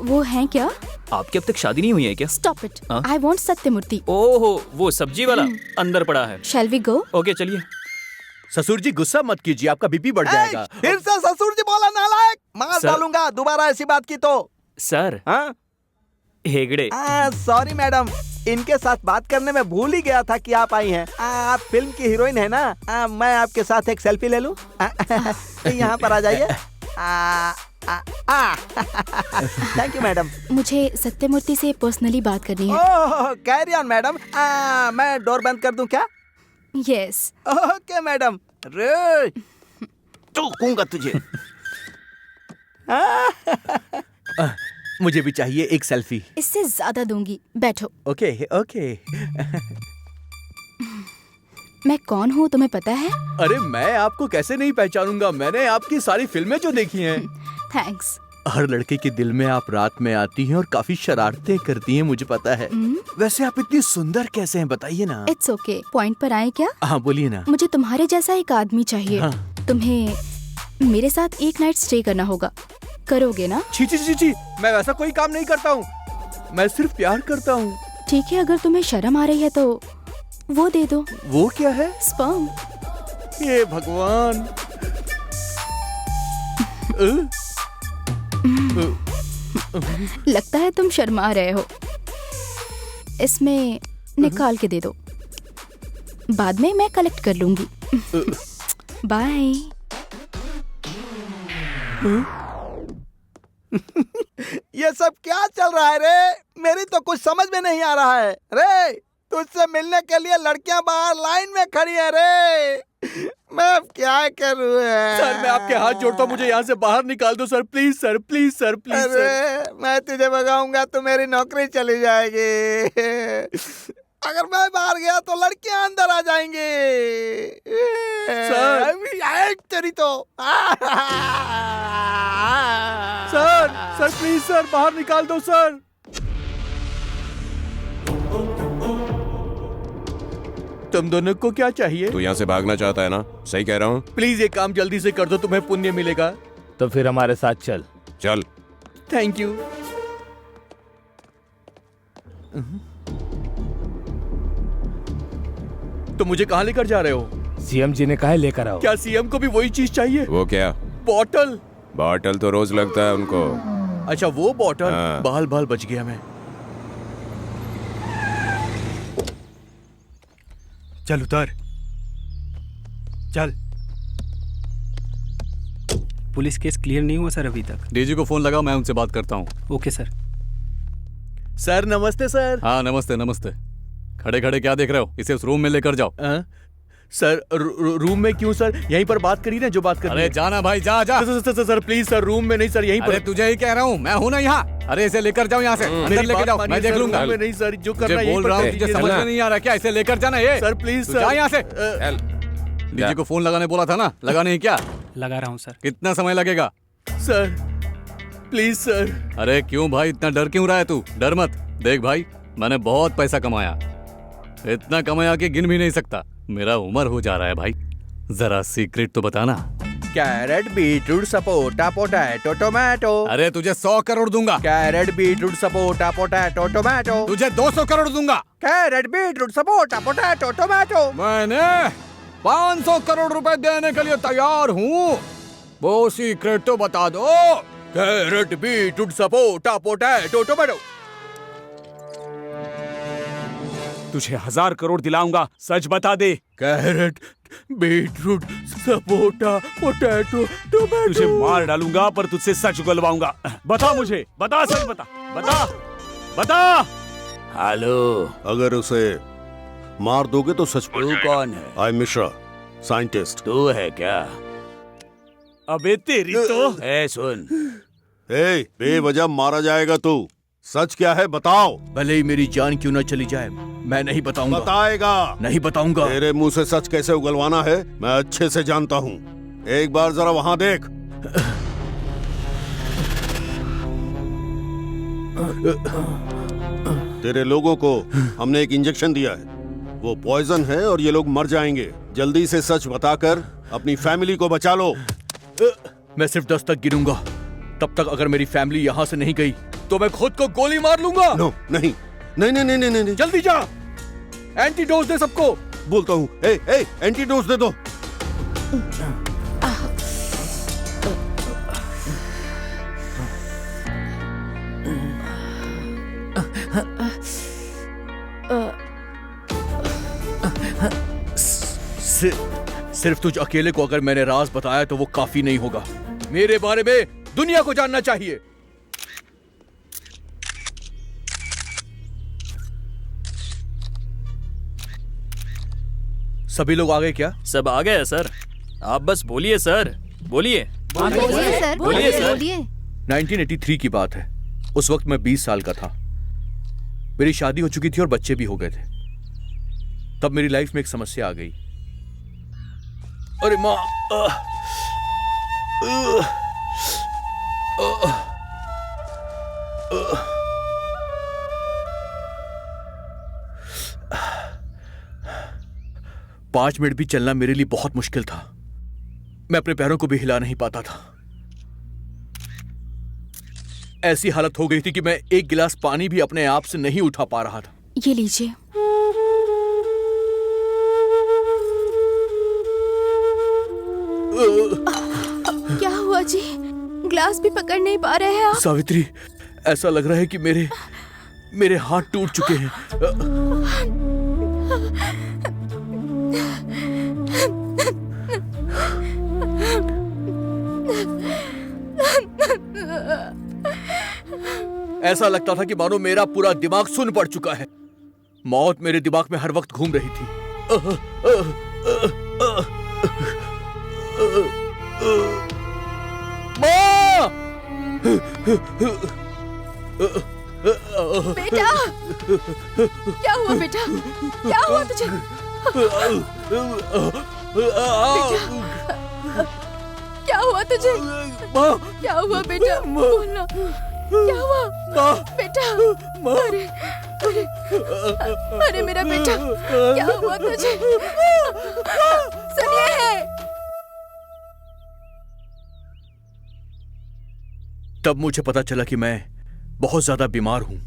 वो हैं क्या? आपकी अब तक शादी नहीं हुई है क्या? Stop it. I want Sathyamurthy. ओहो, वो सब्जी वाला अंदर पड़ा है। Shall we go? ओके चलिए। ससुर जी गुस्सा मत कीजिए, आपका बीपी बढ़ जाएगा। फिर से ससुर जी बोला, नालायक, मार डालूंगा दोबारा ऐसी बात की तो। सर। हाँ? हेगड़े। सॉरी मैडम, इनके साथ बात करने में भूल ही गया था कि आप आई हैं। आप फिल्म की हीरोइन है ना? मैं आपके साथ एक सेल्फी ले लूं? यहाँ पर आ जाइए। Thank you madam. मुझे सत्यमूर्ति से पर्सनली बात करनी है। ओह, कैरी ऑन मैडम। मैं डोर बंद कर दूं क्या? यस। Okay madam. रे ठोकूंगा तुझे। मुझे भी चाहिए एक सेल्फी। इससे ज्यादा दूंगी, बैठो। Okay okay. मैं कौन हूँ तुम्हें पता है? अरे मैं आपको कैसे नहीं पहचानूंगा, मैंने आपकी सारी फिल्में जो देखी हैं। थैंक्स। हर लड़के के दिल में आप रात में आती हैं और काफी शरारतें करती हैं, मुझे पता है। वैसे आप इतनी सुंदर कैसे हैं, बताइए ना। इट्स ओके, पॉइंट पर आए क्या? हाँ बोलिए ना। मुझे तुम्हारे जैसा एक आदमी चाहिए। हाँ। तुम्हें मेरे साथ एक नाइट स्टे करना होगा, करोगे ना? छी छी छी छी, मैं वैसा कोई काम नहीं करता हूँ, मैं सिर्फ प्यार करता हूँ। ठीक है, अगर तुम्हें शर्म आ रही है तो वो दे दो। वो क्या है? स्पर्म। ये भगवान। लगता है तुम शर्मा रहे हो, इसमें निकाल के दे दो, बाद में मैं कलेक्ट कर लूंगी। बाय। ये सब क्या चल रहा है रे? मेरी तो कुछ समझ में नहीं आ रहा है रे। तुझसे मिलने के लिए लड़कियां बाहर लाइन में खड़ी है रे। मैं अब क्या करूं? सर मैं आपके हाथ जोड़ता हूँ, मुझे यहाँ से बाहर निकाल दो sir, please sir, please sir, please अरे सर। मैं तुझे भगाऊंगा तो मेरी नौकरी चली जाएगी। अगर मैं बाहर गया तो लड़कियां अंदर आ जाएंगी। सर तेरी तो सर प्लीज सर, बाहर निकाल दो सर। तुम दोनों को क्या चाहिए? तू यहाँ से भागना चाहता है ना? सही कह रहा हूँ। प्लीज ये काम जल्दी से कर दो, तुम्हें पुण्य मिलेगा। तो फिर हमारे साथ चल। चल। Thank you. तो मुझे कहाँ लेकर जा रहे हो? सीएम जी ने कहा है लेकर आओ। क्या सीएम को भी वही चीज चाहिए? वो क्या? बॉटल। बॉटल तो रोज लगता है उनको। अच्छा वो बॉटल। हाँ। बाल बाल बच गया मैं। चल उतर, चल। पुलिस केस क्लियर नहीं हुआ सर अभी तक। डीजी को फोन लगाओ, मैं उनसे बात करता हूँ। Okay sir. सर नमस्ते सर। हाँ नमस्ते नमस्ते। खड़े खड़े क्या देख रहे हो? इसे उस रूम में लेकर जाओ। सर रूम में क्यों सर? यहीं पर बात करी ना जो बात करी। अरे जाना भाई, जा जा। सर प्लीज सर, रूम में नहीं सर, यहीं पर। अरे तुझे ही कह रहा हूँ, मैं हूँ ना यहाँ। अरे इसे लेकर जाओ यहाँ से, अंदर लेके जाओ, मैं देख लूंगा। नहीं सर, जो करना है बोल रहा हूँ, तुझे समझ में नहीं आ रहा क्या? इसे लेकर जाना ये। सर प्लीज सर, जा यहाँ से। डीजी को फोन लगाने बोला था ना, लगा नहीं क्या? लगा रहा हूँ सर। कितना समय लगेगा? Sir please sir. अरे क्यों भाई, इतना डर क्यों रहा है तू? डर मत। देख भाई, मैंने बहुत पैसा कमाया, इतना कमाया कि गिन भी नहीं सकता। मेरा उम्र हो जा रहा है भाई, जरा सीक्रेट तो बताना। Carrot, beetroot, sapota, potato, tomato. अरे तुझे 100 करोड़ दूंगा। Carrot, beetroot, sapota, potato, tomato. तुझे 200 करोड़ दूंगा। Carrot, beetroot, sapota, potato, tomato. मैंने 500 करोड़ रुपए देने के लिए तैयार हूँ। वो सीक्रेट तो बता दो। Carrot, beetroot, sapota, potato, tomato. तुझे 1000 करोड़ दिलाऊंगा, सच बता दे। Carrot, beetroot, sapota, potato, tomato. तुझे मार डालूंगा पर तुझसे सच उगलवाऊंगा। बता मुझे, बता, सच बता, बता, बता। हेलो। अगर उसे मार दोगे तो सच। तू कौन है? आई मिश्रा, साइंटिस्ट। तू है क्या? अबे तेरी तो। सुन, बेवजह मारा जाएगा तू। सच क्या है बताओ। भले ही मेरी जान क्यों न चली जाए, मैं नहीं बताऊंगा। बताएगा। नहीं बताऊंगा। तेरे मुंह से सच कैसे उगलवाना है मैं अच्छे से जानता हूँ। एक बार जरा वहाँ देख। तेरे लोगों को हमने एक इंजेक्शन दिया है, वो पॉइजन है और ये लोग मर जाएंगे। जल्दी से सच बताकर अपनी फैमिली को बचा लो। मैं सिर्फ 10 तक गिनूंगा, तब तक अगर मेरी फैमिली यहाँ से नहीं गई तो मैं खुद को गोली मार लूंगा। नो, नहीं, नहीं, नहीं, नहीं, नहीं, नहीं। जल्दी जा, एंटीडोज दे सबको। बोलता हूँ, एंटीडोज दे दो। सिर्फ तुझ अकेले को अगर मैंने राज बताया तो वो काफी नहीं होगा। मेरे बारे में दुनिया को जानना चाहिए। सभी लोग आ गए क्या? सब आ गए सर, आप बस बोलिए सर, बोलिए। बोलिए सर, बोलिए सर। बोलिए। 1983 की बात है। उस वक्त मैं 20 साल का था। मेरी शादी हो चुकी थी और बच्चे भी हो गए थे। तब मेरी लाइफ में एक समस्या आ गई। अरे माँ, पांच मिनट भी चलना मेरे लिए बहुत मुश्किल था। मैं अपने पैरों को भी हिला नहीं पाता था। ऐसी हालत हो गई थी कि मैं एक गिलास पानी भी अपने आप से नहीं उठा पा रहा था। ये लीजिए। क्या हुआ जी? ग्लास भी पकड़ नहीं पा रहे हैं आप? सावित्री, ऐसा लग रहा है कि मेरे हाथ टूट चुके हैं। ऐसा लगता था कि मानो मेरा पूरा दिमाग सुन्न पड़ चुका है। मौत मेरे दिमाग में हर वक्त घूम रही थी। माँ! बेटा, क्या हुआ बेटा? क्या हुआ तुझे? क्या हुआ तुझे? क्या हुआ बेटा? बोलना, क्या हुआ बेटा? अरे अरे मेरा बेटा, क्या हुआ तुझे? सुनिए। तब मुझे पता चला कि मैं बहुत ज्यादा बीमार हूं।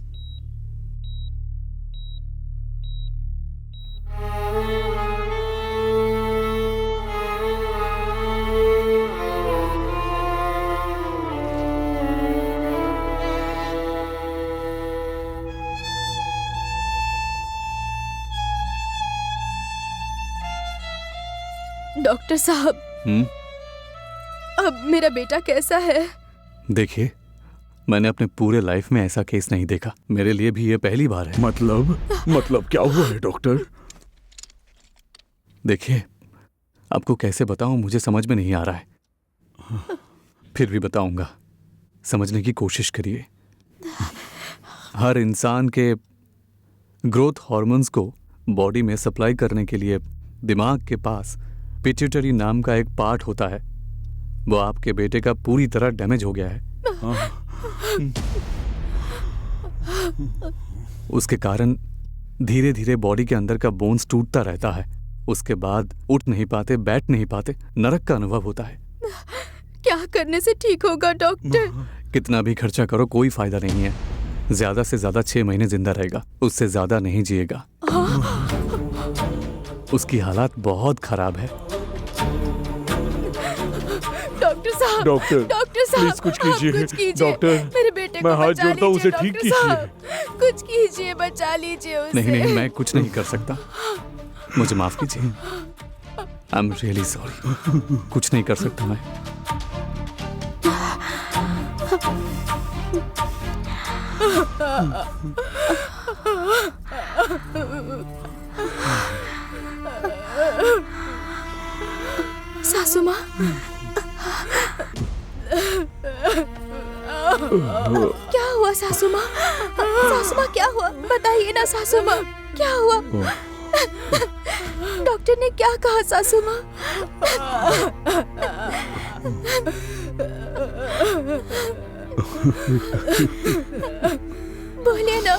डॉक्टर साहब, अब मेरा बेटा कैसा है? देखिए, मैंने अपने पूरे लाइफ में ऐसा केस नहीं देखा। मेरे लिए भी ये पहली बार है। मतलब क्या हुआ है डॉक्टर? देखिए, आपको कैसे बताऊं, मुझे समझ में नहीं आ रहा है। फिर भी बताऊंगा, समझने की कोशिश करिए। हर इंसान के ग्रोथ हार्मोन्स को बॉडी में सप्लाई करने के लिए दिमाग के पास पिट्यूटरी नाम का एक पार्ट होता है। वो आपके बेटे का पूरी तरह डैमेज हो गया है। उसके कारण धीरे धीरे बॉडी के अंदर का बोन्स टूटता रहता है। उसके बाद उठ नहीं पाते, बैठ नहीं पाते, नरक का अनुभव होता है। क्या करने से ठीक होगा डॉक्टर? कितना भी खर्चा करो कोई फायदा नहीं है। ज्यादा से ज्यादा 6 महीने जिंदा रहेगा, उससे ज्यादा नहीं जिएगा। उसकी हालात बहुत खराब है। डॉक्टर साहब, प्लीज कुछ कीजिए। डॉक्टर, मेरे बेटे को मैं हाथ बचा जोड़ता हूँ, उसे लीजिए, ठीक डॉक्टर कीजिए। साहब, कुछ कीजिए, बचा लीजिए उसे। नहीं, मैं कुछ नहीं कर सकता। मुझे माफ कीजिए। I am really sorry. कुछ नहीं कर सकता मैं। सासू माँ, क्या हुआ सासू माँ? सासू माँ क्या हुआ? बताइए ना सासू माँ, क्या हुआ? डॉक्टर ने क्या कहा सासू माँ? बोलिए ना।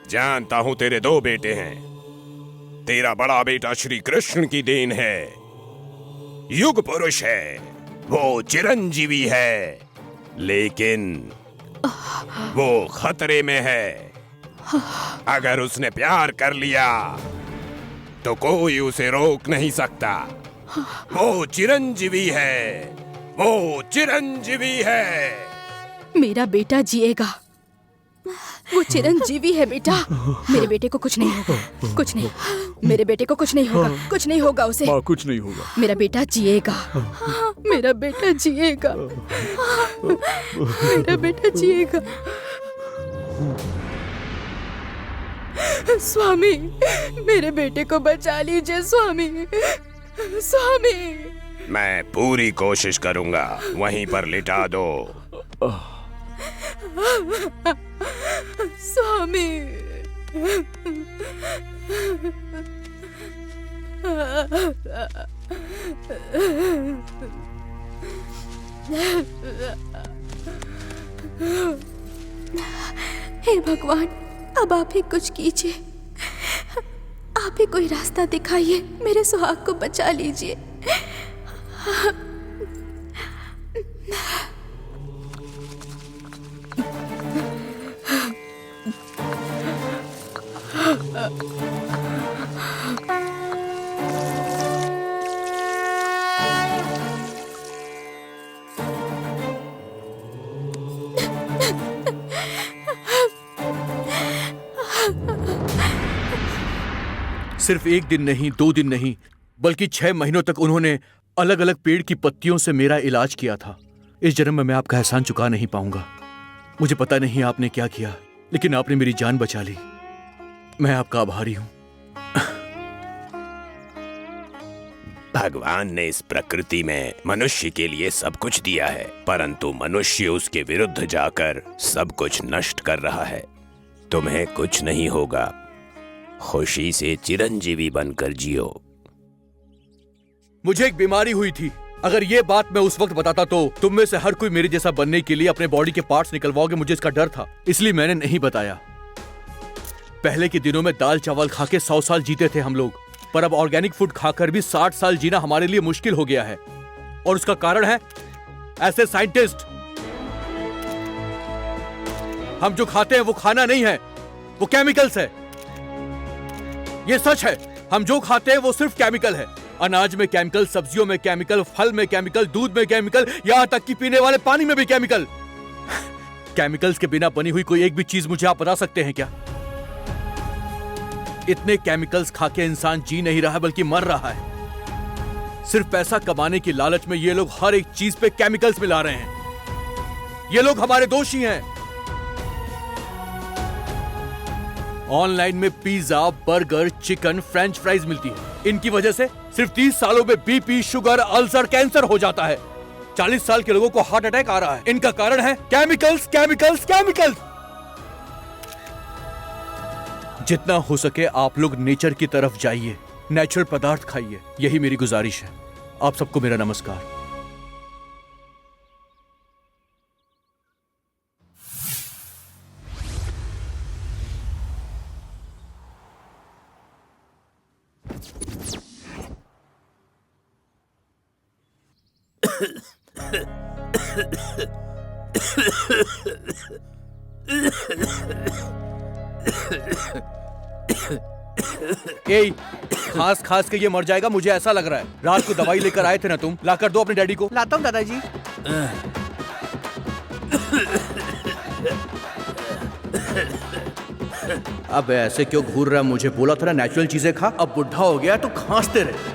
जानता हूं तेरे 2 बेटे हैं। तेरा बड़ा बेटा श्री कृष्ण की देन है, युग पुरुष है, वो चिरंजीवी है, लेकिन वो खतरे में है। अगर उसने प्यार कर लिया तो कोई उसे रोक नहीं सकता। वो चिरंजीवी है, वो चिरंजीवी है। मेरा बेटा जिएगा, वो चिरंजीवी है बेटा। मेरे बेटे को कुछ नहीं होगा, कुछ नहीं। मेरे बेटे को कुछ नहीं होगा, कुछ नहीं होगा उसे। माँ, कुछ नहीं होगा। मेरा बेटा जिएगा, मेरा बेटा जिएगा, मेरा बेटा जिएगा। स्वामी, मेरे बेटे को बचा लीजिए स्वामी, स्वामी। मैं पूरी कोशिश करूंगा, वहीं पर लिटा दो। स्वामी, हे भगवान, अब आप ही कुछ कीजिए। आप ही कोई रास्ता दिखाइए, मेरे सुहाग को बचा लीजिए। सिर्फ 1 दिन नहीं, 2 दिन नहीं, बल्कि 6 महीनों तक उन्होंने अलग अलग पेड़ की पत्तियों से मेरा इलाज किया था। इस जन्म में मैं आपका एहसान चुका नहीं पाऊंगा। मुझे पता नहीं आपने क्या किया, लेकिन आपने मेरी जान बचा ली। मैं आपका आभारी हूं। भगवान ने इस प्रकृति में मनुष्य के लिए सब कुछ दिया है, परंतु मनुष्य उसके विरुद्ध जाकर सब कुछ नष्ट कर रहा है। तुम्हें कुछ नहीं होगा, खुशी से चिरंजीवी बनकर जियो। मुझे एक बीमारी हुई थी। अगर ये बात मैं उस वक्त बताता तो तुम में से हर कोई मेरे जैसा बनने के लिए अपने बॉडी के पार्ट्स निकलवाओगे। मुझे इसका डर था, इसलिए मैंने नहीं बताया। पहले के दिनों में दाल चावल खा के 100 साल जीते थे हम लोग, पर अब ऑर्गेनिक फूड खाकर भी 60 साल जीना हमारे लिए मुश्किल हो गया है। और उसका कारण है ऐसे साइंटिस्ट। हम जो खाते हैं वो खाना नहीं है, वो केमिकल्स है। ये सच है, हम जो खाते हैं वो सिर्फ केमिकल है। अनाज में केमिकल, सब्जियों में केमिकल, फल में केमिकल, दूध में केमिकल, यहां तक कि पीने वाले पानी में भी केमिकल। केमिकल्स के बिना बनी हुई कोई एक भी चीज मुझे आप बता सकते हैं क्या? इतने केमिकल्स खा के इंसान जी नहीं रहा बल्कि मर रहा है। सिर्फ पैसा कमाने की लालच में ये लोग हर एक चीज पे केमिकल्स मिला रहे हैं। ये लोग हमारे दोषी हैं। ऑनलाइन में pizza, burger, chicken, French fries मिलती है। इनकी वजह से सिर्फ 30 सालों में बीपी, शुगर, अल्सर, कैंसर हो जाता है। 40 साल के लोगों को हार्ट अटैक आ रहा है। इनका कारण है केमिकल्स, केमिकल्स, केमिकल्स। जितना हो सके आप लोग नेचर की तरफ जाइए, नेचुरल पदार्थ खाइए, यही मेरी गुजारिश है। आप सबको मेरा नमस्कार। ए, खास खास के ये मर जाएगा, मुझे ऐसा लग रहा है। रात को दवाई लेकर आए थे ना तुम, लाकर दो अपने डैडी को। लाता हूँ दादाजी। अब ऐसे क्यों घूर रहा है? मुझे बोला था ना नेचुरल चीजें खा। अब बुढ़ा हो गया तो खांसते रहे।